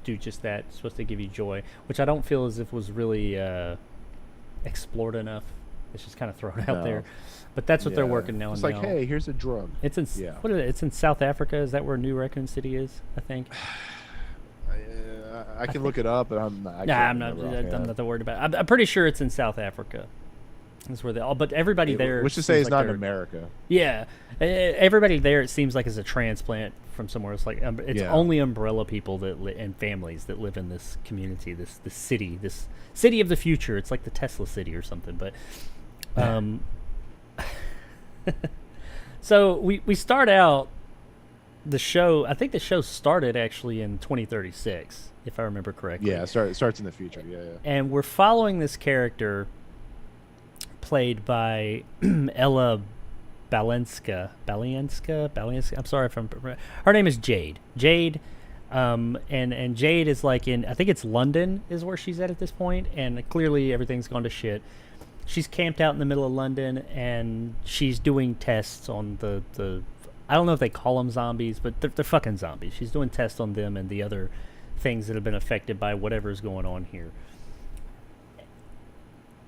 do just that. It's supposed to give you joy, which I don't feel as if was really explored enough. It's just kind of thrown out there. But that's what they're working now. It's like, hey, here's a drug. It's in what is it? It's in South Africa. Is that where New Raccoon City is? I think. I can look it up, but I'm not. I'm not that worried about it. I'm pretty sure it's in South Africa. That's where they all. But everybody there. Which to say is not in America. Yeah, everybody there. It seems like is a transplant from somewhere. It's like it's only Umbrella people that and families that live in this community, this city of the future. It's like the Tesla city or something. But, so we start out the show. I think the show started actually in 2036, if I remember correctly. Yeah, it starts in the future. Yeah. And we're following this character played by Ella Balenska. I'm sorry if I'm. Her name is Jade. And Jade is like in. I think it's London is where she's at this point, and clearly everything's gone to shit. She's camped out in the middle of London, and she's doing tests on the. I don't know if they call them zombies, but they're fucking zombies. She's doing tests on them and the other things that have been affected by whatever's going on here.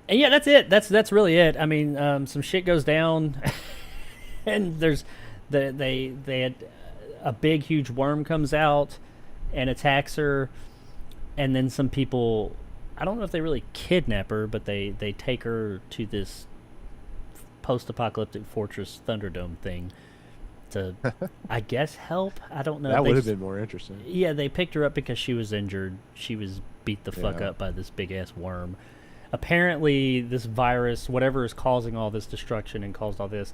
And yeah, that's it. That's really it. I mean, some shit goes down, and there's they had a big huge worm comes out and attacks her, and then some people, I don't know if they really kidnap her, but they take her to this post-apocalyptic fortress Thunderdome thing to, I guess, help. I don't know. That would have been more interesting. Yeah, they picked her up because she was injured. She was beat the fuck up by this big-ass worm. Apparently, this virus, whatever is causing all this destruction and caused all this,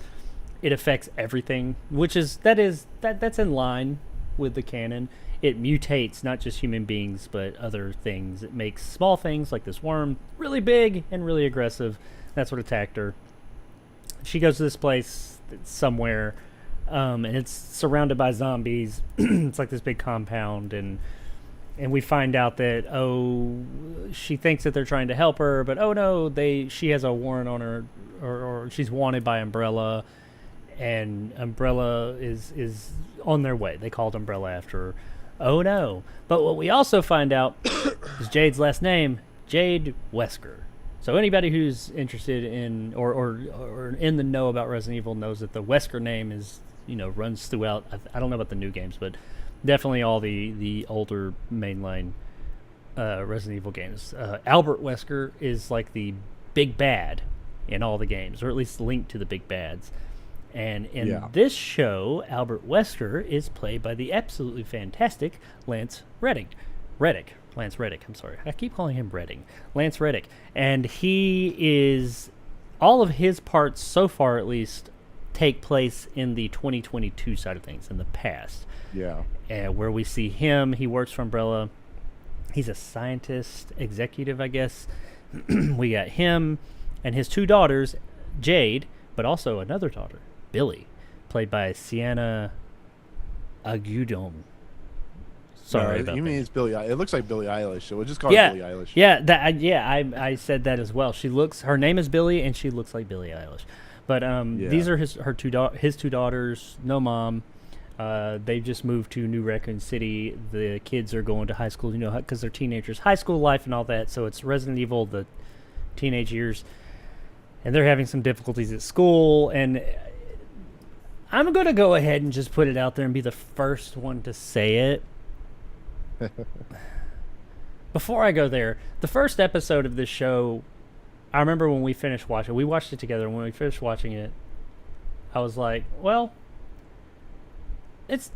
it affects everything, that's in line with the canon. It mutates not just human beings, but other things. It makes small things like this worm really big and really aggressive. That's what attacked her. She goes to this place somewhere, and it's surrounded by zombies. It's like this big compound, and we find out that, she thinks that they're trying to help her, but no, she has a warrant on her, or she's wanted by Umbrella, and Umbrella is on their way. They called Umbrella after her. Oh no. But what we also find out is Jade's last name, Jade Wesker. So anybody who's interested in or in the know about Resident Evil knows that the Wesker name is, runs throughout. I don't know about the new games, but definitely all the older mainline Resident Evil games. Albert Wesker is like the big bad in all the games, or at least linked to the big bads. And in this show, Albert Wesker is played by the absolutely fantastic Lance Reddick. Lance Reddick, I'm sorry. I keep calling him Redding. Lance Reddick. And he is... all of his parts, so far at least, take place in the 2022 side of things, in the past. Yeah. Where we see him, he works for Umbrella. He's a scientist, executive, I guess. We got him and his two daughters, Jade, but also another daughter, Billy, played by Sienna Agudon. Sorry about you that. mean it's Billie? It looks like Billie Eilish, so we'll just call her Billie Eilish. Yeah, I said that as well. Her name is Billie, and she looks like Billie Eilish. But these are his two daughters. No mom. They've just moved to New Raccoon City. The kids are going to high school, because they're teenagers, high school life and all that. So it's Resident Evil, the teenage years, and they're having some difficulties at school. And I'm going to go ahead and just put it out there and be the first one to say it. Before I go there, the first episode of this show, I remember when we finished watching, we watched it together, and when we finished watching it, I was like, well, it's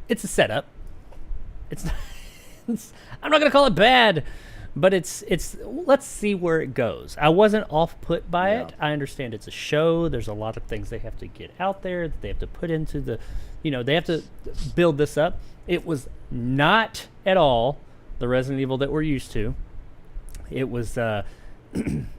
a setup. I'm not gonna call it bad, but it's let's see where it goes. I wasn't off put by it. I understand it's a show. There's a lot of things they have to get out there, that they have to put into the, they have to build this up. It was not at all the Resident Evil that we're used to. It was they're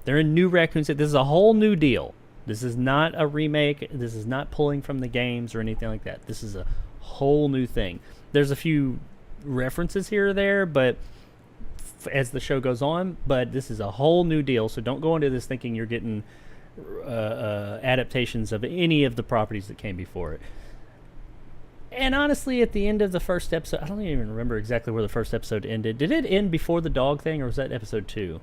in New Raccoon City. This is a whole new deal. This is not a remake. This is not pulling from the games or anything like that. This is a whole new thing. There's a few references here or there, but as the show goes on, but this is a whole new deal. So don't go into this thinking you're getting adaptations of any of the properties that came before it. And honestly, at the end of the first episode, I don't even remember exactly where the first episode ended. Did it end before the dog thing, or was that episode 2?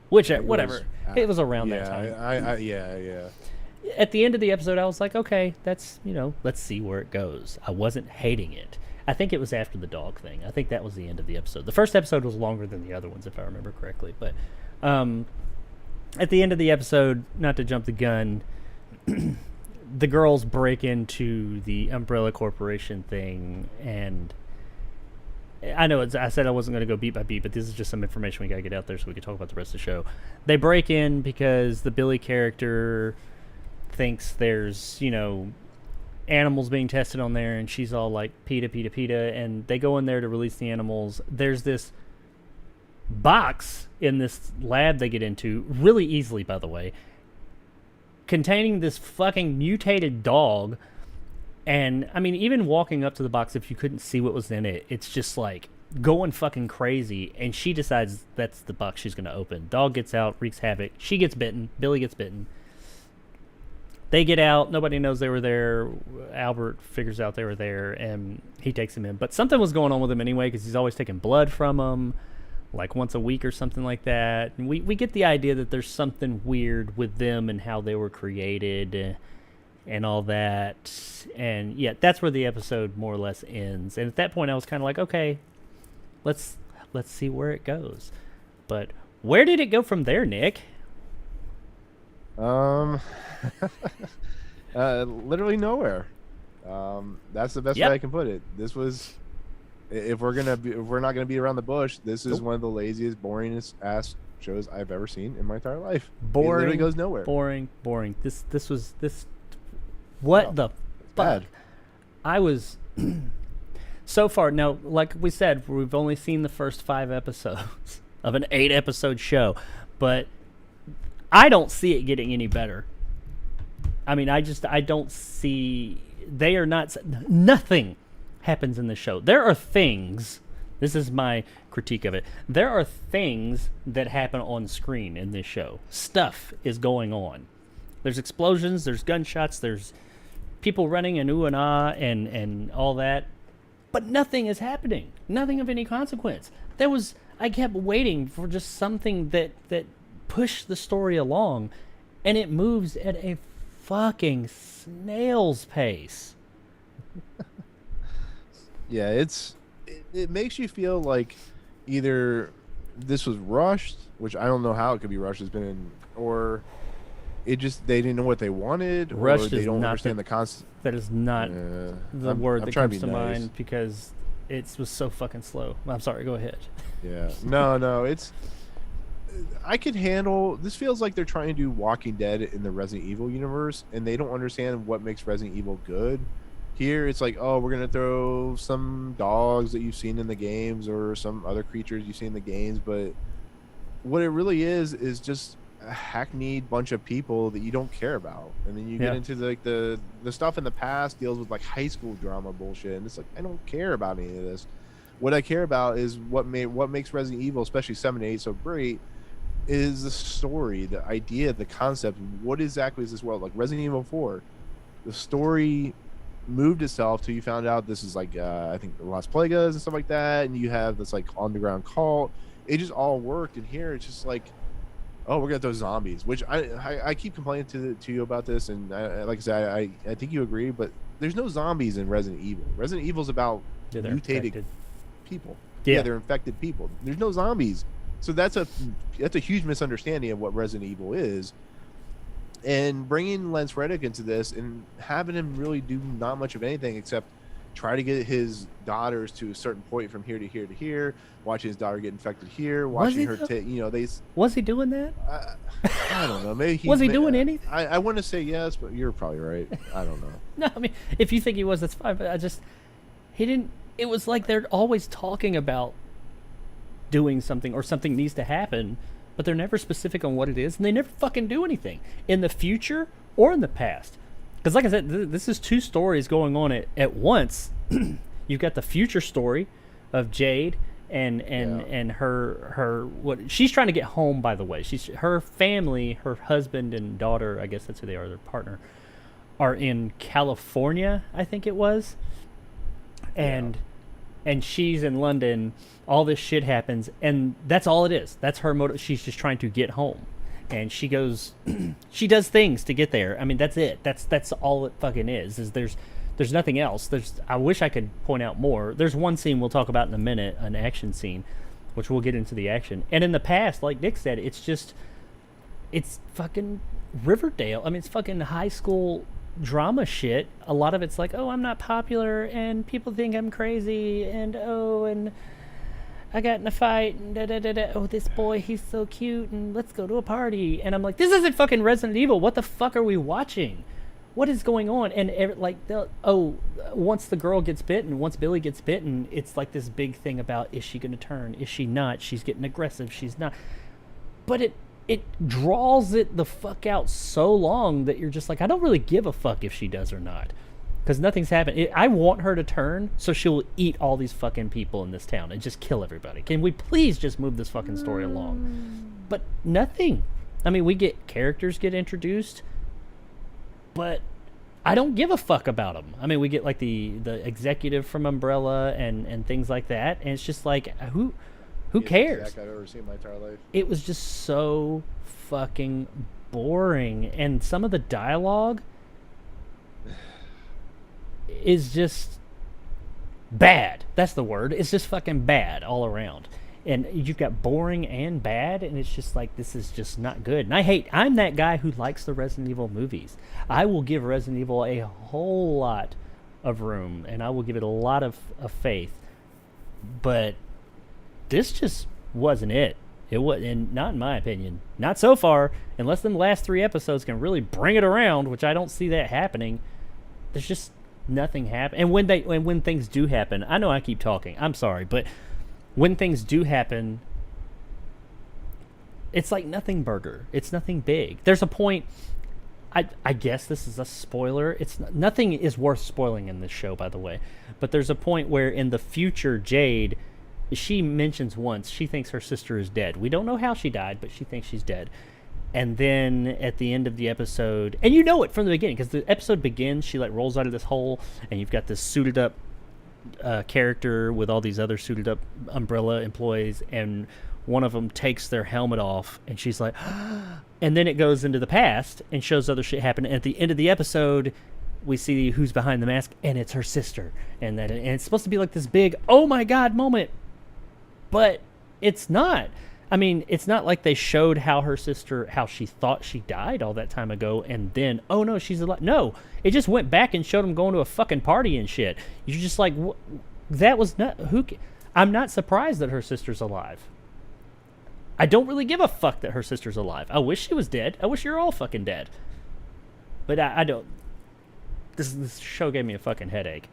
Whatever. It was around that time. Yeah. At the end of the episode, I was like, okay, that's, let's see where it goes. I wasn't hating it. I think it was after the dog thing. I think that was the end of the episode. The first episode was longer than the other ones, if I remember correctly. But at the end of the episode, not to jump the gun, the girls break into the Umbrella Corporation thing, and I know I said I wasn't going to go beat by beat, but this is just some information we got to get out there so we can talk about the rest of the show. They break in because the Billy character thinks there's, animals being tested on there, and she's all like, PETA, and they go in there to release the animals. There's this box in this lab they get into, really easily, by the way, containing this fucking mutated dog. And, I mean, even walking up to the box, if you couldn't see what was in it, it's just, like, going fucking crazy. And she decides that's the box she's going to open. Dog gets out, wreaks havoc. She gets bitten. Billy gets bitten. They get out. Nobody knows they were there. Albert figures out they were there, and he takes him in. But something was going on with him anyway, because he's always taking blood from him, like once a week or something like that. And we get the idea that there's something weird with them and how they were created and all that. And yeah, that's where the episode more or less ends. And at that point I was kind of like, okay, let's see where it goes. But where did it go from there, Nick? Literally nowhere. That's the best way I can put it. This was, if we're not gonna be around the bush, this is one of the laziest, boringest ass shows I've ever seen in my entire life. Boring. It literally goes nowhere. Boring. What the fuck? Bad. I was so far now, like we said, we've only seen the first 5 episodes of an 8-episode show, but I don't see it getting any better. I mean, I don't see. They are not. Nothing happens in the show. There are things. This is my critique of it. There are things that happen on screen in this show. Stuff is going on. There's explosions. There's gunshots. There's people running and ooh and ah and all that. But nothing is happening. Nothing of any consequence. I kept waiting for just something that pushed the story along, and it moves at a fucking snail's pace. Yeah, it makes you feel like either this was rushed, which I don't know how it could be rushed. It's been, or it just they didn't know what they wanted, rushed, or they don't understand the concept. That is not the word that comes to nice. mind, because it was so fucking slow. I'm sorry. Go ahead. Yeah. No. I could handle. This feels like they're trying to do Walking Dead in the Resident Evil universe, and they don't understand what makes Resident Evil good. Here, it's like, oh, we're gonna throw some dogs that you've seen in the games or some other creatures you've seen in the games, but what it really is just a hackneyed bunch of people that you don't care about. And then you get into the stuff in the past deals with like high school drama bullshit, and it's like, I don't care about any of this. What I care about is what makes Resident Evil, especially 7 and 8, so great, is the story, the idea, the concept. What exactly is this world? Like Resident Evil 4, the story moved itself till you found out this is like I think the Las Plagas and stuff like that, and you have this like underground cult. It just all worked. And here it's just like, oh, we're gonna throw zombies, which I keep complaining to you about this, and like I said, I think you agree, but there's no zombies in Resident Evil. Resident Evil's about mutated infected people. Yeah, they're infected people. There's no zombies. So that's a huge misunderstanding of what Resident Evil is. And bringing Lance Reddick into this and having him really do not much of anything except try to get his daughters to a certain point from here to here to here, watching his daughter get infected here, watching her was he doing that? I don't know. Maybe was he doing anything? I want to say yes, but you're probably right. I don't know. No, I mean, if you think he was, that's fine. But he didn't. It was like they're always talking about doing something or something needs to happen, but they're never specific on what it is, and they never fucking do anything in the future or in the past. Because like I said, this is 2 stories going on at once. You've got the future story of Jade and her what she's trying to get home, by the way. Her family, her husband and daughter, I guess that's who they are, their partner, are in California, I think it was, and she's in London. All this shit happens, and that's all it is. That's her motive. She's just trying to get home, and she goes, she does things to get there. I mean, that's it. That's all it fucking is. There's nothing else. I wish I could point out more. There's one scene we'll talk about in a minute, an action scene, which we'll get into the action. And in the past, like Nick said, it's fucking Riverdale. I mean, it's fucking high school drama shit. A lot of it's like, oh, I'm not popular, and people think I'm crazy, and I got in a fight, and oh, this boy, he's so cute, and let's go to a party. And I'm like, this isn't fucking Resident Evil. What the fuck are we watching? What is going on? And once the girl gets bitten, once Billy gets bitten, it's like this big thing about, is she going to turn? Is she not? She's getting aggressive. She's not. But it draws it the fuck out so long that you're just like, I don't really give a fuck if she does or not. Because nothing's happened. I want her to turn so she'll eat all these fucking people in this town and just kill everybody. Can we please just move this fucking story along? But nothing. I mean, characters get introduced, but I don't give a fuck about them. I mean, we get like the executive from Umbrella and things like that, and it's just like, who cares? I've ever seen in my entire life. It was just so fucking boring, and some of the dialogue is just bad. That's the word. It's just fucking bad all around. And you've got boring and bad, and it's just like, this is just not good. And I'm that guy who likes the Resident Evil movies. I will give Resident Evil a whole lot of room, and I will give it a lot of faith. But this just wasn't it. It was, and not in my opinion. Not so far. Unless the last 3 episodes can really bring it around, which I don't see that happening. There's just nothing happen. And when things do happen, I know I keep talking. I'm sorry, but when things do happen, it's like nothing burger. It's nothing big. There's a point. I guess this is a spoiler. Nothing is worth spoiling in this show, by the way. But there's a point where in the future, Jade, she mentions once she thinks her sister is dead. We don't know how she died, but she thinks she's dead. And then at the end of the episode, and you know it from the beginning, because the episode begins, she like rolls out of this hole, and you've got this suited up character with all these other suited up Umbrella employees, and one of them takes their helmet off, and she's like, and then it goes into the past and shows other shit happen. And at the end of the episode, we see who's behind the mask, and it's her sister, and it's supposed to be like this big, oh my god moment, but it's not. I mean, it's not like they showed how she thought she died all that time ago, and then, oh no, she's alive. No, it just went back and showed them going to a fucking party and shit. You're just like, that was not, I'm not surprised that her sister's alive. I don't really give a fuck that her sister's alive. I wish she was dead. I wish you're all fucking dead. But I don't. This show gave me a fucking headache.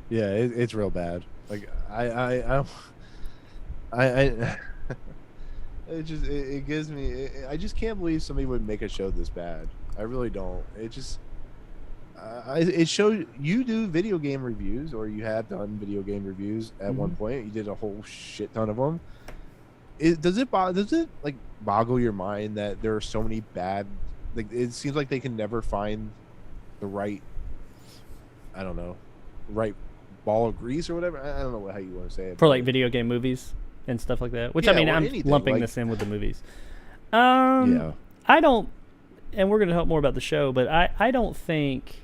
Yeah, it's real bad. Like, it gives me, I just can't believe somebody would make a show this bad. I really don't. It just, it shows you do video game reviews, or you have done video game reviews at one point. You did a whole shit ton of them. Does it like boggle your mind that there are so many bad, like, it seems like they can never find the right, I don't know, right ball of grease or whatever. I don't know how you want to say it. For like video game movies and stuff like that. Which, yeah, I mean, I'm anything, lumping like, this in with the movies. Yeah. I don't, and we're going to talk more about the show, but I don't think,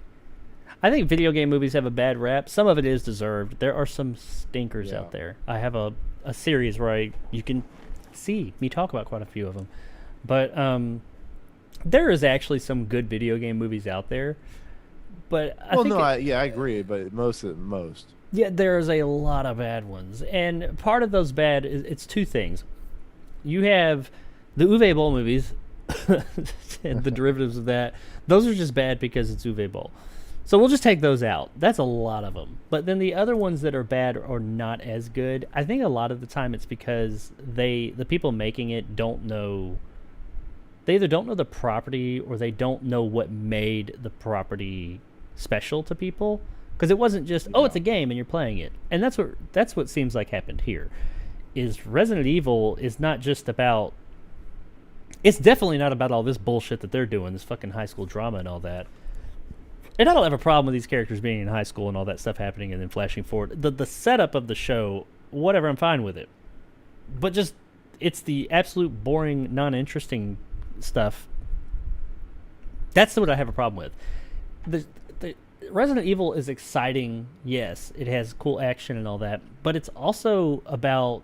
I think video game movies have a bad rap. Some of it is deserved. There are some stinkers out there. I have a series where you can see me talk about quite a few of them. But there is actually some good video game movies out there. But I agree. But most. Yeah, there's a lot of bad ones, and part of those bad it's two things. You have the Uwe Boll movies, and the derivatives of that. Those are just bad because it's Uwe Boll. So we'll just take those out. That's a lot of them. But then the other ones that are bad or not as good, I think a lot of the time it's because the people making it don't know. They either don't know the property, or they don't know what made the property special to people, because it wasn't just it's a game and you're playing it. And that's what seems like happened here. Is Resident Evil is not just about It's definitely not about all this bullshit that they're doing, this fucking high school drama and all that. And I don't have a problem with these characters being in high school and all that stuff happening and then flashing forward. The setup of the show, whatever, I'm fine with it. But just, it's the absolute boring, non-interesting stuff. That's what I have a problem with. The Resident Evil is exciting, yes. It has cool action and all that. But it's also about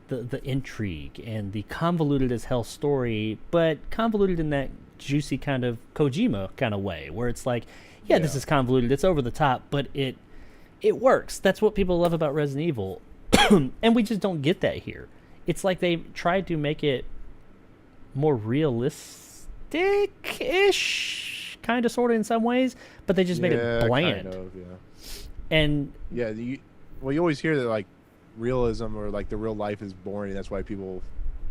the intrigue and the convoluted as hell story, but convoluted in that juicy kind of Kojima kind of way, where it's like, yeah, this is convoluted, it's over the top, but it works. That's what people love about Resident Evil. And we just don't get that here. It's like they tried to make it more realistic-ish, kind of, sort of, in some ways, but they just made it bland. Kind of, And you always hear that, like, realism or like the real life is boring. That's why people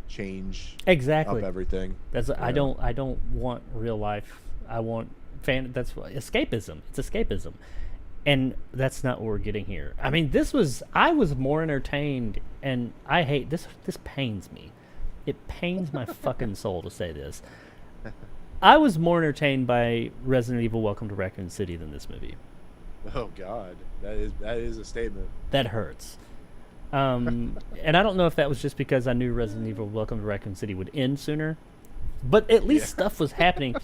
change up everything. I don't want real life. I want that's escapism. It's escapism, and that's not what we're getting here. I mean, I was more entertained, and I hate this pains me. It pains my fucking soul to say this. I was more entertained by Resident Evil Welcome to Raccoon City than this movie. Oh God, that is a statement. That hurts. And I don't know if that was just because I knew Resident Evil Welcome to Raccoon City would end sooner, but at least stuff was happening.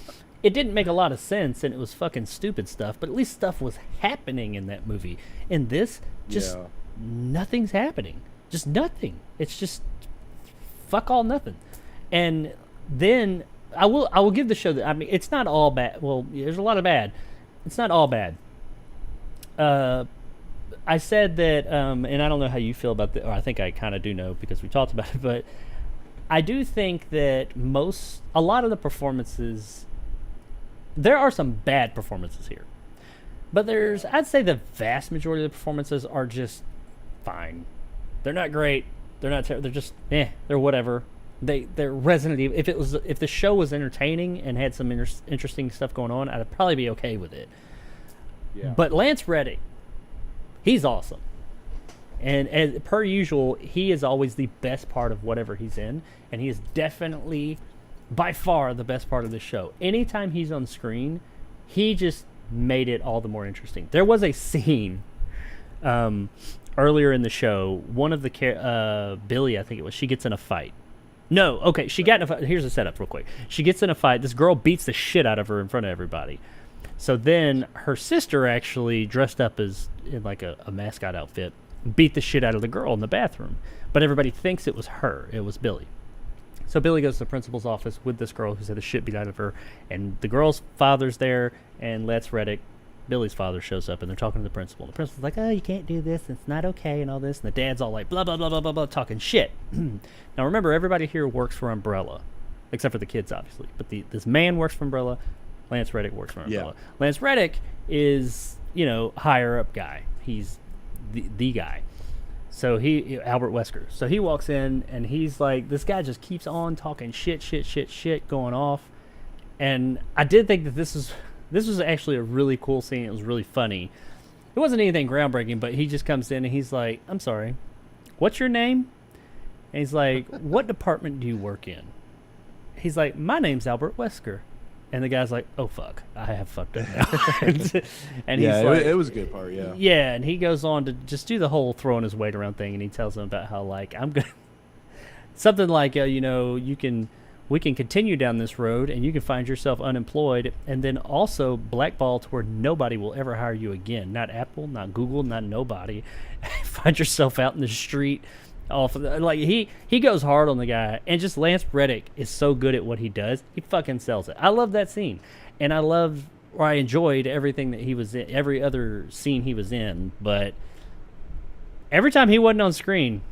It didn't make a lot of sense, and it was fucking stupid stuff, but at least stuff was happening in that movie. In this, just nothing's happening. Just nothing. It's just fuck all nothing. And then I will give the show that, I mean, it's not all bad. Well, there's a lot of bad. It's not all bad. I said that, and I don't know how you feel about or I think I kind of do know because we talked about it, but I do think that a lot of the performances, there are some bad performances here, but I'd say the vast majority of the performances are just fine. They're not great. They're not they're just, they're whatever. They're Resident Evil. If the show was entertaining and had some interesting stuff going on, I'd probably be okay with it. Yeah. But Lance Reddick, he's awesome. And as per usual, he is always the best part of whatever he's in. And he is definitely, by far, the best part of the show. Anytime he's on screen, he just made it all the more interesting. There was a scene earlier in the show. One of the Billy, I think it was, she gets in a fight. No, okay, she got in a fight. Here's the setup real quick. She gets in a fight. This girl beats the shit out of her in front of everybody. So then her sister, actually dressed up as in like a mascot outfit, beat the shit out of the girl in the bathroom. But everybody thinks it was her. It was Billy. So Billy goes to the principal's office with this girl who's had the shit beat out of her. And the girl's father's there, and Lance Reddick, Billy's father, shows up, and they're talking to the principal. And the principal's like, oh, you can't do this, it's not okay, and all this. And the dad's all like, blah, blah, blah, blah, blah, blah, talking shit. Now remember, everybody here works for Umbrella, except for the kids, obviously. But this man works for Umbrella. Lance Reddick works for Umbrella. Yeah. Lance Reddick is, higher up guy. He's the guy. So Albert Wesker. So he walks in, and he's like, this guy just keeps on talking shit, going off. And I did think that this was actually a really cool scene. It was really funny. It wasn't anything groundbreaking, but he just comes in, and he's like, I'm sorry, what's your name? And he's like, what department do you work in? He's like, my name's Albert Wesker. And the guy's like, oh, fuck, I have fucked up now. And he's like, it was a good part, yeah. Yeah, and he goes on to just do the whole throwing his weight around thing, and he tells them about how, like, I'm going to, something like, we can continue down this road, and you can find yourself unemployed, and then also blackballed to where nobody will ever hire you again. Not Apple, not Google, not nobody. Find yourself out in the street. Like he goes hard on the guy, and just Lance Reddick is so good at what he does. He fucking sells it. I love that scene, and I enjoyed everything that he was in, every other scene he was in. But every time he wasn't on screen,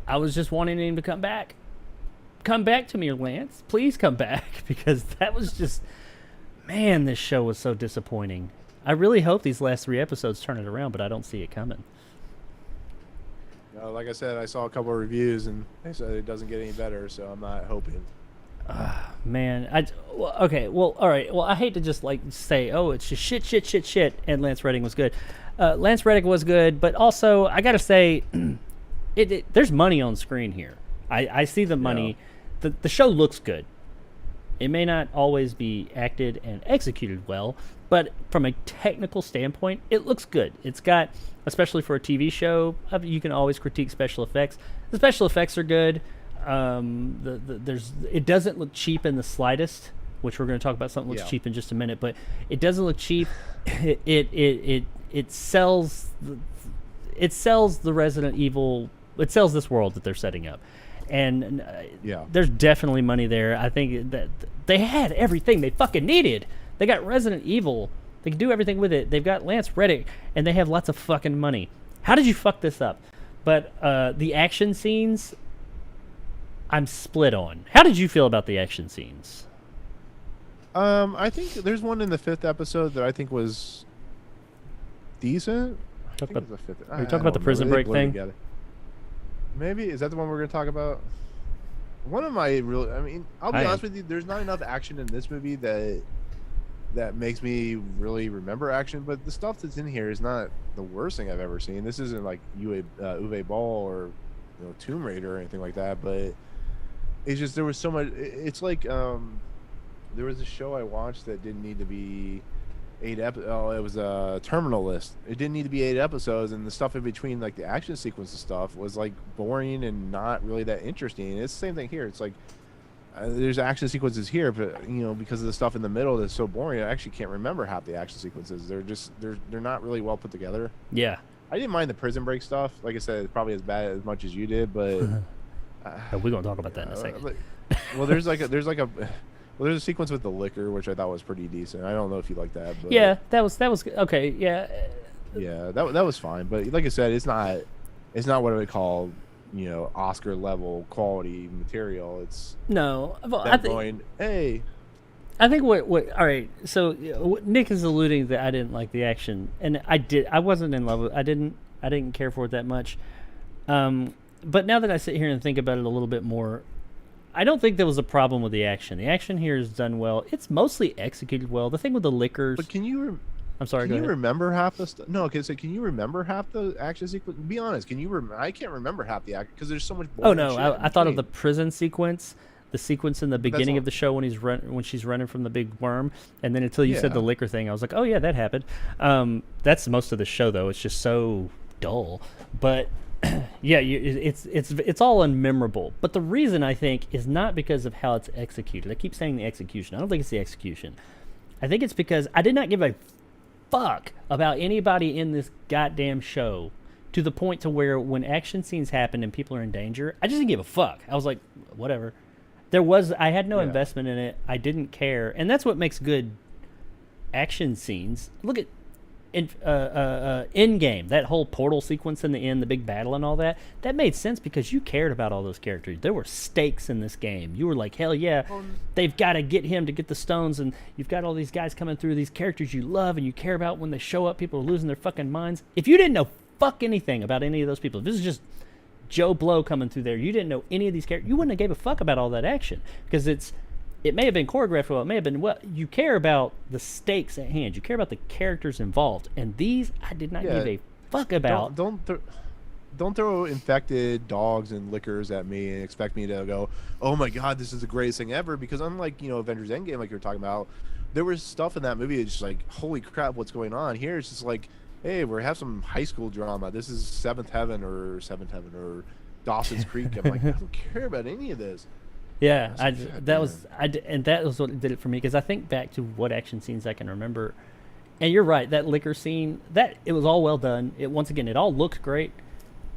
I was just wanting him to come back. Come back to me, Lance. Please come back, because that was just, man, this show was so disappointing. I really hope these last 3 episodes turn it around, but I don't see it coming. Like I said, I saw a couple of reviews, and they said it doesn't get any better, so I'm not hoping. Man, all right. Well, I hate to just like say, oh, it's just shit, and Lance Reddick was good. Lance Reddick was good, but also I gotta say, there's money on screen here. I see the money. the show looks good. It may not always be acted and executed well, but from a technical standpoint, it looks good. It's got, especially for a TV show, you can always critique special effects. The special effects are good. It doesn't look cheap in the slightest, which we're going to talk about something that looks cheap in just a minute, but it doesn't look cheap. It sells the Resident Evil. It sells this world that they're setting up. And there's definitely money there. I think that they had everything they fucking needed. They got Resident Evil. They can do everything with it. They've got Lance Reddick, and they have lots of fucking money. How did you fuck this up? But the action scenes, I'm split on. How did you feel about the action scenes? I think there's one in the 5th episode that I think was decent. Are you talking about the prison break thing? Together. Maybe is that the one we're going to talk about? One of my real, I mean, I'll be honest with you. There's not enough action in this movie that makes me really remember action. But the stuff that's in here is not the worst thing I've ever seen. This isn't like Uwe Ball or Tomb Raider or anything like that. But it's just there was so much. It's like there was a show I watched that didn't need to be 8 episodes. Oh, it was a Terminal List. It didn't need to be 8 episodes, and the stuff in between, like the action sequence and stuff, was like boring and not really that interesting. It's the same thing here. It's like there's action sequences here, but because of the stuff in the middle that's so boring, I actually can't remember half the action sequences. They're not really well put together. Yeah, I didn't mind the prison break stuff. Like I said, it's probably as much as you did, but we're gonna talk about that in a second. Well, there's a sequence with the liquor, which I thought was pretty decent. I don't know if you like that, but yeah, that was okay. Yeah, that was fine. But like I said, it's not what I would call Oscar level quality material. It's no. Well, I think what all right. So Nick is alluding that I didn't like the action, and I wasn't in love with. I didn't care for it that much. But now that I sit here and think about it a little bit more, I don't think there was a problem with the action. The action here is done well. It's mostly executed well. The thing with the liquors. But can you? I'm sorry. Can you ahead. remember half the stuff? No, okay. So can you remember half the action sequence? Be honest. Can you? I can't remember half the action because there's so much. Oh no, I thought of the prison sequence. The sequence in the beginning of the show when she's running from the big worm, and then until you said the liquor thing, I was like, oh yeah, that happened. That's most of the show though. It's just so dull. But yeah, it's all unmemorable. But the reason I think is not because of how it's executed. I keep saying the execution. I don't think it's the execution. I think it's because I did not give a fuck about anybody in this goddamn show to the point to where when action scenes happen and people are in danger, I just didn't give a fuck. I was like, whatever. I had no investment in it. I didn't care. And that's what makes good action scenes. Look at Endgame, that whole portal sequence in the end, the big battle and all that made sense because you cared about all those characters. There were stakes in this game. You were like, hell yeah, they've got to get him to get the stones, and you've got all these guys coming through, these characters you love and you care about. When they show up, people are losing their fucking minds. If you didn't know fuck anything about any of those people, if this is just Joe Blow coming through there, you didn't know any of these characters, you wouldn't have gave a fuck about all that action because it may have been choreographed well, it may have been well. You care about the stakes at hand. You care about the characters involved. And these, I did not give a fuck about. Don't throw infected dogs and liquors at me and expect me to go, oh my god, this is the greatest thing ever. Because unlike, Avengers Endgame, like you were talking about, there was stuff in that movie that's just like, holy crap, what's going on? Here it's just like, hey, we have some high school drama. This is Seventh Heaven or Dawson's Creek. I'm like, I don't care about any of this. Yeah, that was what did it for me because I think back to what action scenes I can remember, and you're right, that liquor scene, it was all well done. It all looked great.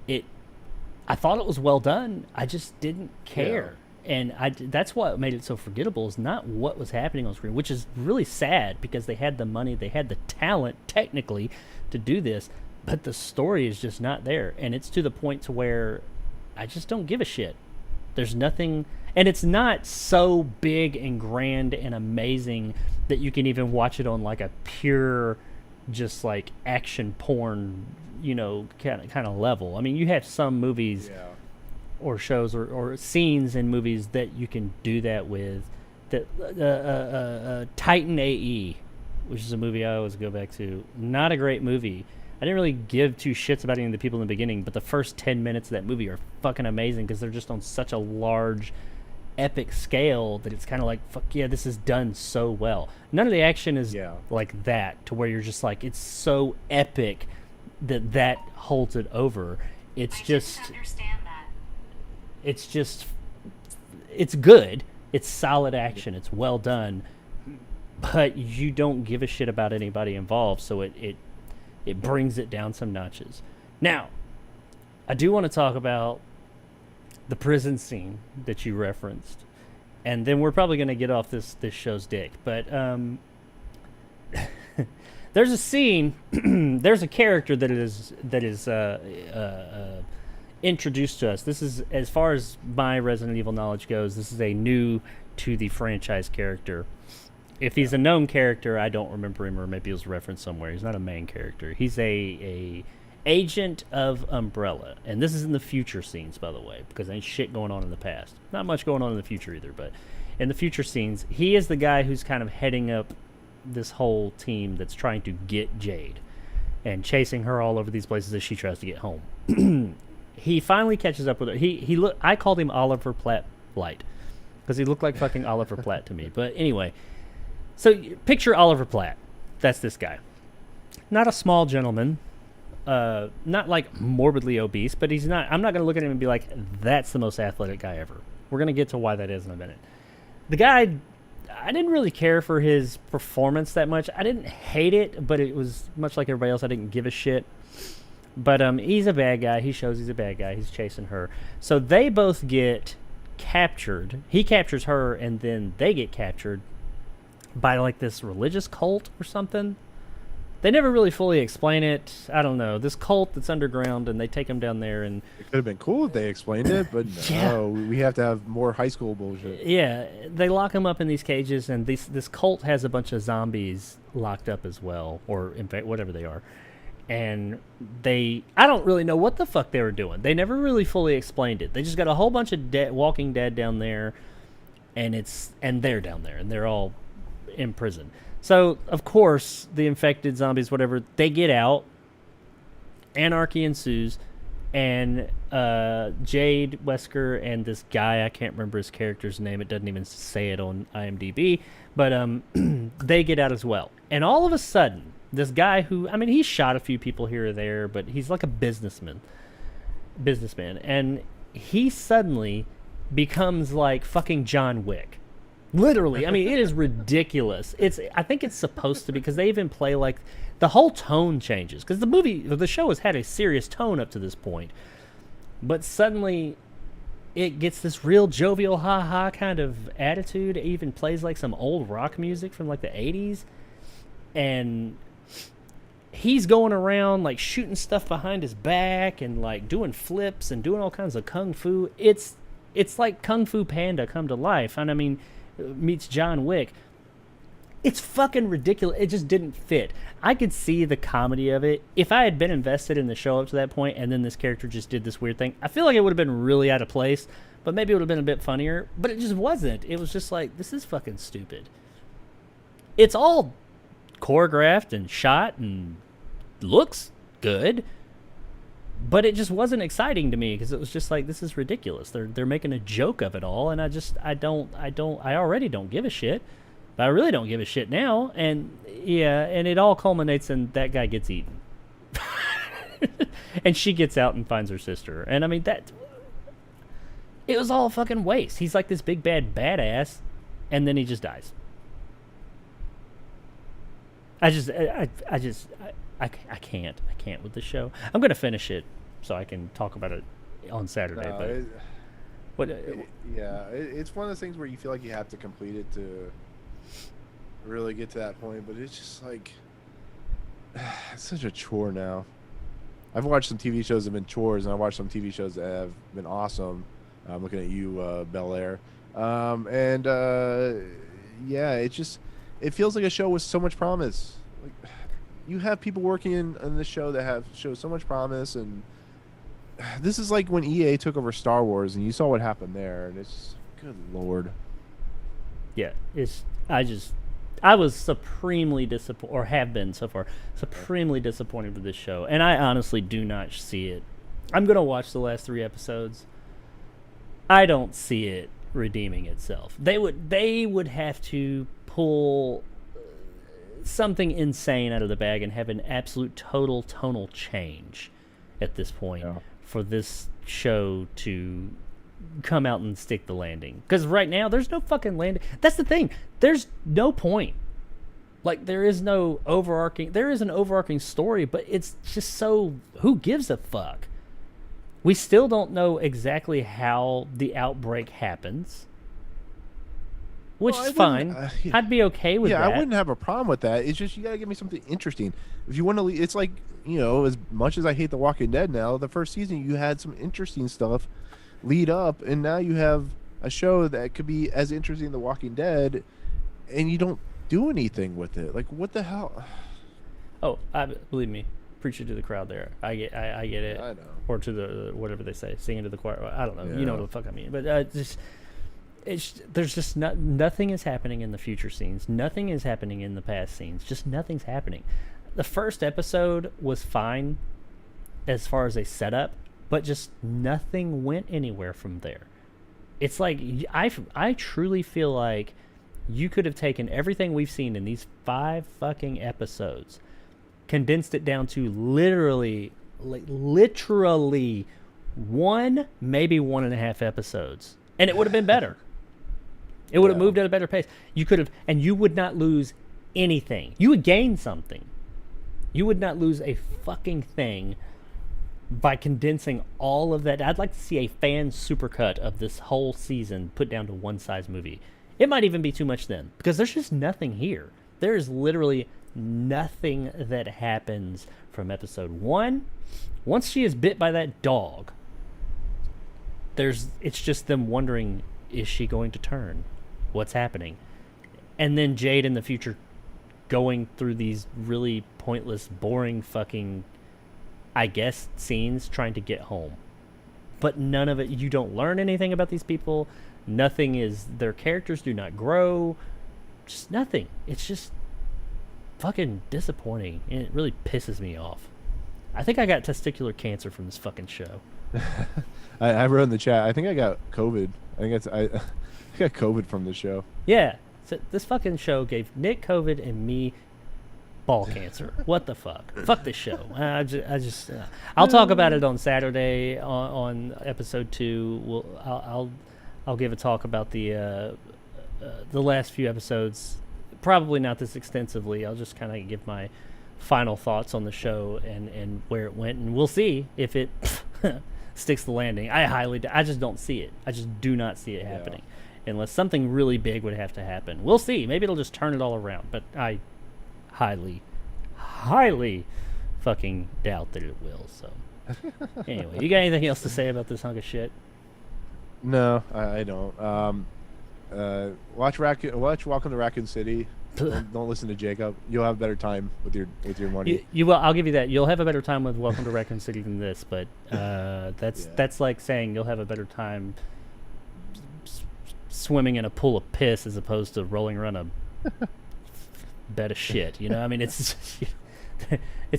I thought it was well done. I just didn't care, and that's what made it so forgettable is not what was happening on screen, which is really sad because they had the money, they had the talent technically to do this, but the story is just not there, and it's to the point to where I just don't give a shit. There's nothing. And it's not so big and grand and amazing that you can even watch it on like a pure, just like action porn, kind of level. I mean, you have some movies or shows or scenes in movies that you can do that with. That Titan AE, which is a movie I always go back to, not a great movie. I didn't really give two shits about any of the people in the beginning, but the first 10 minutes of that movie are fucking amazing because they're just on such a large epic scale that it's kind of like, fuck yeah, this is done so well. None of the action is like that, to where you're just like, it's so epic that holds it over. It's just, understand that. it's just, it's good. It's solid action. It's well done, but you don't give a shit about anybody involved, so it brings it down some notches. Now, I do want to talk about the prison scene that you referenced, and then we're probably going to get off this show's dick. But there's a scene, there's a character that is introduced to us. This is, as far as my Resident Evil knowledge goes, this is a new to the franchise character. If he's a known character, I don't remember him, or maybe he was referenced somewhere. He's not a main character. He's a agent of Umbrella, and this is in the future scenes, by the way, because ain't shit going on in the past. Not much going on in the future either, but in the future scenes, he is the guy who's kind of heading up this whole team that's trying to get Jade and chasing her all over these places as she tries to get home. He finally catches up with her. I called him Oliver Platt Light because he looked like fucking Oliver Platt to me. But anyway, so picture Oliver Platt. That's this guy. Not a small gentleman. Not like morbidly obese, but he's not. I'm not going to look at him and be like, that's the most athletic guy ever. We're going to get to why that is in a minute. The guy, I didn't really care for his performance that much. I didn't hate it, but it was much like everybody else. I didn't give a shit. But he's a bad guy. He shows he's a bad guy. He's chasing her. So they both get captured. He captures her, and then they get captured by like this religious cult or something. They never really fully explain it. I don't know. This cult that's underground, and they take him down there. And it could have been cool if they explained it, but no, we have to have more high school bullshit. Yeah, they lock him up in these cages, and this cult has a bunch of zombies locked up as well, or in fact, whatever they are. And I don't really know what the fuck they were doing. They never really fully explained it. They just got a whole bunch of Walking Dead down there, and they're down there, and they're all in prison. So, of course, the infected zombies, whatever, they get out. Anarchy ensues. And Jade Wesker and this guy, I can't remember his character's name. It doesn't even say it on IMDb. But they get out as well. And all of a sudden, this guy who, I mean, he shot a few people here or there, but he's like a businessman. And he suddenly becomes like fucking John Wick. Literally, I mean, it is ridiculous. I think it's supposed to be, because they even play like the whole tone changes, because the show has had a serious tone up to this point, but suddenly it gets this real jovial ha kind of attitude. It even plays like some old rock music from like the 80s, and he's going around like shooting stuff behind his back and like doing flips and doing all kinds of kung fu. It's like Kung Fu Panda come to life, and I mean, meets John Wick. It's fucking ridiculous. It just didn't fit. I could see the comedy of it if I had been invested in the show up to that point, and then this character just did this weird thing. I feel like it would have been really out of place, but maybe it would have been a bit funnier. But it just wasn't. It was just like, this is fucking stupid. It's all choreographed and shot and looks good, but it just wasn't exciting to me, because it was just like, this is ridiculous. They're making a joke of it all, and I already don't give a shit, but I really don't give a shit now. And yeah, and it all culminates in that guy gets eaten. And she gets out and finds her sister. And I mean, it was all a fucking waste. He's like this big bad badass, and then he just dies. I can't with the show. I'm gonna finish it so I can talk about it on Saturday. It's one of those things where you feel like you have to complete it to really get to that point, but it's just like, it's such a chore now. I've watched some TV shows that have been chores, and I watched some TV shows that have been awesome. I'm looking at you, Bel Air, it feels like a show with so much promise. Like, you have people working in this show that show so much promise, and this is like when EA took over Star Wars, and you saw what happened there, and it's, good lord. Yeah, I was supremely disappointed, or have been so far, supremely disappointed with this show, and I honestly do not see it. I'm going to watch the last 3 episodes. I don't see it redeeming itself. They would have to pull something insane out of the bag and have an absolute total tonal change at this point for this show to come out and stick the landing. Because right now, there's no fucking landing. That's the thing. There's no point. Like, there is an overarching story, but it's just so, who gives a fuck? We still don't know exactly how the outbreak happens. Which is fine. I'd be okay with that. Yeah, I wouldn't have a problem with that. It's just you gotta give me something interesting. If you want to, it's like, as much as I hate The Walking Dead now, the first season you had some interesting stuff lead up, and now you have a show that could be as interesting as The Walking Dead, and you don't do anything with it. Like, what the hell? Oh, believe me, preach it to the crowd there. I get it. I know. Or to the whatever they say, singing to the choir. I don't know. Yeah. You know what the fuck I mean. But there's just nothing is happening in the future scenes. Nothing is happening in the past scenes. Just nothing's happening. The first episode was fine as far as a setup, but just nothing went anywhere from there. It's like I truly feel like you could have taken everything we've seen in these 5 fucking episodes, condensed it down to literally 1, maybe 1.5 episodes, and it would have been better. It would have moved at a better pace. You could have, and you would not lose anything. You would gain something. You would not lose a fucking thing by condensing all of that. I'd like to see a fan supercut of this whole season put down to one size movie. It might even be too much then, because there's just nothing here. There is literally nothing that happens from episode 1. Once she is bit by that dog, it's just them wondering, is she going to turn? What's happening? And then Jade in the future going through these really pointless, boring fucking, I guess, scenes trying to get home. But none of it, you don't learn anything about these people. Nothing is, their characters do not grow. Just nothing. It's just fucking disappointing. And it really pisses me off. I think I got testicular cancer from this fucking show. I wrote in the chat, I think I got COVID. I got COVID from the show. Yeah. So this fucking show gave Nick COVID and me ball cancer. What the fuck? Fuck this show. I'll talk about it on Saturday on episode 2. I'll give a talk about the last few episodes. Probably not this extensively. I'll just kind of give my final thoughts on the show and where it went, and we'll see if it sticks the landing. I just don't see it. I just do not see it happening unless something really big would have to happen. We'll see. Maybe it'll just turn it all around, but I highly fucking doubt that it will. So anyway, you got anything else to say about this hunk of shit? No, I don't. Watch Welcome to Raccoon City. Don't listen to Jacob. You'll have a better time with your money. You will. I'll give you that. You'll have a better time with Welcome to Raccoon City than this, but that's like saying you'll have a better time swimming in a pool of piss as opposed to rolling around a bed of shit. You know, I mean, it's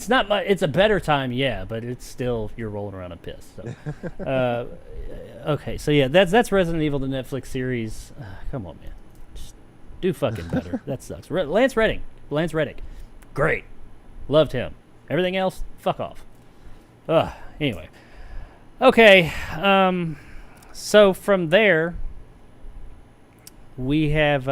not. It's a better time, yeah, but it's still you're rolling around in piss. So. Okay, so yeah, that's Resident Evil, the Netflix series. Come on, man. Do fucking better. That sucks. Lance Reddick. Great. Loved him. Everything else, fuck off. Anyway. Okay. So from there, we have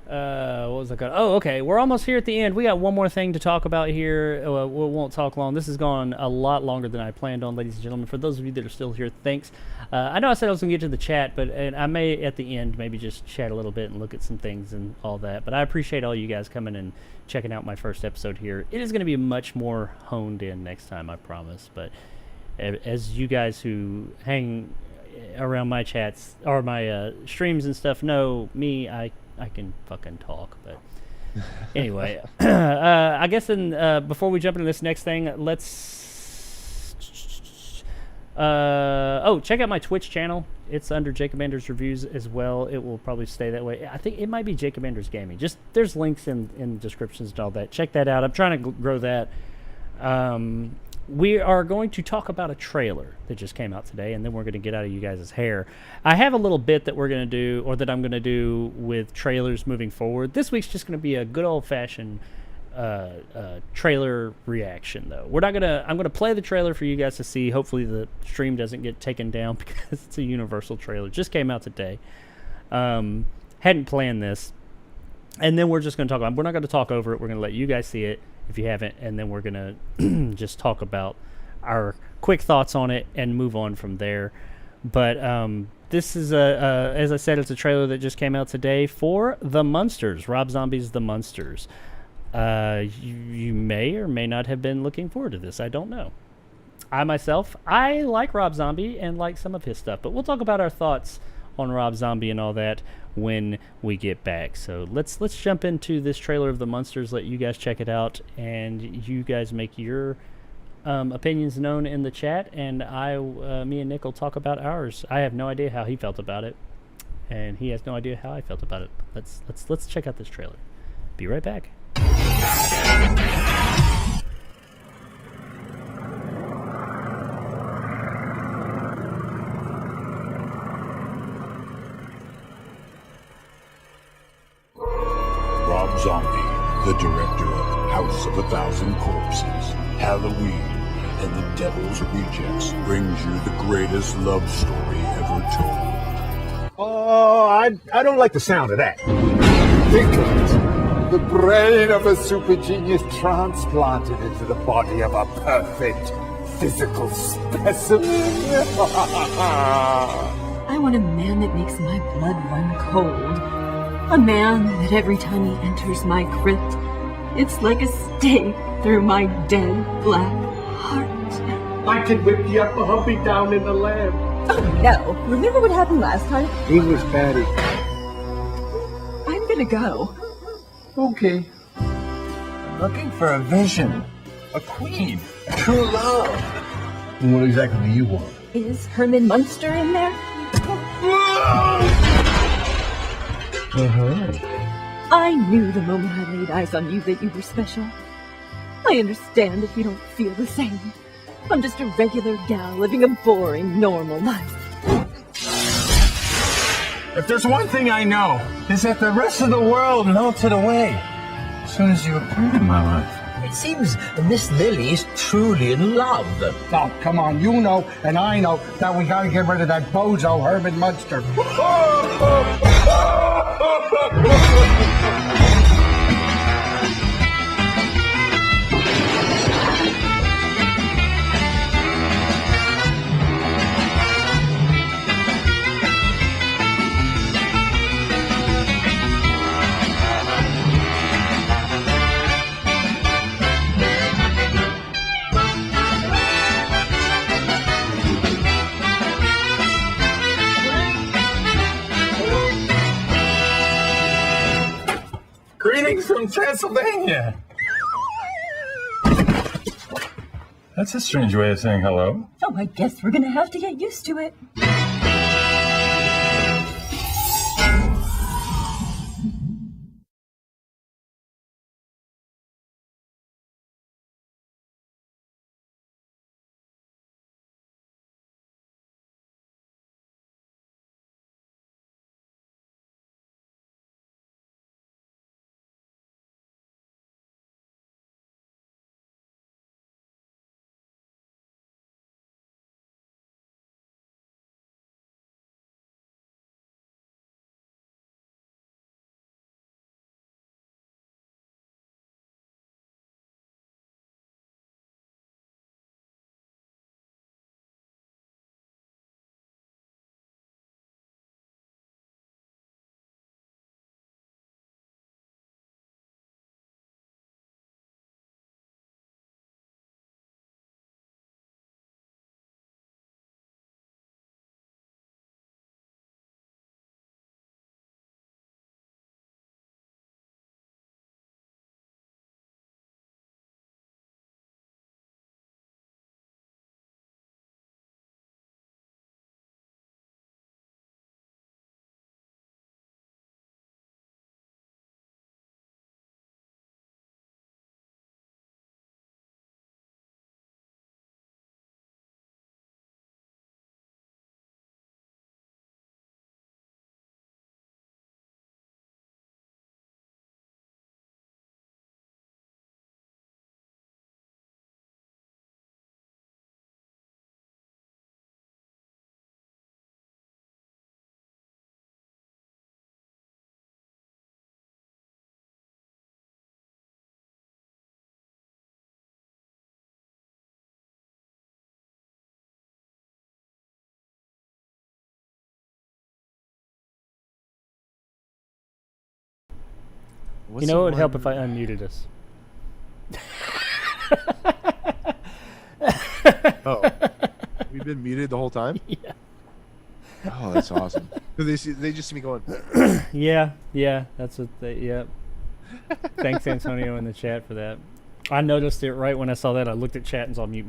what was I going? Oh, okay. We're almost here at the end. We got one more thing to talk about here. We won't talk long. This has gone a lot longer than I planned on, ladies and gentlemen. For those of you that are still here, thanks. I know I said I was going to get to the chat, but I may at the end maybe just chat a little bit and look at some things and all that. But I appreciate all you guys coming and checking out my first episode here. It is going to be much more honed in next time, I promise. But as you guys who hang around my chats or my streams and stuff know me, I can fucking talk, but anyway, I guess before we jump into this next thing, let's check out my Twitch channel. It's under Jacob Anders Reviews as well. It will probably stay that way. I think it might be Jacob Anders Gaming. Just there's links in descriptions and all that. Check that out. I'm trying to grow that. we are going to talk about a trailer that just came out today, and then we're going to get out of you guys' hair. I have a little bit that we're going to do, or that I'm going to do with trailers moving forward. This week's just going to be a good old-fashioned trailer reaction, though. I'm going to play the trailer for you guys to see. Hopefully the stream doesn't get taken down because it's a Universal trailer. Just came out today. Hadn't planned this. And then we're just going to talk about it. We're not going to talk over it. We're going to let you guys see it if you haven't, and then we're going to just talk about our quick thoughts on it and move on from there. But this is, as I said, it's a trailer that just came out today for The Munsters, Rob Zombie's The Munsters. You may or may not have been looking forward to this. I don't know. I like Rob Zombie and like some of his stuff, but we'll talk about our thoughts on Rob Zombie and all that when we get back. So let's jump into this trailer of The Munsters, let you guys check it out, and you guys make your opinions known in the chat, and me and Nick will talk about ours. I have no idea how he felt about it, and he has no idea how I felt about it. Let's check out this trailer. Be right back. Rob Zombie, the director of House of a Thousand Corpses, Halloween, and The Devil's Rejects, brings you the greatest love story ever told. Oh, I don't like the sound of that. Think of it. The brain of a super genius transplanted into the body of a perfect physical specimen. I want a man that makes my blood run cold. A man that every time he enters my crypt, it's like a stake through my dead black heart. I can whip the upper humpy down in the lab. Oh no, remember what happened last time? He was Patty. I'm gonna go. Okay. I'm looking for a vision, a queen, a true love. And what exactly do you want? Is Herman Munster in there? I knew the moment I laid eyes on you that you were special. I understand if you don't feel the same. I'm just a regular gal living a boring, normal life. If there's one thing I know, is that the rest of the world melted away as soon as you appeared in my life. It seems Miss Lily's truly in love. Oh, come on, you know and I know that we gotta get rid of that bozo Herman Munster. Greetings from Transylvania. That's a strange way of saying hello. Oh, I guess we're gonna have to get used to it. You know, it would help if I unmuted us. Oh, we've been muted the whole time. Yeah. Oh, that's awesome. Because they just see me going. Yeah. That's what they. Yep. Thanks, Antonio, in the chat for that. I noticed it right when I saw that. I looked at chat and saw mute.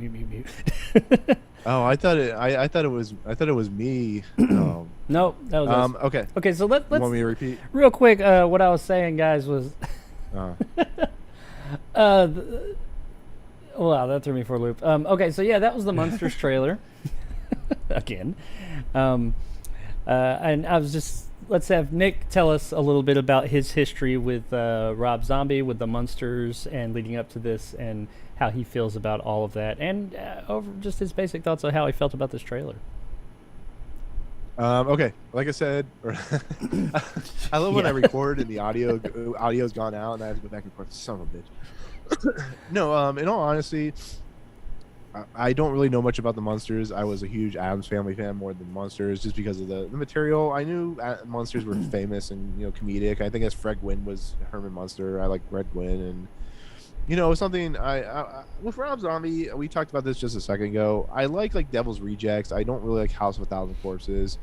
Oh, I thought it was me. Oh. No, that was us. Okay. Okay, so let's. You want me to repeat? Real quick, what I was saying, guys, was. Wow, that threw me for a loop. Okay, so yeah, that was the Munsters trailer. Again. And I was just, let's have Nick tell us a little bit about his history with Rob Zombie, with the Munsters, and leading up to this, and how he feels about all of that, and over just his basic thoughts on how he felt about this trailer. Okay, like I said, I love when I record and the audio's gone out, and I have to go back and forth. Son of a bitch. No, in all honesty, I don't really know much about the Munsters. I was a huge Addams Family fan more than Munsters, just because of the material. I knew Munsters were famous and comedic. I think as Fred Gwynn was Herman Munster. I like Fred Gwynn, and something. I with Rob Zombie, we talked about this just a second ago. I like Devil's Rejects. I don't really like House of a Thousand Corpses.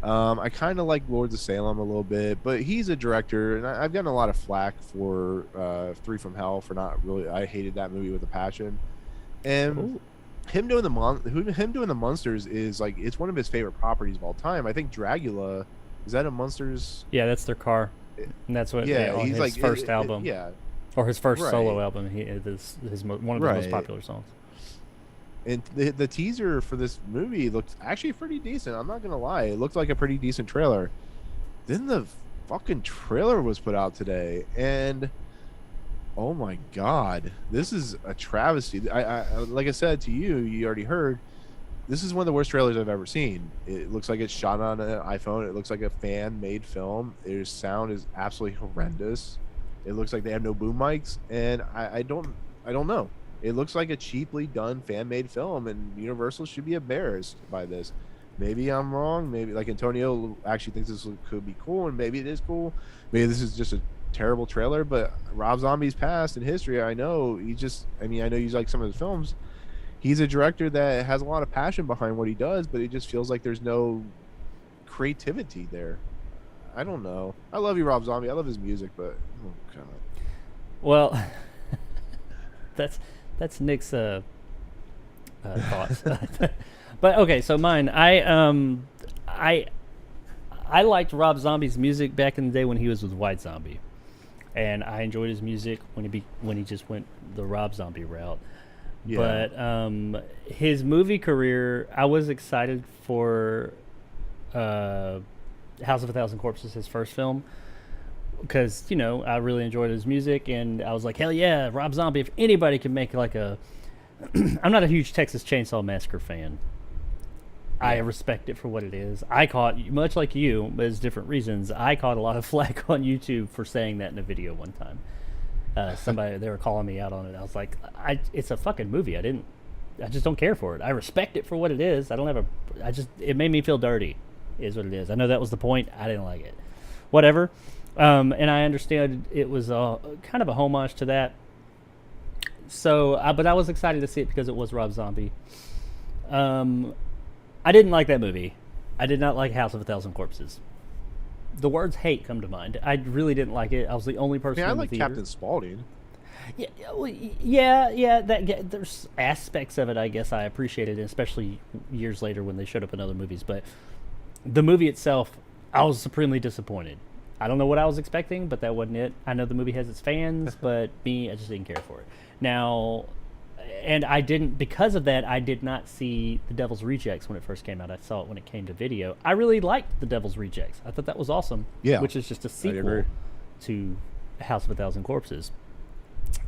I kind of like Lords of Salem a little bit, but he's a director, and I've gotten a lot of flack for 3 from Hell for not really. I hated that movie with a passion, and him doing the Munsters is like, it's one of his favorite properties of all time. I think Dragula, is that a Munsters? Yeah, that's their car, and that's what. Yeah, on he's his like first album. Yeah, or his first right. solo album. His one of the most popular songs. And the teaser for this movie looked actually pretty decent. I'm not gonna lie, it looked like a pretty decent trailer. Then the fucking trailer was put out today, and oh my god, this is a travesty. I like I said to you, you already heard, this is one of the worst trailers I've ever seen. It looks like it's shot on an iPhone. It looks like a fan-made film. Their sound is absolutely horrendous. It looks like they have no boom mics, and I don't know. It looks like a cheaply done fan-made film, and Universal should be embarrassed by this. Maybe I'm wrong. Maybe like Antonio actually thinks this could be cool, and maybe it is cool. Maybe this is just a terrible trailer, but Rob Zombie's past and history, I know I know you like some of his films. He's a director that has a lot of passion behind what he does, but it just feels like there's no creativity there. I don't know. I love you, Rob Zombie. I love his music, but oh god. Well, that's Nick's thoughts. But okay, so mine. I liked Rob Zombie's music back in the day when he was with White Zombie, and I enjoyed his music when he just went the Rob Zombie route. Yeah. But his movie career, I was excited for House of a Thousand Corpses, his first film, because I really enjoyed his music, and I was like, hell yeah, Rob Zombie. If anybody can make like a I'm not a huge Texas Chainsaw Massacre fan. I respect it for what it is. I caught, much like you, but it's different reasons, I caught a lot of flack on YouTube for saying that in a video one time. Somebody, they were calling me out on it. I was like, it's a fucking movie. I just don't care for it. I respect it for what it is. It made me feel dirty, is what it is. I know that was the point. I didn't like it. Whatever. And I understand it was kind of a homage to that. So, but I was excited to see it because it was Rob Zombie. I didn't like that movie. I did not like House of a Thousand Corpses. The words hate come to mind. I really didn't like it. I was the only person in the theater. Captain Spaulding. Yeah. There's aspects of it, I guess, I appreciated, especially years later when they showed up in other movies. But the movie itself, I was supremely disappointed. I don't know what I was expecting, but that wasn't it. I know the movie has its fans, but I just didn't care for it. Now, and because of that, I did not see The Devil's Rejects when it first came out. I saw it when it came to video. I really liked The Devil's Rejects. I thought that was awesome. Yeah. Which is just a sequel to House of a Thousand Corpses.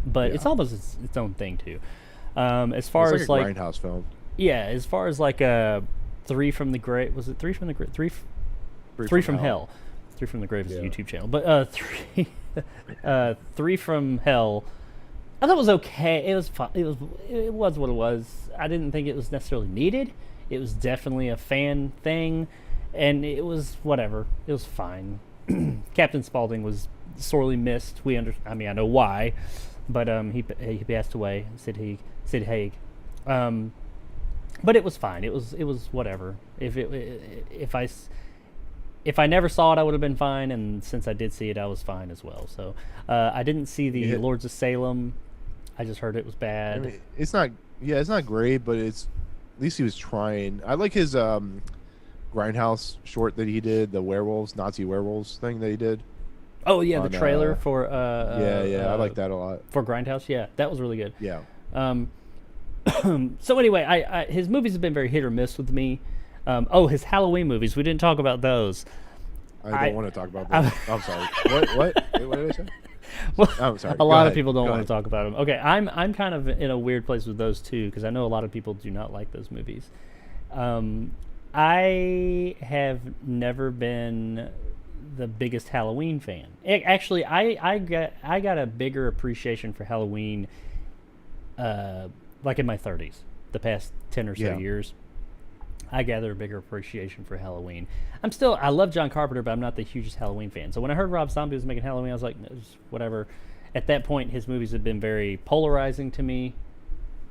But it's almost its own thing, too. As far as like a grindhouse film. Yeah, as far as like Three from the Grave. Was it Three from the Grave? Three from Hell. Three from the Grave is a YouTube channel. But Three from Hell, I thought it was okay. It was fun. It was what it was. I didn't think it was necessarily needed. It was definitely a fan thing, and it was whatever. It was fine. Captain Spaulding was sorely missed. I mean, I know why, but he passed away. Sid Haig. But it was fine. It was whatever. If I never saw it, I would have been fine. And since I did see it, I was fine as well. So I didn't see the Lords of Salem. I just heard it was bad. I mean, it's not great, but at least he was trying. I like his Grindhouse short that he did, the Nazi werewolves thing that he did. Oh yeah, the trailer for I like that a lot. For Grindhouse. Yeah, that was really good. Yeah. So anyway, I his movies have been very hit or miss with me. His Halloween movies. We didn't talk about those. I don't want to talk about that. I'm sorry. What? Wait, what did I say? Well, I'm sorry. A lot of people don't want to talk about them. Okay, I'm kind of in a weird place with those too because I know a lot of people do not like those movies. I have never been the biggest Halloween fan. Actually, I got a bigger appreciation for Halloween, like in my 30s, the past 10 or so years. I gather a bigger appreciation for Halloween. I love John Carpenter, but I'm not the hugest Halloween fan. So when I heard Rob Zombie was making Halloween, I was like, whatever. At that point, his movies have been very polarizing to me,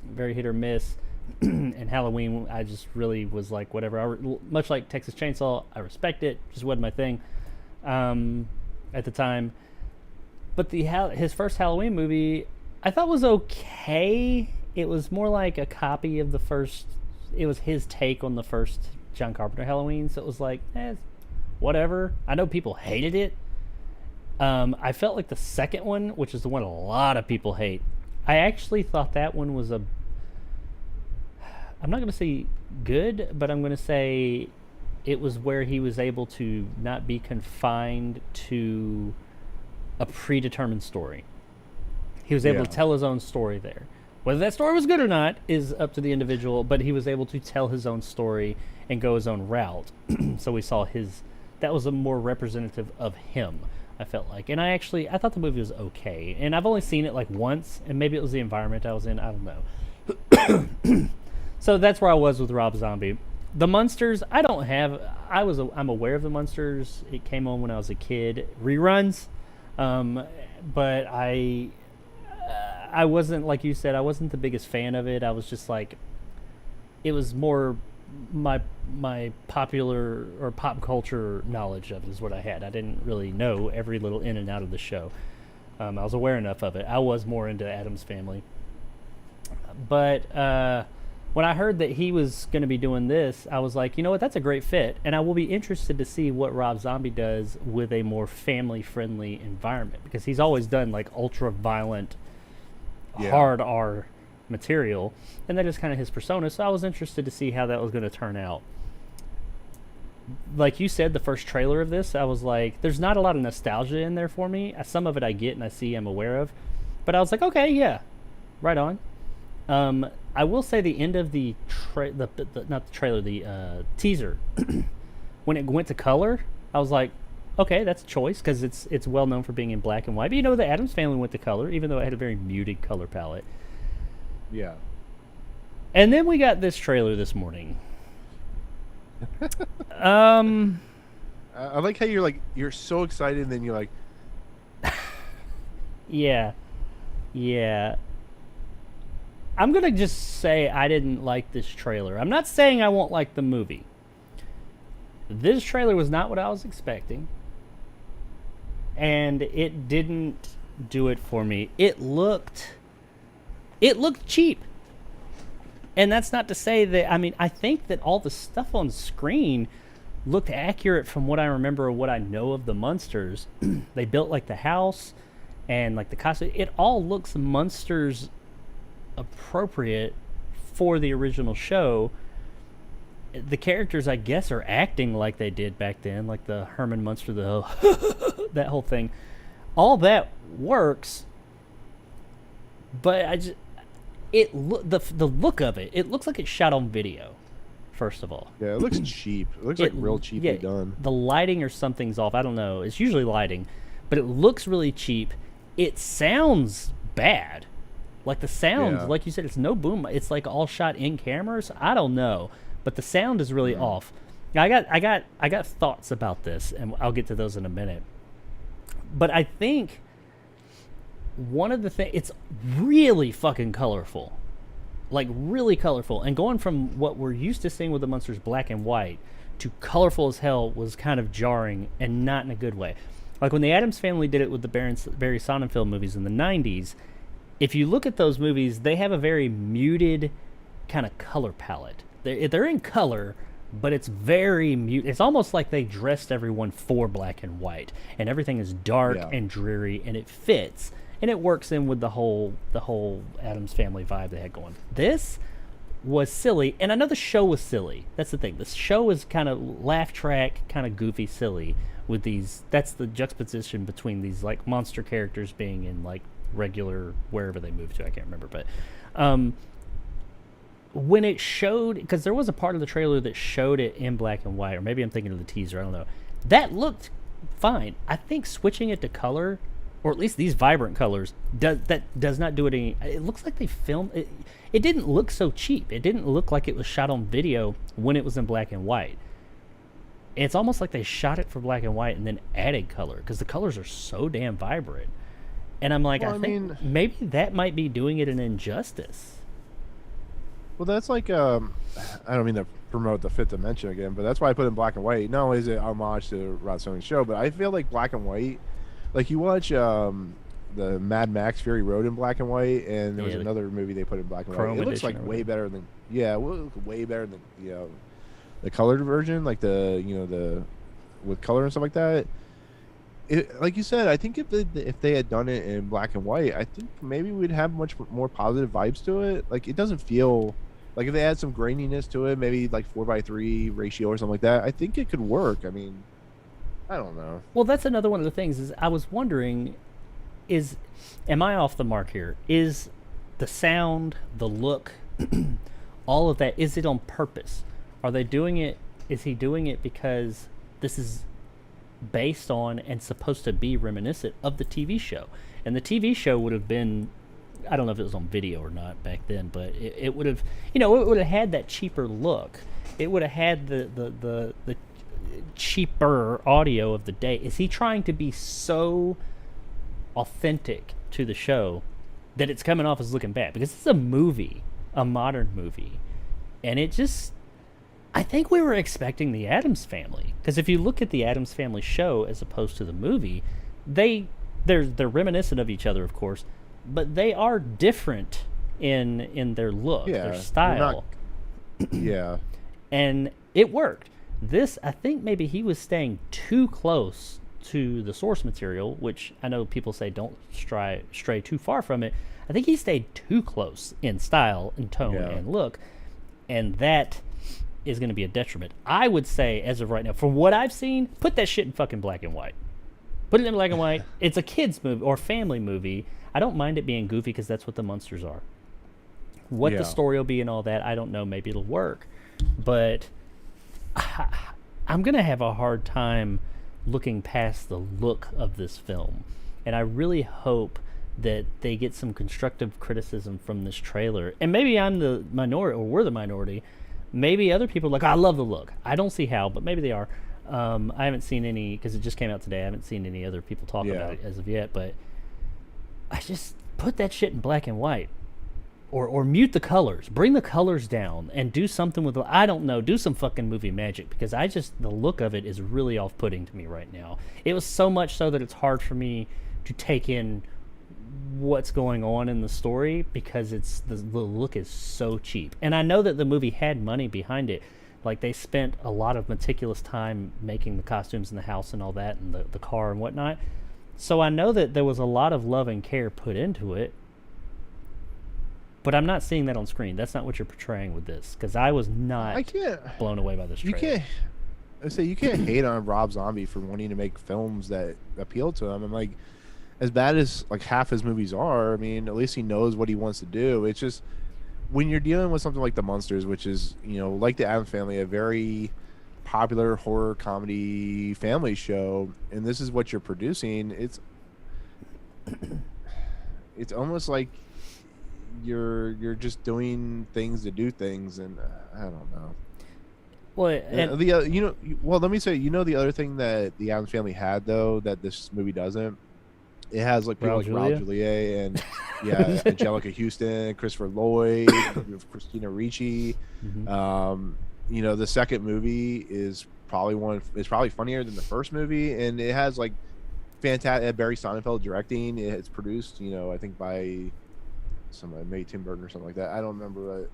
very hit or miss. And Halloween, I just really was like, whatever. Much like Texas Chainsaw, I respect it. Just wasn't my thing at the time. But his first Halloween movie, I thought was okay. It was more like a copy of the first. It was his take on the first John Carpenter Halloween, so it was like, whatever. I know people hated it. I felt like the second one, which is the one a lot of people hate, I actually thought that one was I'm not going to say good, but I'm going to say it was where he was able to not be confined to a predetermined story. He was able to tell his own story there. Whether that story was good or not is up to the individual, but he was able to tell his own story and go his own route. So we saw that was a more representative of him, I felt like. And I thought the movie was okay. And I've only seen it like once, and maybe it was the environment I was in, I don't know. So that's where I was with Rob Zombie. The Munsters, I'm aware of the Munsters. It came on when I was a kid. Reruns. But I wasn't, like you said, I wasn't the biggest fan of it. I was just like, it was more my popular or pop culture knowledge of it is what I had. I didn't really know every little in and out of the show. I was aware enough of it. I was more into Addams Family. But when I heard that he was going to be doing this, I was like, you know what, that's a great fit. And I will be interested to see what Rob Zombie does with a more family-friendly environment. Because he's always done like ultra-violent, hard R material, and that is kind of his persona, so I was interested to see how that was going to turn out. Like you said, the first trailer of this, I was like, there's not a lot of nostalgia in there for me. Some of it I get and I see, I'm aware of, but I was like, okay, yeah, right on. I will say the end of the teaser, when it went to color, I was like, okay, that's a choice, because it's well known for being in black and white. But you know, the Addams Family went to color, even though it had a very muted color palette. Yeah. And then we got this trailer this morning. I like how you're so excited, and then you're like, yeah. I'm gonna just say I didn't like this trailer. I'm not saying I won't like the movie. This trailer was not what I was expecting. And it didn't do it for me. It looked cheap. And that's not to say that, I mean, I think that all the stuff on screen looked accurate from what I remember or what I know of the Munsters. They built like the house and like the costume. It all looks Munsters appropriate for the original show. The characters, I guess, are acting like they did back then, like the Herman Munster, that whole thing. All that works, but the look of it, it looks like it's shot on video. First of all, yeah, it looks cheap. It looks like real cheaply done. The lighting or something's off. I don't know. It's usually lighting, but it looks really cheap. It sounds bad. Like the sound, like you said, it's no boom. It's like all shot in cameras. I don't know. But the sound is really off. Now, I got thoughts about this, and I'll get to those in a minute. But I think one of the things, it's really fucking colorful. Like, really colorful. And going from what we're used to seeing with the Munsters black and white to colorful as hell was kind of jarring, and not in a good way. Like when the Addams Family did it with the Barry Sonnenfeld movies in the 90s, if you look at those movies, they have a very muted kind of color palette. They're in color, but it's very muted. It's almost like they dressed everyone for black and white, and everything is dark and dreary, and it fits, and it works in with the whole Addams Family vibe they had going. This was silly, and I know the show was silly. That's the thing. The show is kind of laugh track, kind of goofy, silly. With these, that's the juxtaposition between these like monster characters being in like regular wherever they moved to. I can't remember, but when it showed, because there was a part of the trailer that showed it in black and white, or maybe I'm thinking of the teaser. I don't know. That looked fine. I think switching it to color, or at least these vibrant colors, does not do it any. It looks like they filmed it. It didn't look so cheap. It didn't look like it was shot on video when it was in black and white. It's almost like they shot it for black and white and then added color, because the colors are so damn vibrant. And I'm like, I think maybe that might be doing it an injustice. Well, that's like, I don't mean to promote the Fifth Dimension again, but that's why I put in black and white. Not only is it homage to Rod Serling's show, but I feel like black and white, like you watch the Mad Max Fury Road in black and white, and there was another movie they put in black and white. It looks like way better than, way better than, the colored version, like the with color and stuff like that. It, like you said, I think if they had done it in black and white, I think maybe we'd have much more positive vibes to it. Like, it doesn't feel like, if they had some graininess to it, maybe like 4:3 ratio or something like that, I think it could work. I mean, I don't know. Well, that's another one of the things, is I was wondering, am I off the mark here? Is the sound, the look, all of that, is it on purpose? Are they doing it? Is he doing it because this is based on and supposed to be reminiscent of the TV show? And the TV show would have been, I don't know if it was on video or not back then, but it would have, it would have had that cheaper look. It would have had the cheaper audio of the day. Is he trying to be so authentic to the show that it's coming off as looking bad? Because it's a movie, a modern movie, and it just, I think we were expecting the Addams Family, because if you look at the Addams Family show as opposed to the movie, they're reminiscent of each other, of course, but they are different in their look, their style. And it worked. This, I think maybe he was staying too close to the source material, which I know people say don't stray too far from it. I think he stayed too close in style and tone and look, and that is going to be a detriment. I would say, as of right now, from what I've seen, put that shit in fucking black and white. Put it in black and white. It's a kid's movie or family movie. I don't mind it being goofy, because that's what the Munsters are. What the story will be and all that, I don't know. Maybe it'll work. But I'm going to have a hard time looking past the look of this film. And I really hope that they get some constructive criticism from this trailer. And maybe I'm the minority, or we're the minority. Maybe other people are like, I love the look. I don't see how, but maybe they are. I haven't seen any, because it just came out today. I haven't seen any other people talk about it as of yet. But I just put that shit in black and white, or mute the colors. Bring the colors down and do something with. I don't know. Do some fucking movie magic, because the look of it is really off-putting to me right now. It was so much so that it's hard for me to take in what's going on in the story, because the look is so cheap. And I know that the movie had money behind it. Like, they spent a lot of meticulous time making the costumes in the house and all that, and the car and whatnot. So I know that there was a lot of love and care put into it, but I'm not seeing that on screen. That's not what you're portraying with this, because I was not blown away by this trailer. You can't hate on Rob Zombie for wanting to make films that appeal to him. And like, as bad as like half his movies are, I mean, at least he knows what he wants to do. It's just, when you're dealing with something like the Munsters, which is, like the Addams Family, a very popular horror comedy family show, and this is what you're producing, it's almost like you're just doing things to do things, and I don't know. Well, and well, let me say, the other thing that the Addams Family had though that this movie doesn't. It has like people like Raul Julia and Angelica Houston, Christopher Lloyd, Christina Ricci. The second movie is probably funnier than the first movie, and it has like fantastic Barry Sonnenfeld directing. It's produced, I think by maybe Tim Burton or something like that. I don't remember.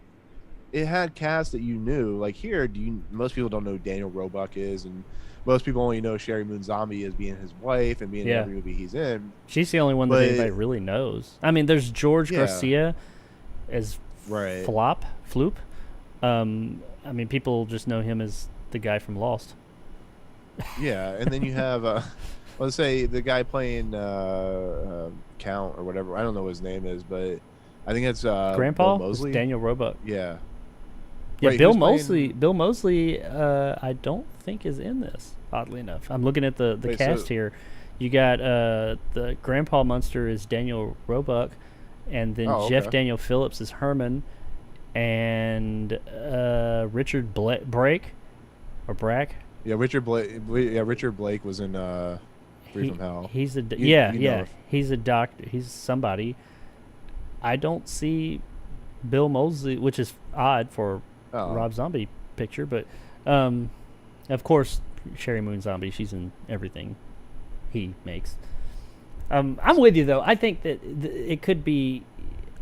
It had cast that you knew. Like here, most people don't know who Daniel Roebuck is, and most people only know Sherry Moon Zombie as being his wife and being in every movie he's in. She's the only one that anybody really knows. I mean, there's George Garcia as Floop. I mean, people just know him as the guy from Lost. Yeah, and then you have, let's say the guy playing Count or whatever. I don't know what his name is, but I think it's Grandpa Bill Moseley. Daniel Roebuck. Yeah. Yeah, Wait, Bill Moseley, I don't think is in this. Oddly enough, I'm looking at the cast here. You got the Grandpa Munster is Daniel Roebuck, and then Jeff Daniel Phillips is Herman, and Richard Brake or Brack. Yeah, Richard Blake. Yeah, Richard Blake was in Free from Hell. He's he's a doctor. He's somebody. I don't see Bill Moseley, which is odd for Rob Zombie picture, but of course Sherry Moon Zombie, she's in everything he makes. I'm with you though. I think that it could be.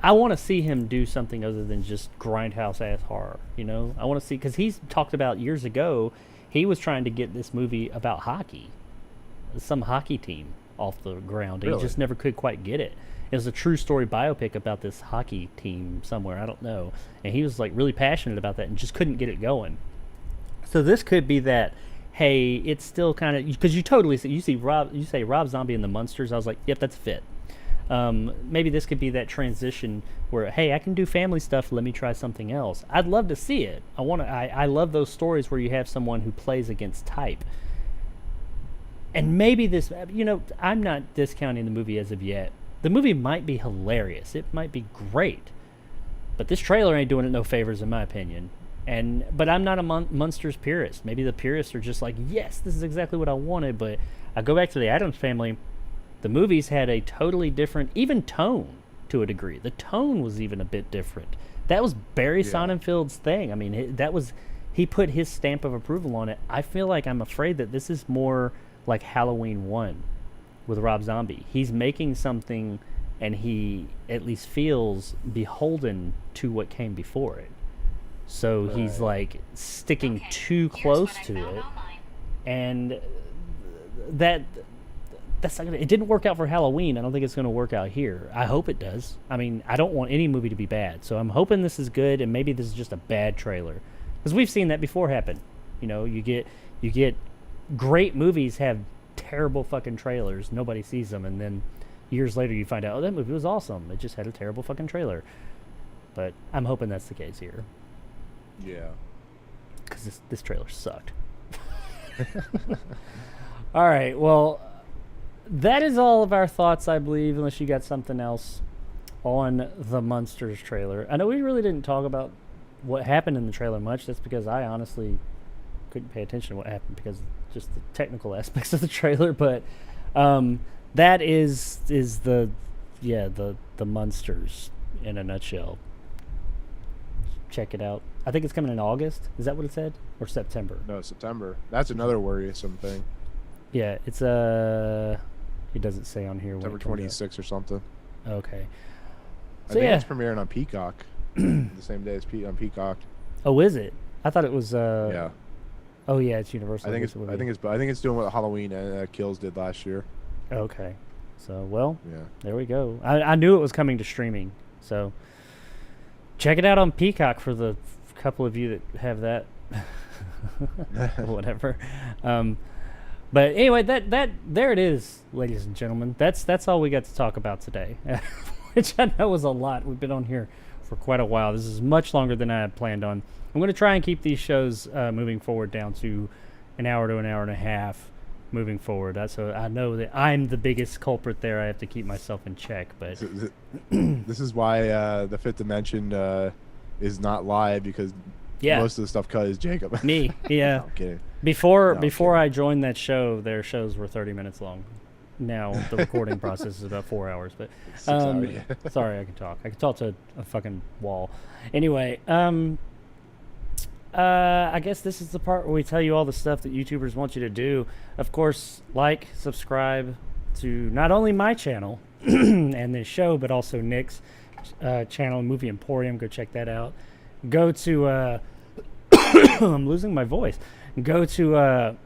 I want to see him do something other than just grindhouse ass horror. I want to see, because he's talked about years ago. He was trying to get this movie about hockey, some hockey team off the ground. Really? He just never could quite get it. It was a true story biopic about this hockey team somewhere, I don't know. And he was like really passionate about that and just couldn't get it going. So this could be that, hey, it's still kind of, because you say Rob Zombie and the Munsters. I was like, yep, that's fit. Maybe this could be that transition where, hey, I can do family stuff. Let me try something else. I'd love to see it. I love those stories where you have someone who plays against type. And maybe this, I'm not discounting the movie as of yet. The movie might be hilarious. It might be great. But this trailer ain't doing it no favors, in my opinion. But I'm not a Munsters purist. Maybe the purists are just like, yes, this is exactly what I wanted. But I go back to the Addams Family. The movies had a totally different, even tone to a degree. The tone was even a bit different. That was Barry Sonnenfeld's thing. I mean, he put his stamp of approval on it. I feel like I'm afraid that this is more like Halloween 1 with Rob Zombie. He's making something, and he at least feels beholden to what came before it. So he's like sticking too close to it, and that's not gonna, it didn't work out for Halloween. I don't think it's going to work out here. I hope it does. I mean, I don't want any movie to be bad, so I'm hoping this is good, and maybe this is just a bad trailer, because we've seen that before happen. You get great movies have terrible fucking trailers. Nobody sees them, and then years later you find out, oh, that movie was awesome. It just had a terrible fucking trailer. But I'm hoping that's the case here. Yeah. Because this trailer sucked. All right, well, that is all of our thoughts, I believe, unless you got something else on the Munsters trailer. I know we really didn't talk about what happened in the trailer much. That's because I honestly couldn't pay attention to what happened because just the technical aspects of the trailer. But that is the Munsters in a nutshell. Check it out. I think it's coming in August. Is that what it said? Or September? No, September. That's another worrisome thing. Yeah, it's it doesn't say on here. September 26th or something. Okay. I think it's premiering on Peacock the same day as on Peacock. Oh, is it? I thought it was. Yeah. Oh yeah, it's Universal. I think it's doing what Halloween and Kills did last year. Okay. So well. Yeah. There we go. I knew it was coming to streaming, so check it out on Peacock for the couple of you that have that. Whatever. But anyway, that there it is, ladies and gentlemen. That's all we got to talk about today, which I know was a lot. We've been on here for quite a while. This is much longer than I had planned on. I'm going to try and keep these shows moving forward down to an hour to an hour and a half moving forward. So I know that I'm the biggest culprit there. I have to keep myself in check. But this is why the Fifth Dimension is not live, because Yeah. Most of the stuff cut is Jacob. Me, yeah. No, I'm kidding. Before kidding. I joined that show, their shows were 30 minutes long. Now the recording process is about 4 hours. But 6 hours, yeah. sorry, I can talk. I can talk to a fucking wall. Anyway, I guess this is the part where we tell you all the stuff that YouTubers want you to do. Of course, like, subscribe to not only my channel and this show, but also Nick's channel, Movie Emporium. Go check that out. Go to I'm losing my voice. Go to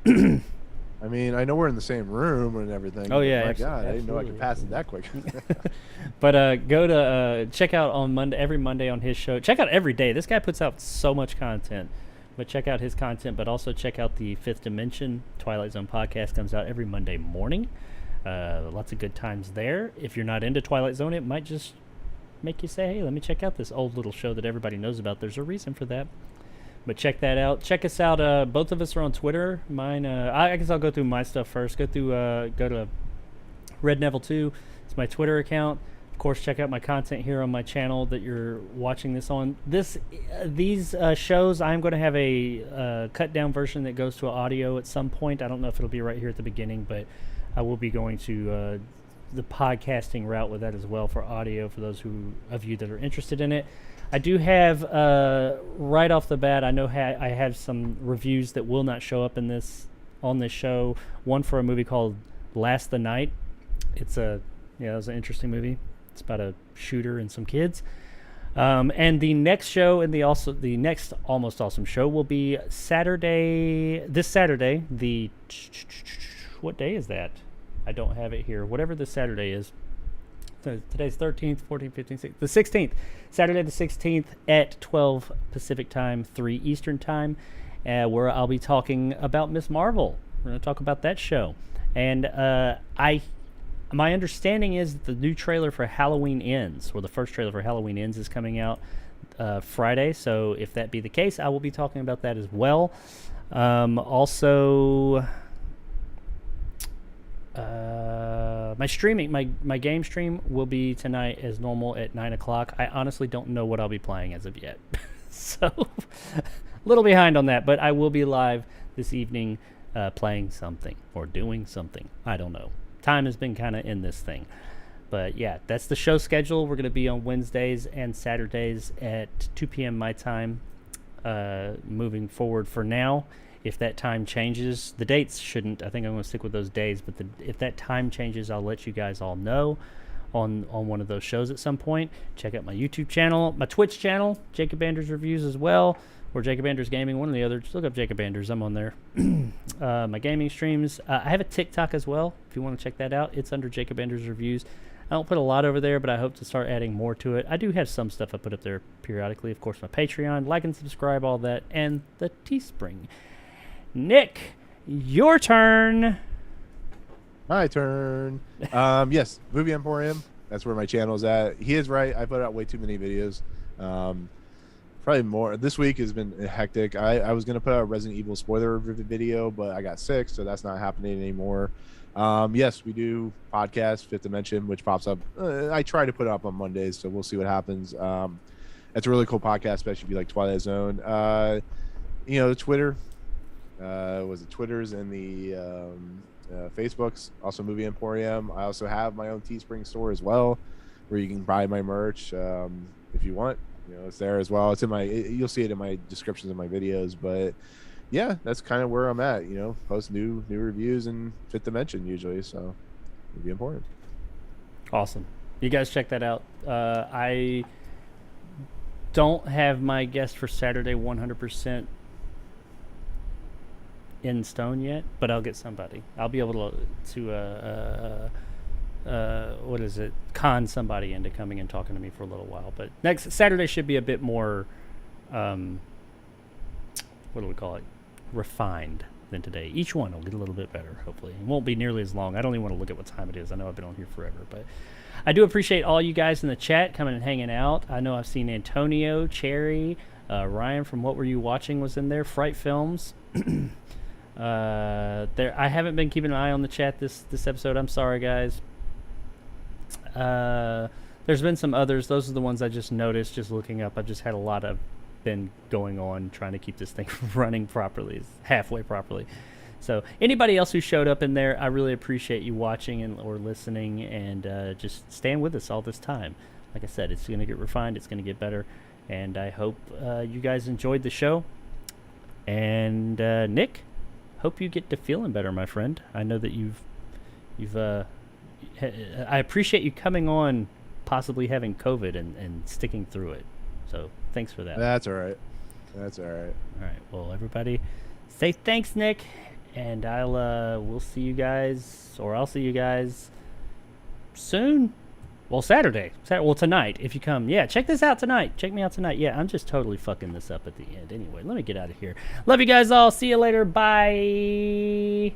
I mean, I know we're in the same room and everything. Oh, yeah, My God, I didn't know I absolutely, could pass it that quick. But go to check out on Monday, every Monday on his show. Check out every day. This guy puts out so much content. But check out his content, but also check out the Fifth Dimension Twilight Zone podcast. Comes out every Monday morning. Lots of good times there. If you're not into Twilight Zone, it might just make you say, hey, let me check out this old little show that everybody knows about. There's a reason for that. But check that out. Check us out. Both of us are on Twitter. Mine, I guess I'll go through my stuff first. Go to Red Neville 2. It's my Twitter account. Of course, check out my content here on my channel that you're watching this on. These shows, I'm going to have a cut down version that goes to audio at some point. I don't know if it'll be right here at the beginning, but I will be going to the podcasting route with that as well for audio for those of you that are interested in it. I do have, right off the bat, I know I have some reviews that will not show up on this show. One for a movie called Last the Night. It was an interesting movie. It's about a shooter and some kids. And the next show and the next Almost Awesome show will be this Saturday. What day is that? I don't have it here. Whatever this Saturday is. So today's 13th, 14th, 15th, 16th. The 16th. Saturday the 16th at 12 Pacific Time, 3 Eastern Time, where I'll be talking about Ms. Marvel. We're going to talk about that show. And my understanding is that the new trailer for Halloween Ends, or the first trailer for Halloween Ends, is coming out Friday. So if that be the case, I will be talking about that as well. Also, my game stream will be tonight as normal at 9 o'clock. I honestly don't know what I'll be playing as of yet. So, a little behind on that, but I will be live this evening playing something or doing something. I don't know. Time has been kind of in this thing. But yeah, that's the show schedule. We're going to be on Wednesdays and Saturdays at 2 p.m. my time moving forward for now. If that time changes, the dates shouldn't. I think I'm going to stick with those days. But if that time changes, I'll let you guys all know on one of those shows at some point. Check out my YouTube channel, my Twitch channel, Jacob Anders Reviews as well, or Jacob Anders Gaming, one or the other. Just look up Jacob Anders. I'm on there. My gaming streams. I have a TikTok as well. If you want to check that out, it's under Jacob Anders Reviews. I don't put a lot over there, but I hope to start adding more to it. I do have some stuff I put up there periodically. Of course, my Patreon. Like and subscribe, all that, and the Teespring. Nick, your turn. My turn. Yes, Movie Emporium. That's where my channel's at. He is right. I put out way too many videos. Probably more. This week has been hectic. I was going to put out a Resident Evil spoiler video, but I got sick, so that's not happening anymore. Yes, we do podcast, Fifth Dimension, which pops up. I try to put it up on Mondays, so we'll see what happens. It's a really cool podcast, especially if you like Twilight Zone. Twitter. Was it Twitter's and the Facebook's, also Movie Emporium. I also have my own Teespring store as well, where you can buy my merch if you want. It's there as well. It's in you'll see it in my descriptions of my videos. But yeah, that's kind of where I'm at. Post new reviews in Fifth Dimension usually. So Movie Emporium. Awesome. You guys check that out. I don't have my guest for Saturday 100% in stone yet, but I'll get somebody. I'll be able to con somebody into coming and talking to me for a little while. But next Saturday should be a bit more refined than today. Each one will get a little bit better, hopefully. It won't be nearly as long. I don't even want to look at what time it is. I know I've been on here forever, but I do appreciate all you guys in the chat coming and hanging out. I know I've seen Antonio, Cherry, Ryan from What Were You Watching was in there, Fright Films. I haven't been keeping an eye on the chat this episode. I'm sorry, guys. There's been some others. Those are the ones I just noticed just looking up. I've just had a lot of been going on trying to keep this thing running properly, halfway properly. So anybody else who showed up in there, I really appreciate you watching or listening, and just staying with us all this time. Like I said, it's going to get refined, it's going to get better, and I hope you guys enjoyed the show. And Nick, hope you get to feeling better, my friend. I know that I appreciate you coming on, possibly having COVID and sticking through it. So thanks for that. That's all right. That's all right. All right. Well, everybody, say thanks, Nick, and we'll see you guys, or I'll see you guys soon. Well, Saturday. Well, tonight, if you come. Yeah, check this out tonight. Check me out tonight. Yeah, I'm just totally fucking this up at the end. Anyway, let me get out of here. Love you guys all. See you later. Bye.